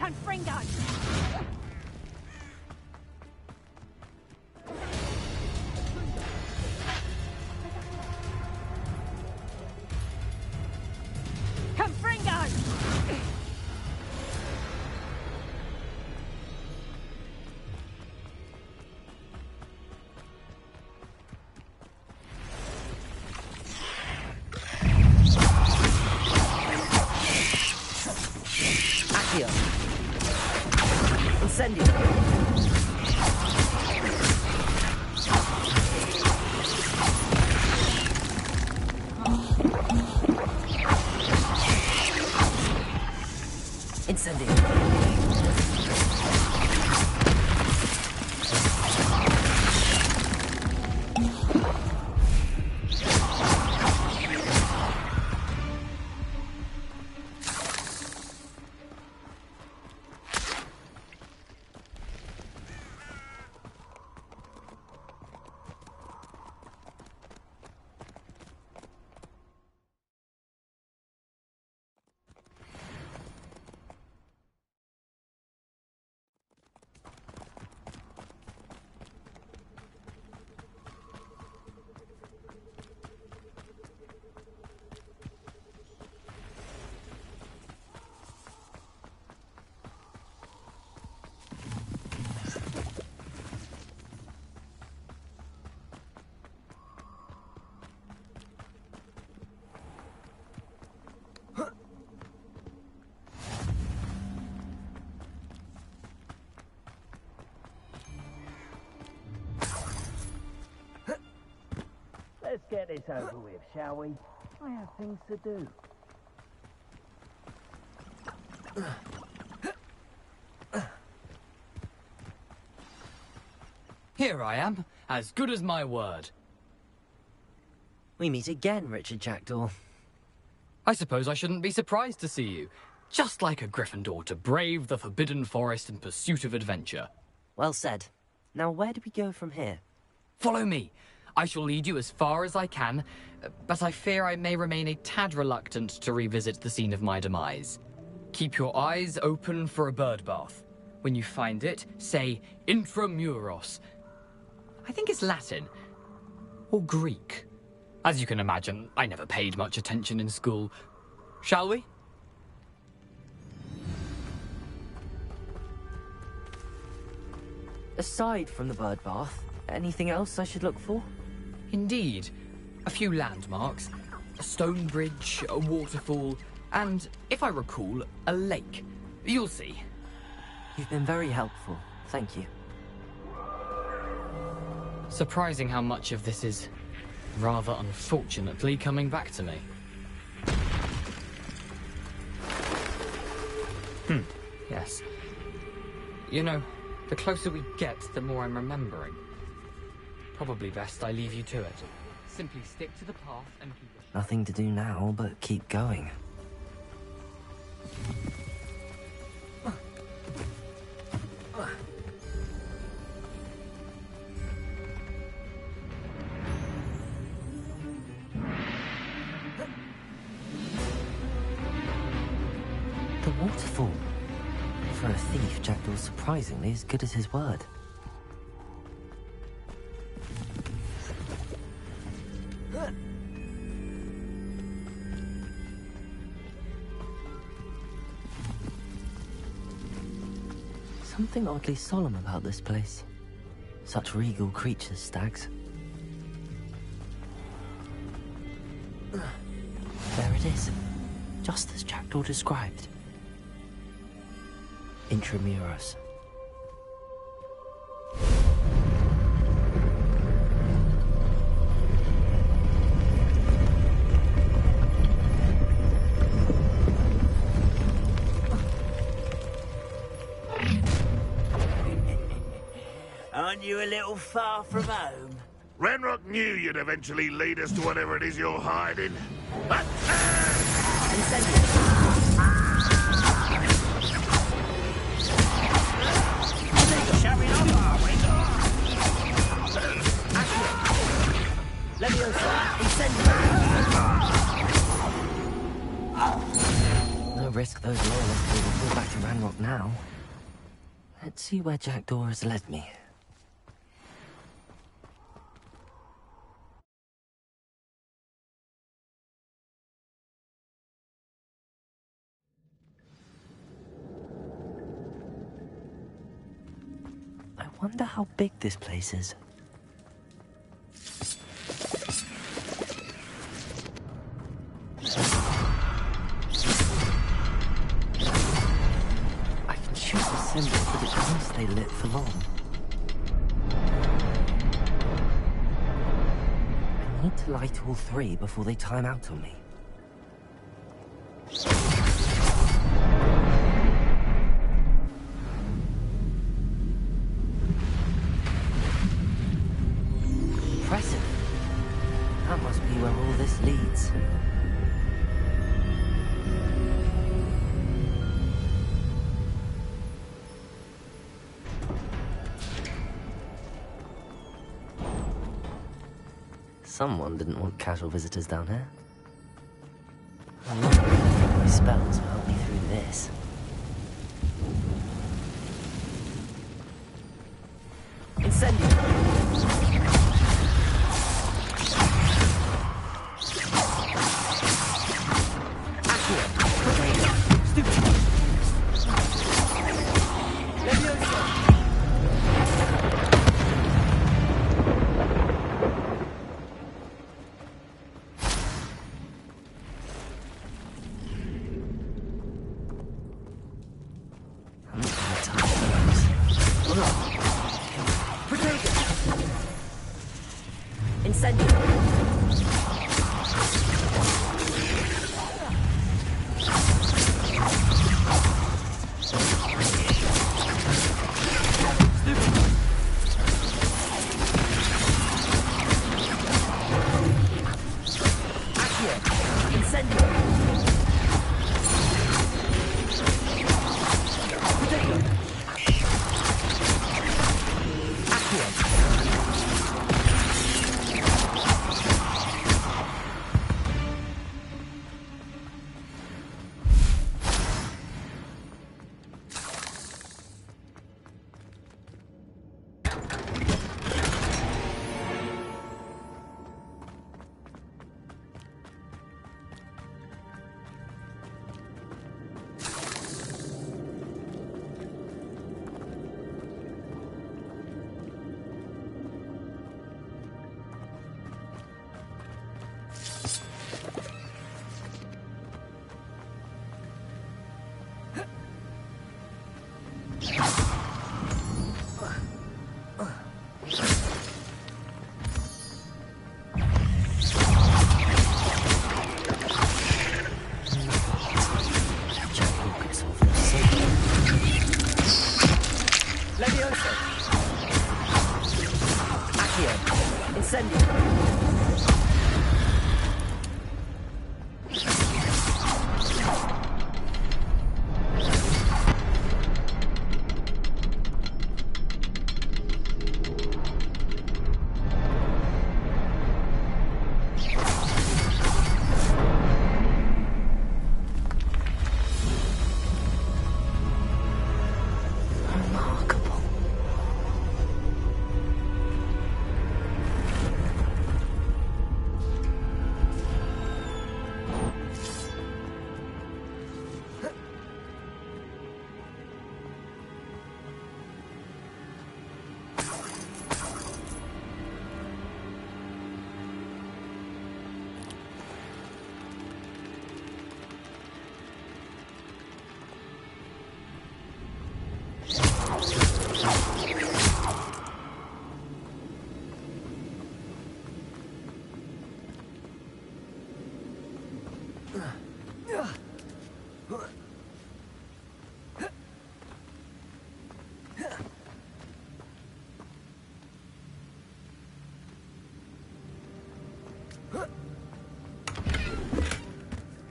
S17: Confringo! Confringo!
S1: Accio! Incendio!
S21: this over with, shall we? I have things to do.
S10: Here I am, as good as my word.
S1: We meet again, Richard Jackdaw.
S10: I suppose I shouldn't be surprised to see you. Just like a Gryffindor to brave the Forbidden Forest in pursuit of adventure.
S1: Well said. Now where do we go from here?
S10: Follow me. I shall lead you as far as I can, but I fear I may remain a tad reluctant to revisit the scene of my demise. Keep your eyes open for a bird bath. When you find it, say intramuros. I think it's Latin. Or Greek. As you can imagine, I never paid much attention in school. Shall we?
S1: Aside from the bird bath, anything else I should look for?
S10: Indeed. A few landmarks. A stone bridge, a waterfall, and, if I recall, a lake. You'll see.
S1: You've been very helpful. Thank you.
S10: Surprising how much of this is, rather unfortunately, coming back to me. Yes. You know, the closer we get, the more I'm remembering. Probably best I leave you to it. Simply stick to the path and keep it.
S1: Nothing to do now but keep going. The waterfall. For a thief, Jackdaw's surprisingly as good as his word. Something oddly solemn about this place. Such regal creatures, stags. There it is. Just as Jackdaw described. Intramuros.
S21: Aren't you a little far from home?
S9: Ranrock knew you'd eventually lead us to whatever it is you're hiding.
S1: No risk those loyalists will report back to Ranrock now. Let's see where Jackdaw has led me. I wonder how big this place is. I can shoot the symbol, but it can't stay lit for long. I need to light all three before they time out on me. Impressive. That must be where all this leads. Someone didn't want casual visitors down here. I'm not sure if my spells will help me through this. Incendio! Incendio! Levioso! Accio! Incendio!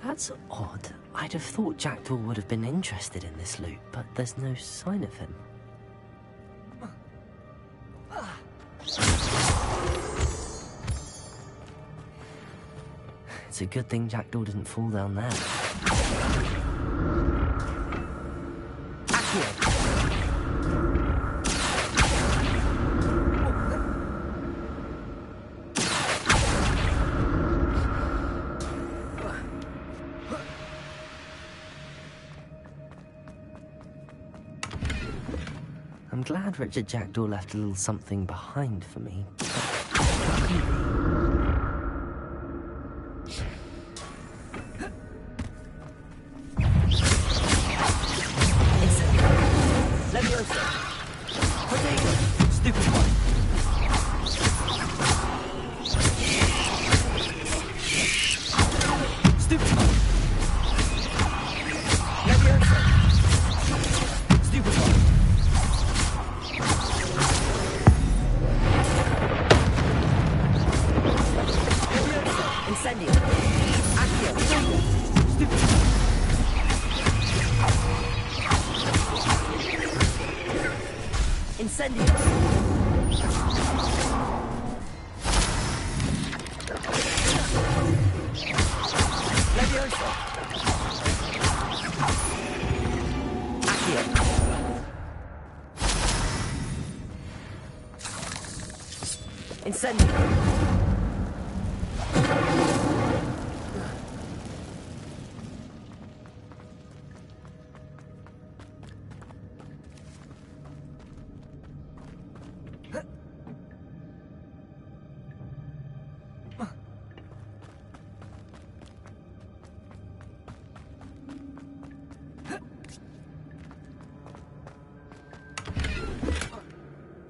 S1: That's odd. I'd have thought Jackdaw would have been interested in this loot, but there's no sign of him. It's a good thing Jackdaw didn't fall down there. Accio! I'm glad Richard Jackdaw left a little something behind for me.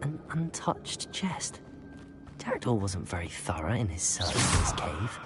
S1: An untouched chest. Jackdaw wasn't very thorough in his search for this cave.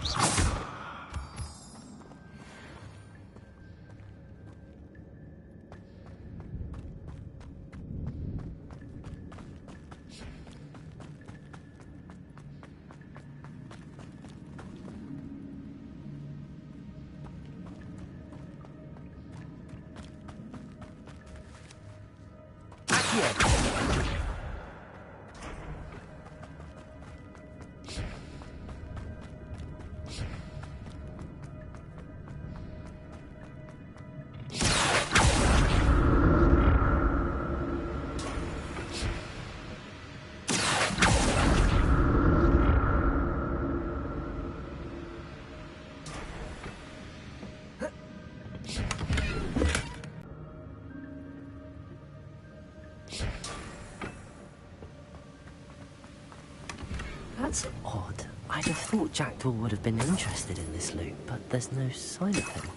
S1: That's odd. I'd have thought Jackdaw would have been interested in this loot, but there's no sign of him.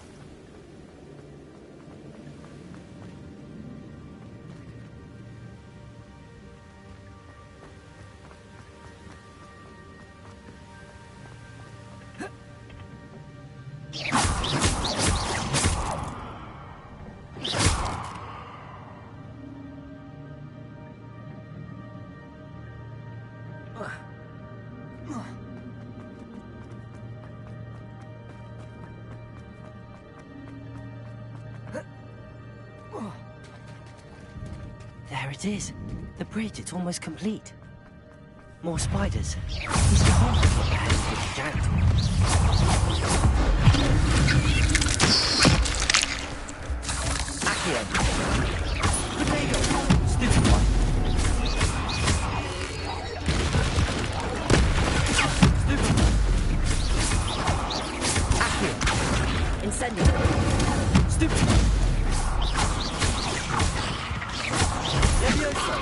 S1: There it is. The bridge, it's almost complete. More spiders. These can't be what the hell is jacked. Accio. Potato. Stupid one. Stupid one. Accio. Incendio. Stupid one. Levioso.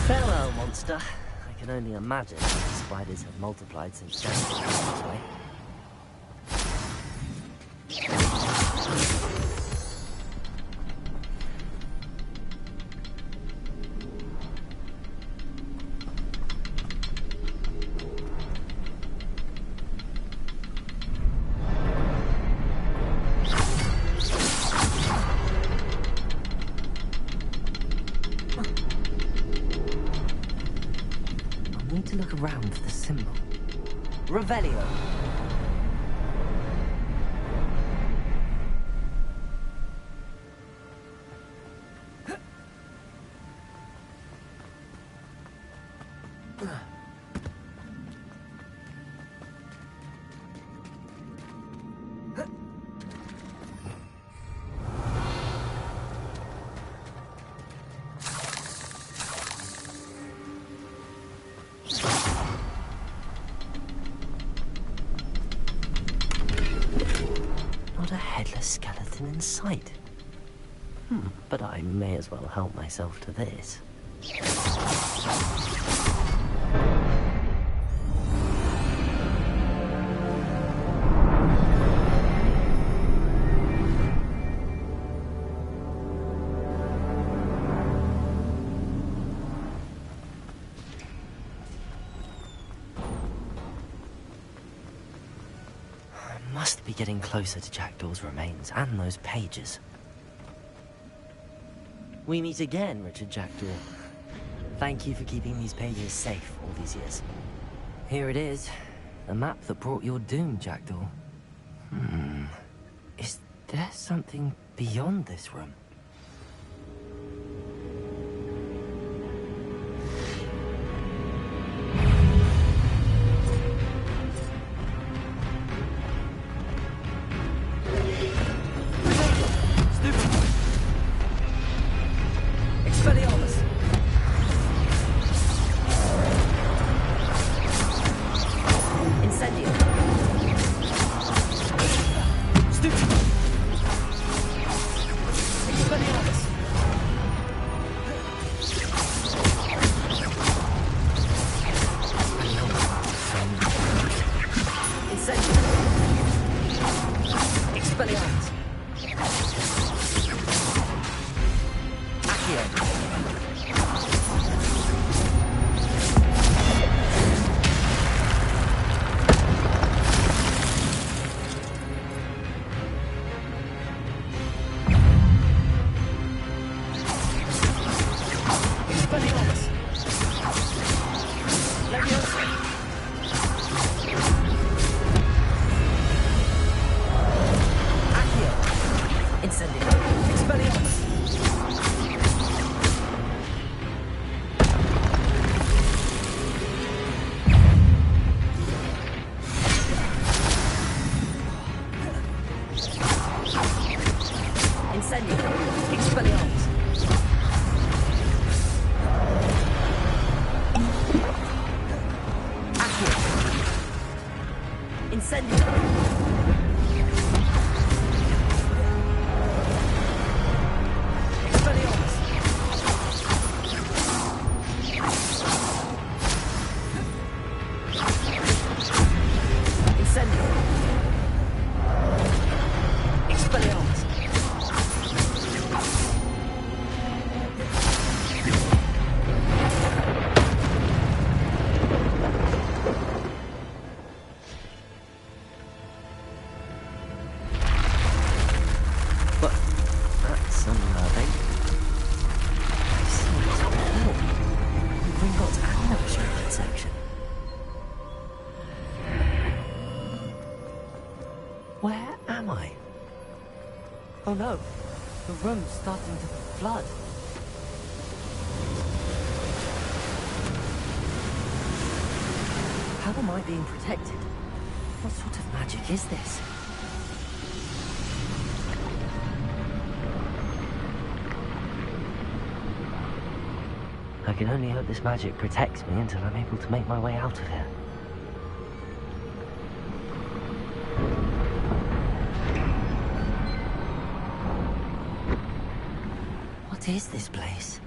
S1: Farewell, monster. I can only imagine how the spiders have multiplied since Jack's been this way. Need to look around for the symbol. Revelio. Not a headless skeleton in sight. But I may as well help myself to this. Must be getting closer to Jackdaw's remains and those pages. We meet again, Richard Jackdaw. Thank you for keeping these pages safe all these years. Here it is, the map that brought your doom, Jackdaw. Is there something beyond this room? Where am I? Oh no, the room's starting to flood. How am I being protected? What sort of magic is this? I can only hope this magic protects me until I'm able to make my way out of here. What is this place?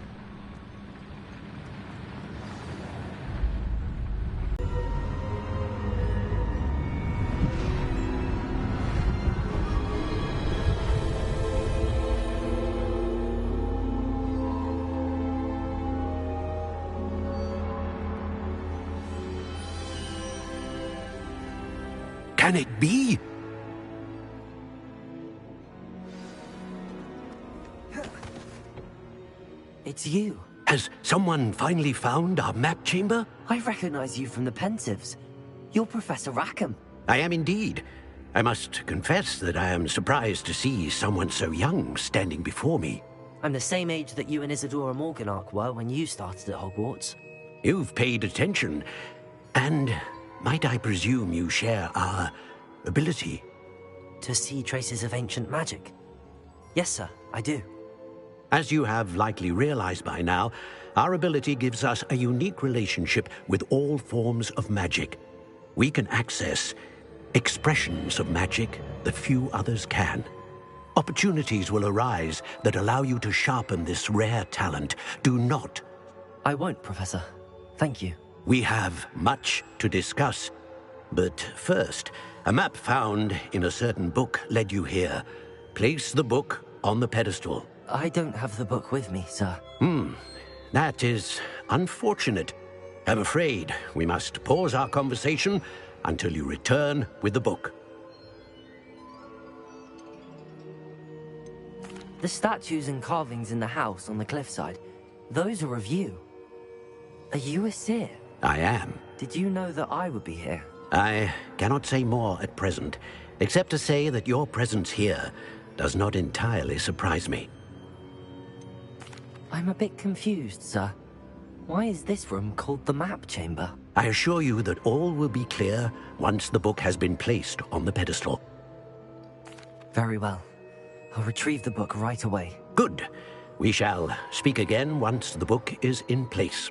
S3: Can it be?
S1: It's you.
S3: Has someone finally found our map chamber?
S1: I recognize you from the Pensives. You're Professor Rackham.
S3: I am indeed. I must confess that I am surprised to see someone so young standing before me.
S1: I'm the same age that you and Isadora Morganach were when you started at Hogwarts.
S3: You've paid attention, and might I presume you share our ability?
S1: To see traces of ancient magic? Yes, sir, I do.
S3: As you have likely realized by now, our ability gives us a unique relationship with all forms of magic. We can access expressions of magic that few others can. Opportunities will arise that allow you to sharpen this rare talent. Do not.
S1: I won't, Professor. Thank you.
S3: We have much to discuss. But first, a map found in a certain book led you here. Place the book on the pedestal.
S1: I don't have the book with me, sir.
S3: That is unfortunate. I'm afraid we must pause our conversation until you return with the book.
S1: The statues and carvings in the house on the cliffside, those are of you. Are you a seer?
S3: I am.
S1: Did you know that I would be here?
S3: I cannot say more at present, except to say that your presence here does not entirely surprise me.
S1: I'm a bit confused, sir. Why is this room called the map chamber?
S3: I assure you that all will be clear once the book has been placed on the pedestal.
S1: Very well. I'll retrieve the book right away.
S3: Good. We shall speak again once the book is in place.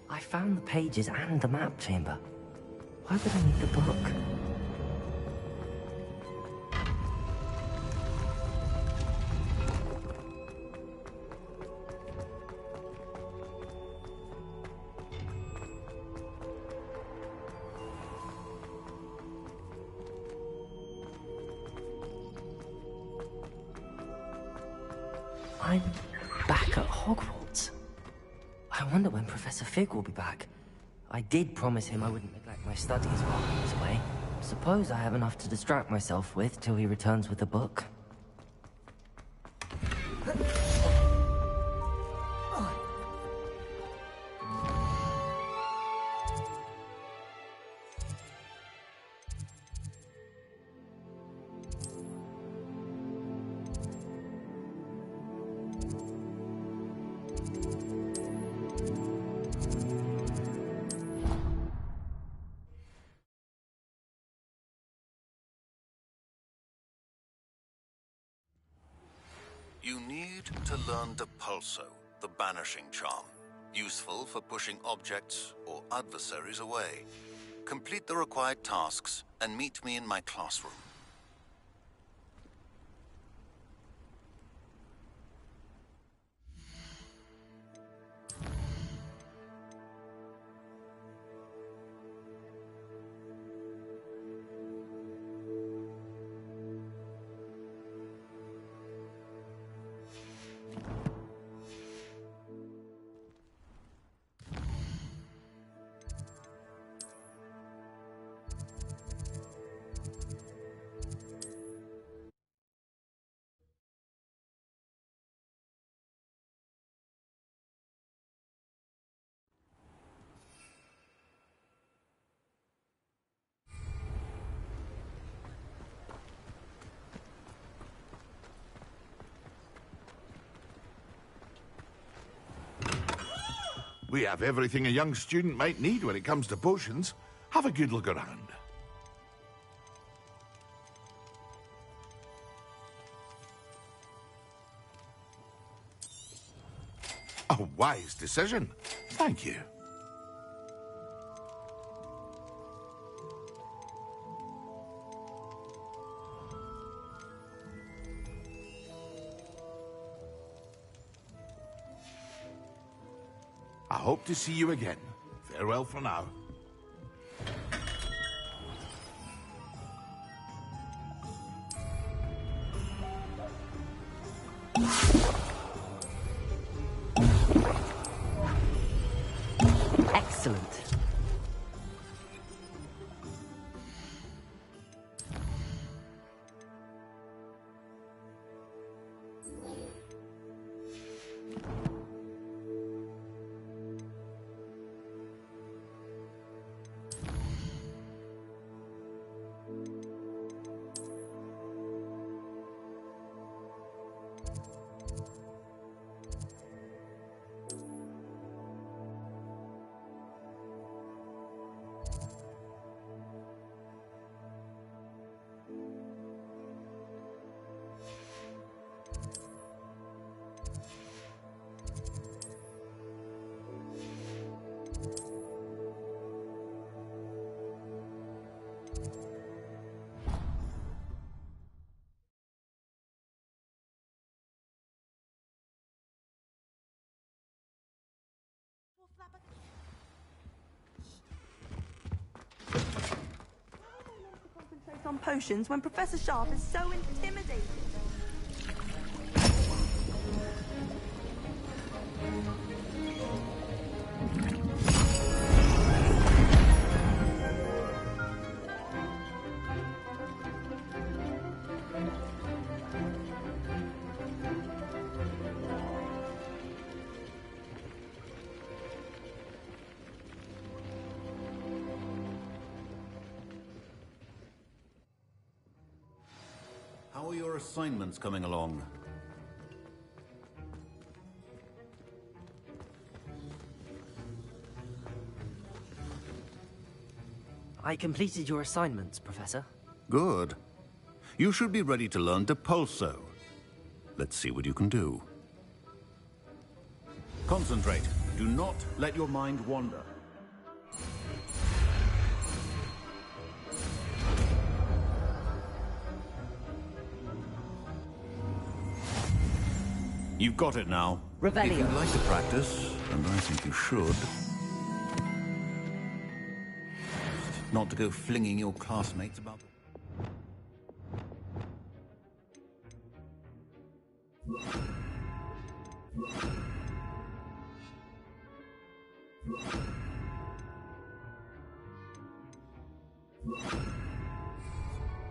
S1: I found the pages and the map chamber. Why would I need the book? I'm back at Hogwarts. I wonder when Professor Fig will be back. I did promise him I wouldn't neglect my studies while he was away. Suppose I have enough to distract myself with till he returns with the book.
S8: You need to learn Depulso, the banishing charm. Useful for pushing objects or adversaries away. Complete the required tasks and meet me in my classroom.
S9: We have everything a young student might need when it comes to potions. Have a good look around. A wise decision. Thank you. I hope to see you again. Farewell for now.
S1: Excellent.
S5: Concentrate on potions when Professor Sharp is so intimidating.
S8: your assignments coming along?
S1: I completed your assignments, Professor.
S8: Good. You should be ready to learn Depulso. Let's see what you can do. Concentrate. Do not let your mind wander. You've got it now.
S1: Revelio.
S8: If you'd like to practice, and I think you should, not to go flinging your classmates about.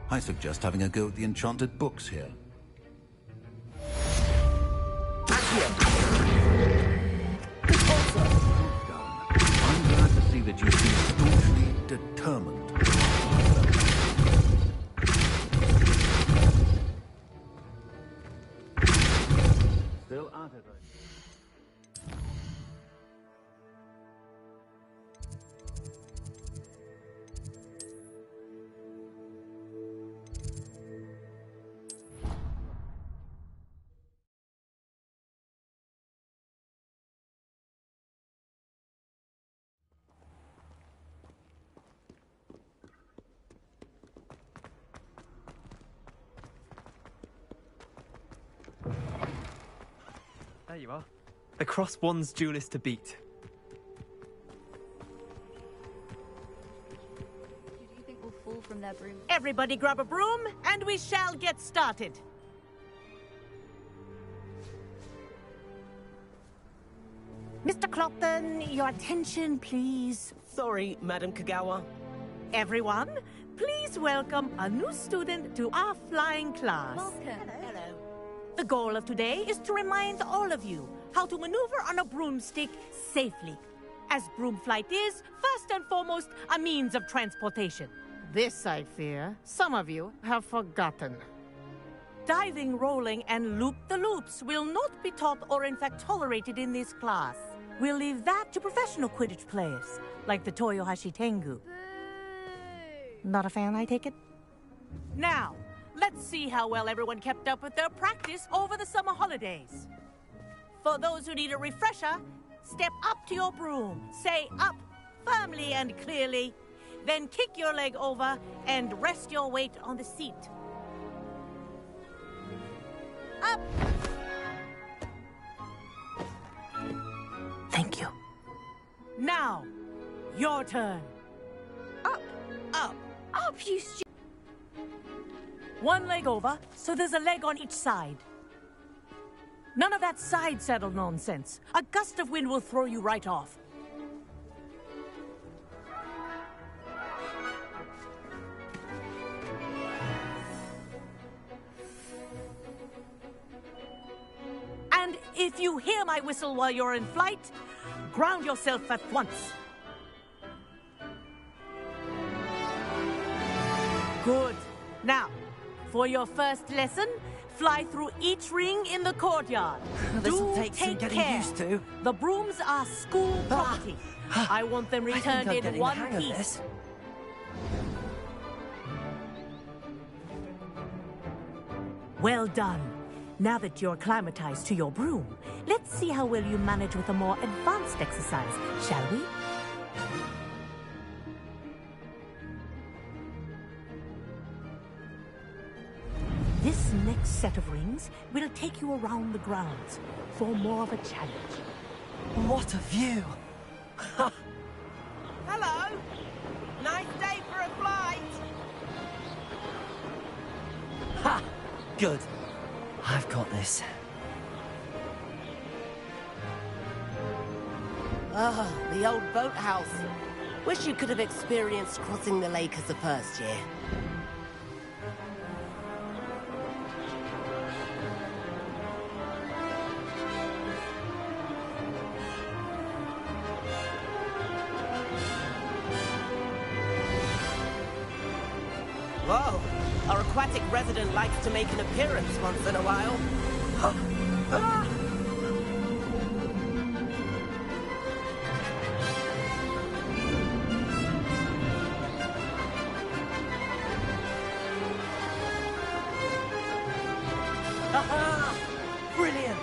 S8: I suggest having a go at the enchanted books here. I'm glad to see that you seem staunchly determined. Still at it,
S7: There you are. The cross one's duelist to beat.
S17: Who do you think will fall from their broom?
S14: Everybody grab a broom, and we shall get started. Mr. Clopton, your attention, please.
S18: Sorry, Madam Kagawa.
S14: Everyone, please welcome a new student to our flying class.
S17: Welcome.
S14: Hello. The goal of today is to remind all of you how to maneuver on a broomstick safely, as broom flight is, first and foremost, a means of transportation. This, I fear, some of you have forgotten. Diving, rolling, and loop-the-loops will not be taught or in fact tolerated in this class. We'll leave that to professional Quidditch players, like the Toyohashi Tengu. Not a fan, I take it? Now, let's see how well everyone kept up with their practice over the summer holidays. For those who need a refresher, step up to your broom, say up firmly and clearly, then kick your leg over and rest your weight on the seat. Up! Thank you. Now, your turn. Up, up, up, you One leg over, so there's a leg on each side. None of that side saddle nonsense. A gust of wind will throw you right off. And if you hear my whistle while you're in flight, ground yourself at once. Good. Now, for your first lesson, fly through each ring in the courtyard.
S1: This'll take some getting
S14: care.
S1: used to.
S14: The brooms are school property. I want them returned in one piece. Well done. Now that you're acclimatized to your broom, let's see how well you manage with a more advanced exercise, shall we? This next set of rings will take you around the grounds for more of a challenge.
S1: What a view!
S18: Hello! Nice day for a flight!
S1: Ha! Good. I've got this.
S18: Ah, the old boathouse. Wish you could have experienced crossing the lake as a first year. Whoa, our aquatic resident likes to make an appearance once in a while. Ah!
S1: Aha! Brilliant!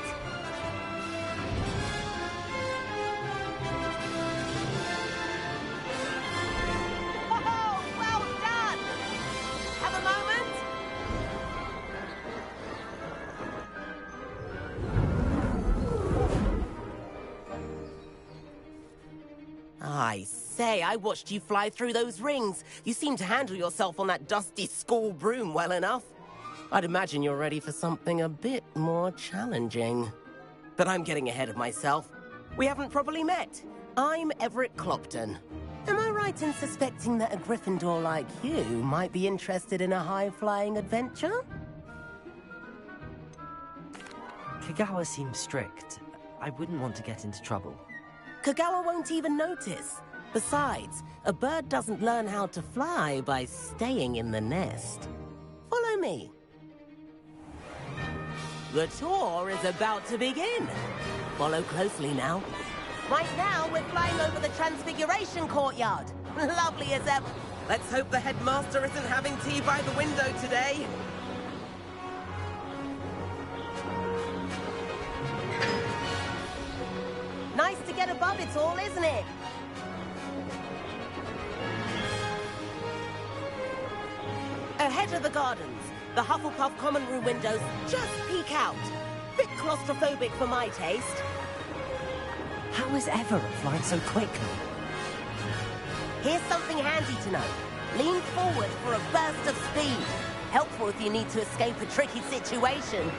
S18: Oh, well done! Have a moment? I say, I watched you fly through those rings. You seem to handle yourself on that dusty school broom well enough. I'd imagine you're ready for something a bit more challenging. But I'm getting ahead of myself. We haven't properly met. I'm Everett Clopton. Am I right in suspecting that a Gryffindor like you might be interested in a high-flying adventure?
S1: Kagawa seems strict. I wouldn't want to get into trouble.
S18: Kagawa won't even notice. Besides, a bird doesn't learn how to fly by staying in the nest. Follow me. The tour is about to begin. Follow closely now. Right now, we're flying over the Transfiguration Courtyard. Lovely as ever. Let's hope the headmaster isn't having tea by the window today. Nice to get above it all, isn't it? Ahead of the gardens, the Hufflepuff common room windows just peek out. Bit claustrophobic for my taste.
S1: How is Everett flying so quickly?
S18: Here's something handy to know. Lean forward for a burst of speed. Helpful if you need to escape a tricky situation.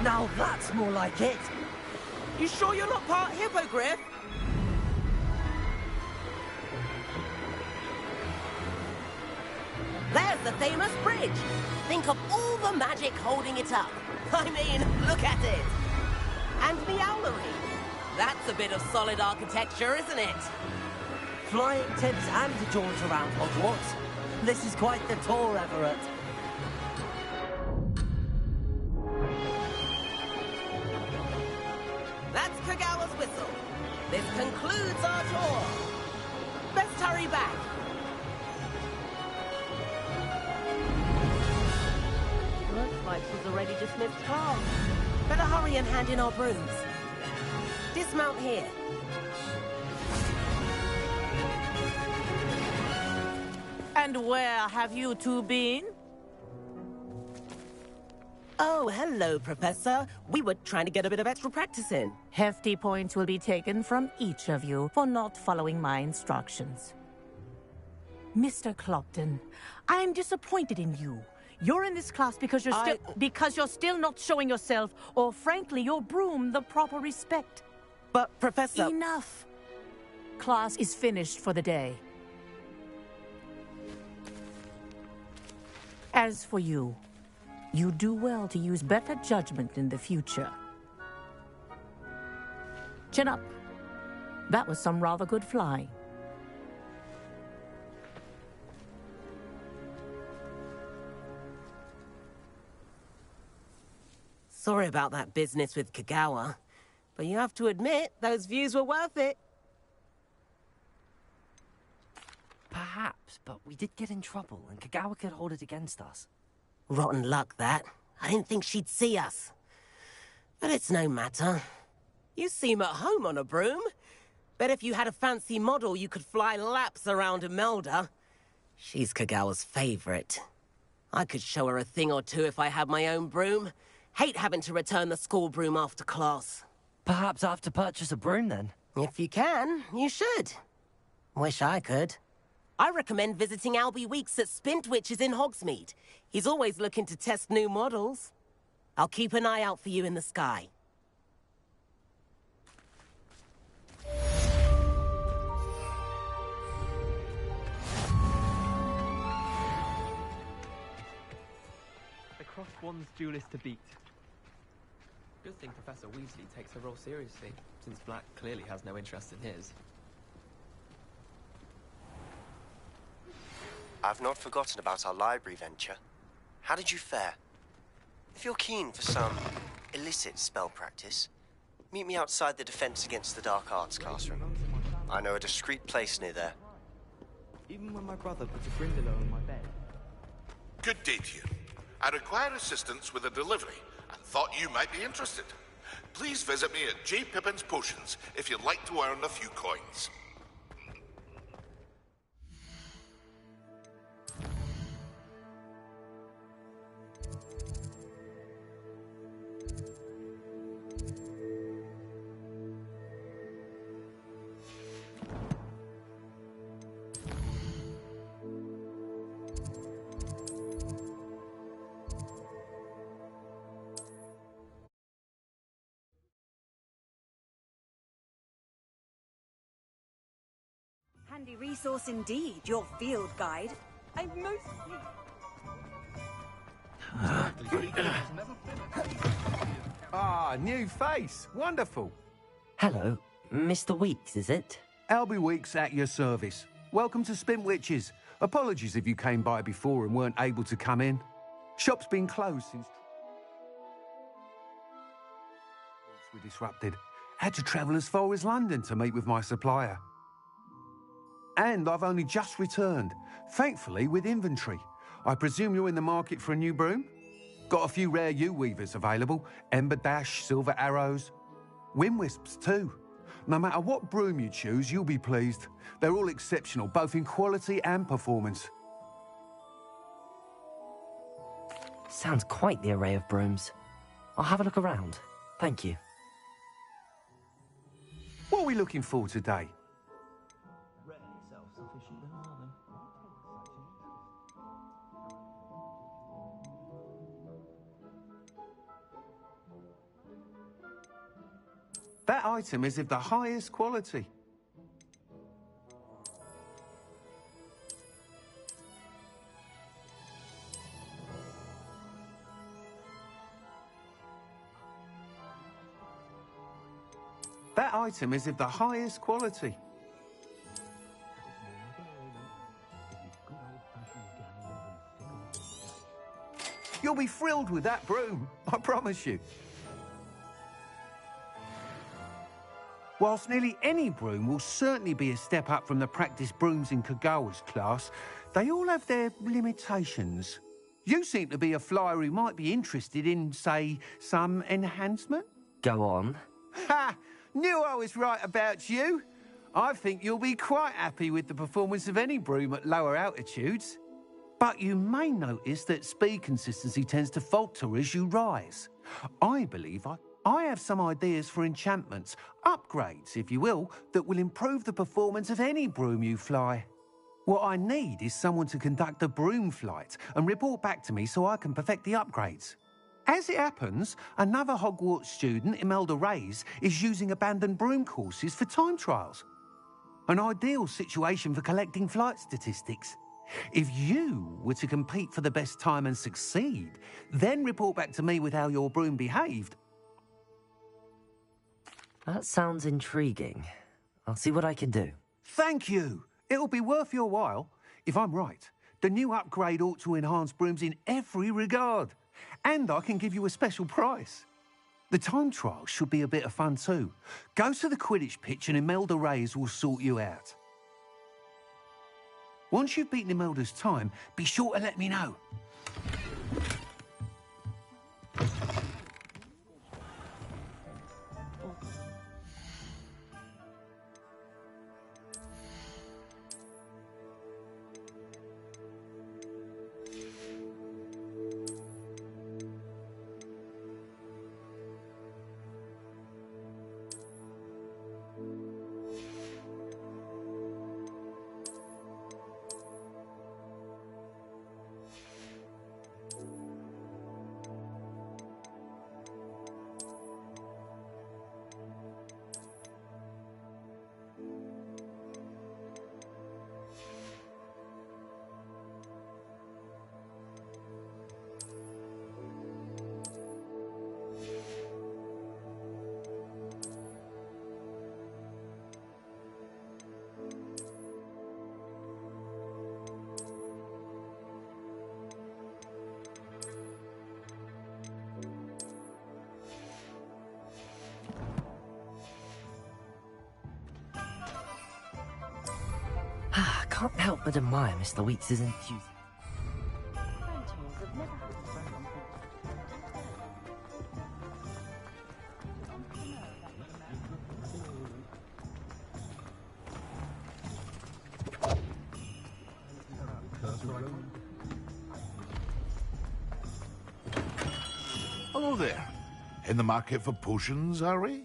S1: Now that's more like it.
S18: You sure you're not part hippogriff? There's the famous bridge. Think of all the magic holding it up. I mean, look at it. And the owlery. That's a bit of solid architecture, isn't it?
S1: Flying tips and a jaunt around Hogwarts. This is quite the tour, Everett.
S18: That's Kagawa's whistle. This concludes our tour. Best hurry back. Looks like she's already dismissed class. Better hurry and hand in our brooms. Dismount here.
S14: And where have you two been?
S18: Oh, hello, Professor. We were trying to get a bit of extra practice in.
S14: Hefty points will be taken from each of you for not following my instructions. Mr. Clopton, I'm disappointed in you. You're in this class because you're still not showing yourself, or frankly, your broom, the proper respect.
S18: But, Professor...
S14: Enough. Class is finished for the day. As for you, you do well to use better judgment in the future. Chin up. That was some rather good flying.
S18: Sorry about that business with Kagawa, but you have to admit, those views were worth it.
S1: Perhaps, but we did get in trouble, and Kagawa could hold it against us.
S18: Rotten luck, that. I didn't think she'd see us. But it's no matter. You seem at home on a broom. Bet if you had a fancy model, you could fly laps around Imelda. She's Kagawa's favorite. I could show her a thing or two if I had my own broom. Hate having to return the school broom after class.
S1: Perhaps I have to purchase a broom, then?
S18: If you can, you should. Wish I could. I recommend visiting Albie Weeks at Spintwitches in Hogsmeade. He's always looking to test new models. I'll keep an eye out for you in the sky.
S7: Across one's duelist to beat.
S16: Good thing Professor Weasley takes her role seriously, since Black clearly has no interest in his.
S6: I've not forgotten about our library venture. How did you fare? If you're keen for some illicit spell practice, meet me outside the Defense Against the Dark Arts classroom. I know a discreet place near there.
S7: Even when my brother puts a brindalow in my bed.
S9: Good day to you. I require assistance with a delivery and thought you might be interested. Please visit me at J. Pippin's Potions if you'd like to earn a few coins.
S12: Handy resource indeed, your field guide.
S5: I'm most...
S19: Ah, new face. Wonderful.
S1: Hello, Mr. Weeks, is it?
S19: Albie Weeks at your service. Welcome to Spintwitches. Apologies if you came by before and weren't able to come in. Shop's been closed since we disrupted. Had to travel as far as London to meet with my supplier. And I've only just returned, thankfully with inventory. I presume you're in the market for a new broom? Got a few rare yew-weavers available. Ember Dash, Silver Arrows. Wind Wisps too. No matter what broom you choose, you'll be pleased. They're all exceptional, both in quality and performance.
S1: Sounds quite the array of brooms. I'll have a look around. Thank you.
S19: What are we looking for today? That item is of the highest quality. That item is of the highest quality. You'll be thrilled with that broom, I promise you. Whilst nearly any broom will certainly be a step up from the practice brooms in Kagawa's class, they all have their limitations. You seem to be a flyer who might be interested in, say, some enhancement?
S1: Go on.
S19: Ha! Knew I was right about you. I think you'll be quite happy with the performance of any broom at lower altitudes. But you may notice that speed consistency tends to falter as you rise. I believe I have some ideas for enchantments, upgrades, if you will, that will improve the performance of any broom you fly. What I need is someone to conduct a broom flight and report back to me so I can perfect the upgrades. As it happens, another Hogwarts student, Imelda Reyes, is using abandoned broom courses for time trials. An ideal situation for collecting flight statistics. If you were to compete for the best time and succeed, then report back to me with how your broom behaved,
S1: That sounds intriguing. I'll see what I can do.
S19: Thank you. It'll be worth your while. If I'm right, the new upgrade ought to enhance brooms in every regard. And I can give you a special price. The time trial should be a bit of fun too. Go to the Quidditch pitch and Imelda Reyes will sort you out. Once you've beaten Imelda's time, be sure to let me know.
S1: can't help but admire Mr. Weeks' enthusiasm.
S9: Hello there. In the market for potions, are we?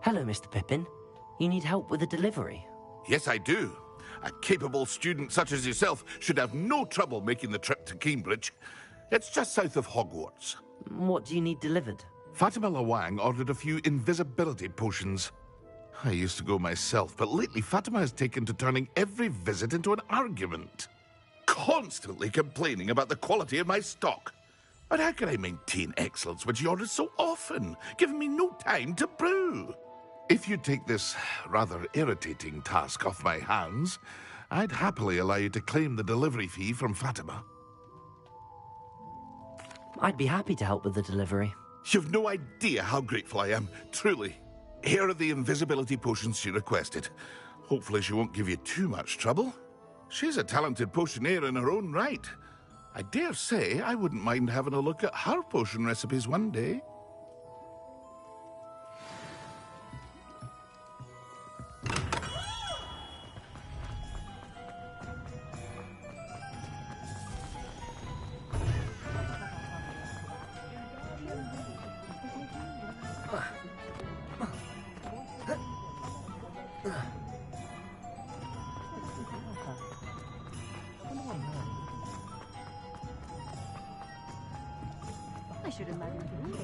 S1: Hello, Mr. Pippin. You need help with a delivery?
S9: Yes, I do. A capable student such as yourself should have no trouble making the trip to Cambridge. It's just south of Hogwarts.
S1: What do you need delivered?
S9: Fatima Lawang ordered a few invisibility potions. I used to go myself, but lately Fatima has taken to turning every visit into an argument. Constantly complaining about the quality of my stock. But how can I maintain excellence when she orders so often, giving me no time to brew? If you take this rather irritating task off my hands, I'd happily allow you to claim the delivery fee from Fatima.
S1: I'd be happy to help with the delivery.
S9: You've no idea how grateful I am, truly. Here are the invisibility potions she requested. Hopefully she won't give you too much trouble. She's a talented potioneer in her own right. I dare say I wouldn't mind having a look at her potion recipes one day.
S12: I should imagine you.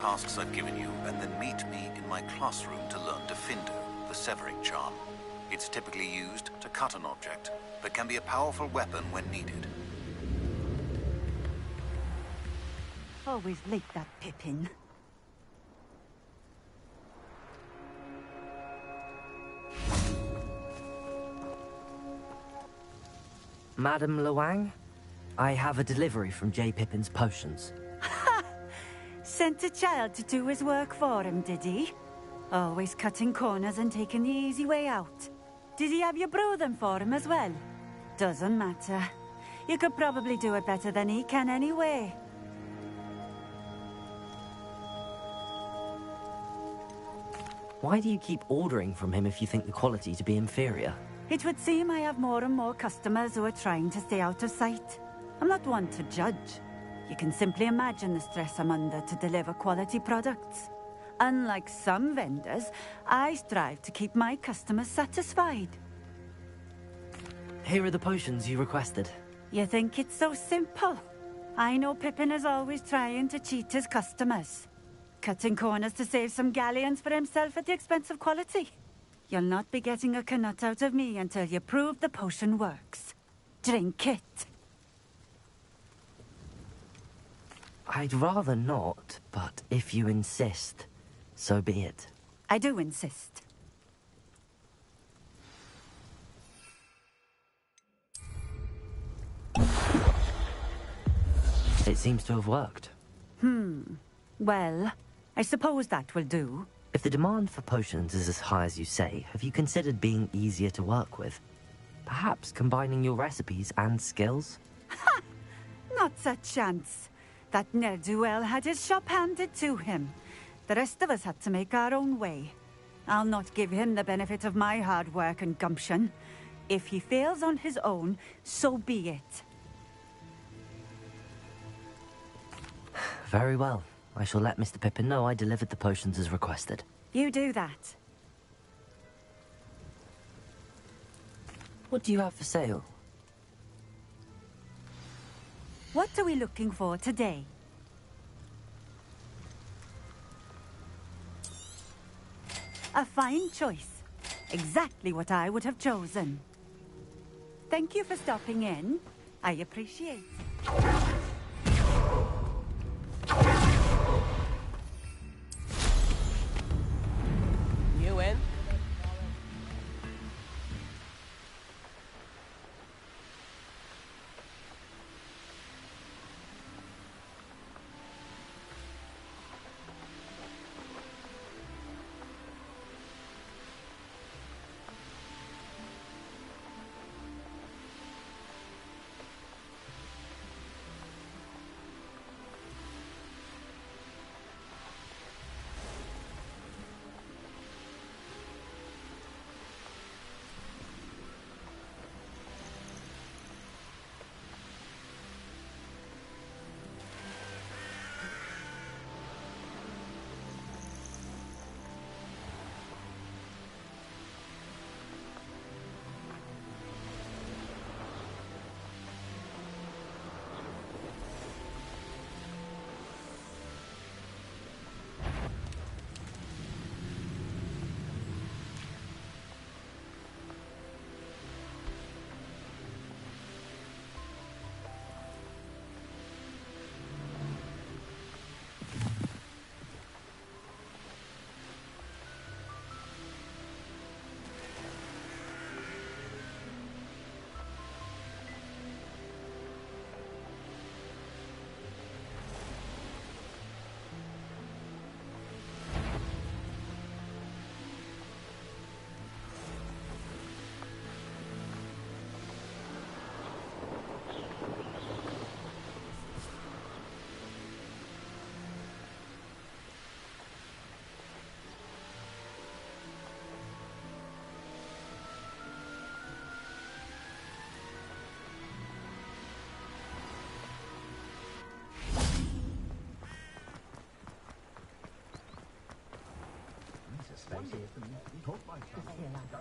S8: Tasks I've given you, and then meet me in my classroom to learn Gryffindor, the severing charm. It's typically used to cut an object, but can be a powerful weapon when needed.
S12: Always like that Pippin.
S1: Madam Lawang, I have a delivery from J. Pippin's potions.
S12: Sent a child to do his work for him, did he? Always cutting corners and taking the easy way out. Did he have you brew them for him as well? Doesn't matter. You could probably do it better than he can anyway.
S1: Why do you keep ordering from him if you think the quality to be inferior?
S12: It would seem I have more and more customers who are trying to stay out of sight. I'm not one to judge. You can simply imagine the stress I'm under to deliver quality products. Unlike some vendors, I strive to keep my customers satisfied.
S1: Here are the potions you requested.
S12: You think it's so simple? I know Pippin is always trying to cheat his customers. Cutting corners to save some galleons for himself at the expense of quality. You'll not be getting a canut out of me until you prove the potion works. Drink it.
S1: I'd rather not, but if you insist, so be it.
S12: I do insist.
S1: It seems to have worked.
S12: Well, I suppose that will do.
S1: If the demand for potions is as high as you say, have you considered being easier to work with? Perhaps combining your recipes and skills?
S12: Ha! Not a chance. That ne'er-do-well had his shop handed to him. The rest of us had to make our own way. I'll not give him the benefit of my hard work and gumption. If he fails on his own, so be it.
S1: Very well. I shall let Mr. Pippin know I delivered the potions as requested.
S12: You do that.
S1: What do you have for sale?
S12: What are we looking for today? A fine choice. Exactly what I would have chosen. Thank you for stopping in. I appreciate it.
S18: You in?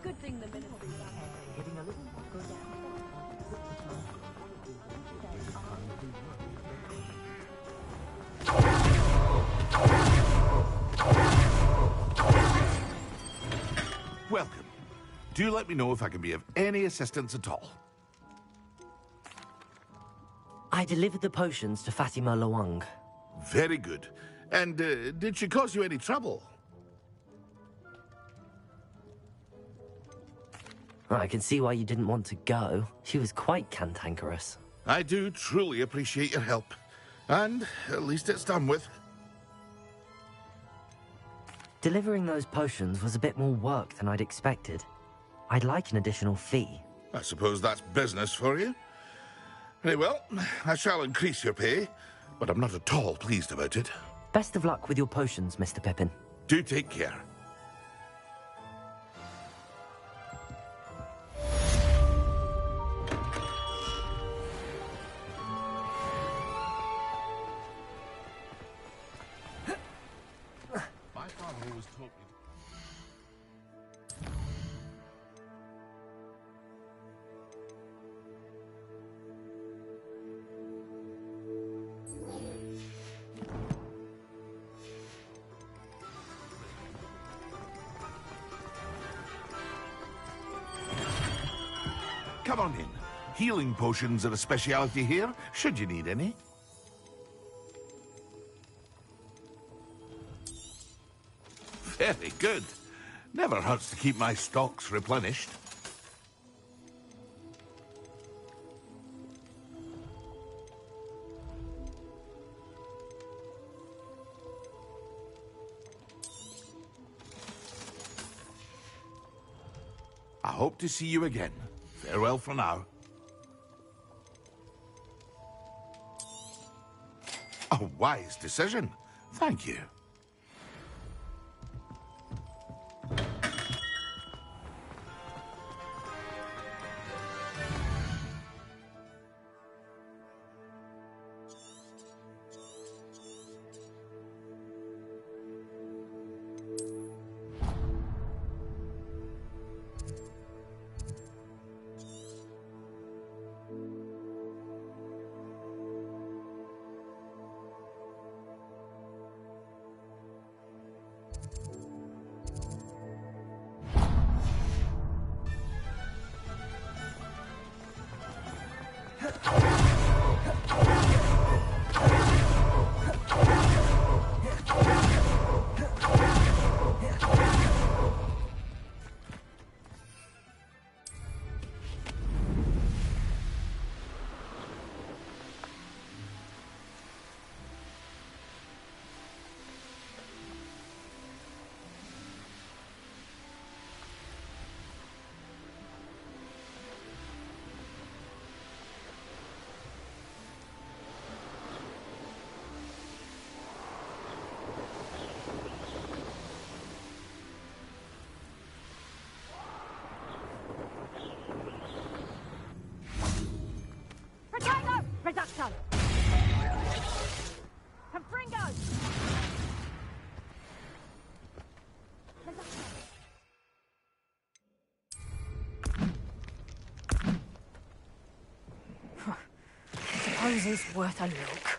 S20: Good thing the ministry getting a little go
S9: Welcome. Do let me know if I can be of any assistance at all.
S1: I delivered the potions to Fatima Lawang.
S9: Very good. And did she cause you any trouble?
S1: I can see why you didn't want to go. She was quite cantankerous.
S9: I do truly appreciate your help. And at least it's done with.
S1: Delivering those potions was a bit more work than I'd expected. I'd like an additional fee.
S9: I suppose that's business for you. Very well, I shall increase your pay, but I'm not at all pleased about it.
S1: Best of luck with your potions, Mr. Pippin.
S9: Do take care. My father always taught me. Come on in. Healing potions are a speciality here, should you need any. Very good. Never hurts to keep my stocks replenished. I hope to see you again. Farewell for now. A wise decision. Thank you.
S14: Reduction! Confringo! I suppose it's worth a look.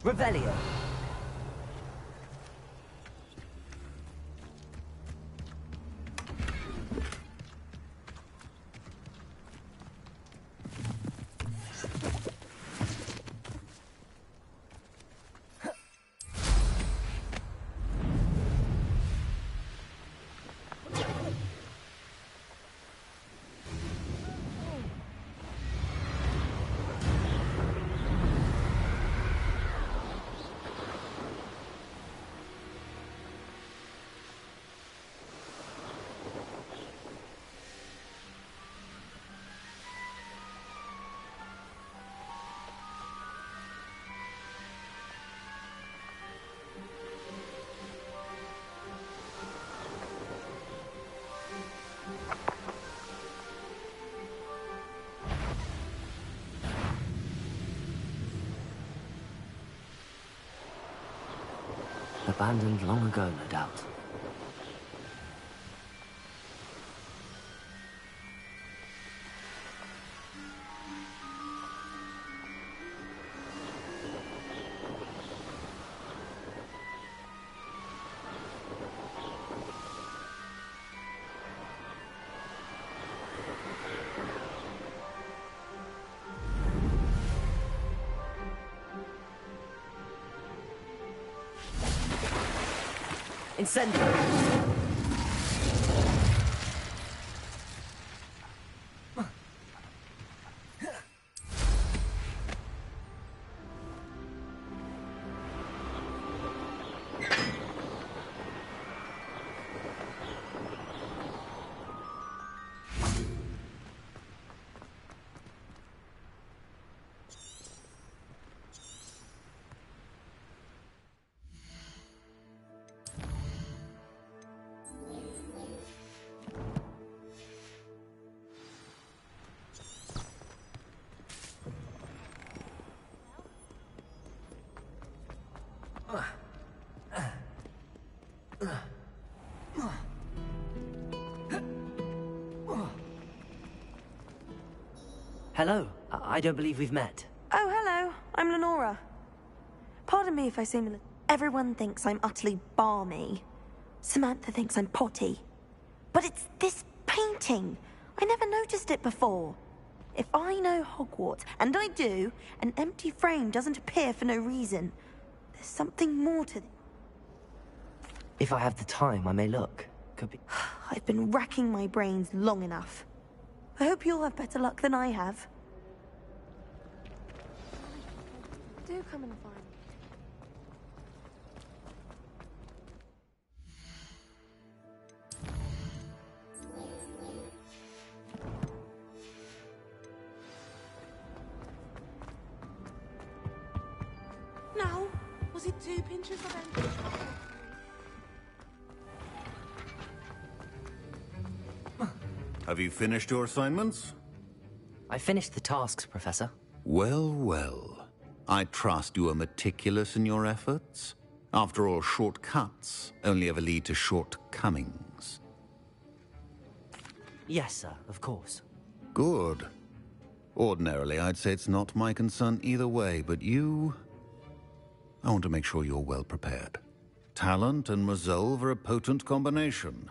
S1: Revelio. Abandoned long ago, no doubt. Incendio! Hello. I don't believe we've met.
S5: Oh, hello. I'm Lenora. Pardon me if I seem a little... Everyone thinks I'm utterly balmy. Samantha thinks I'm potty. But it's this painting. I never noticed it before. If I know Hogwarts, and I do, an empty frame doesn't appear for no reason. There's something more to...
S1: If I have the time, I may look. Could be...
S5: I've been racking my brains long enough. I hope you'll have better luck than I have.
S20: Do come and find me.
S5: Now, was it 2 pinches of empty?
S8: Have you finished your assignments?
S1: I finished the tasks, Professor.
S8: Well, well. I trust you are meticulous in your efforts. After all, shortcuts only ever lead to shortcomings.
S1: Yes, sir, of course.
S8: Good. Ordinarily, I'd say it's not my concern either way, but you... I want to make sure you're well prepared. Talent and resolve are a potent combination.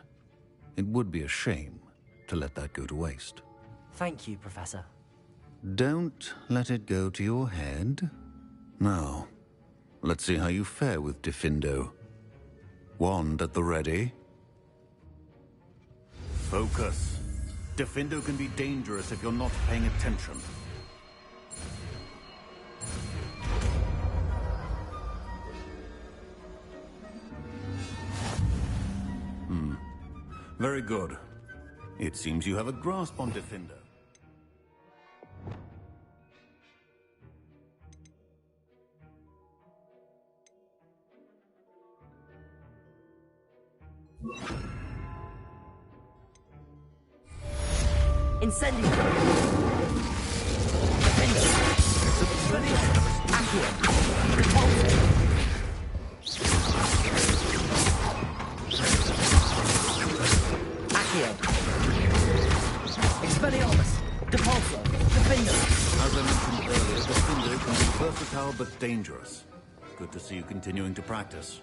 S8: It would be a shame to let that go to waste.
S1: Thank you, Professor.
S8: Don't let it go to your head. Now, let's see how you fare with Gryffindor. Wand at the ready. Focus. Gryffindor can be dangerous if you're not paying attention. Very good. It seems you have a grasp on Gryffindor.
S1: Incendio! Expelliarmus! Depulso! Defender!
S8: As I mentioned earlier, Gryffindor can be versatile but dangerous. Good to see you continuing to practice.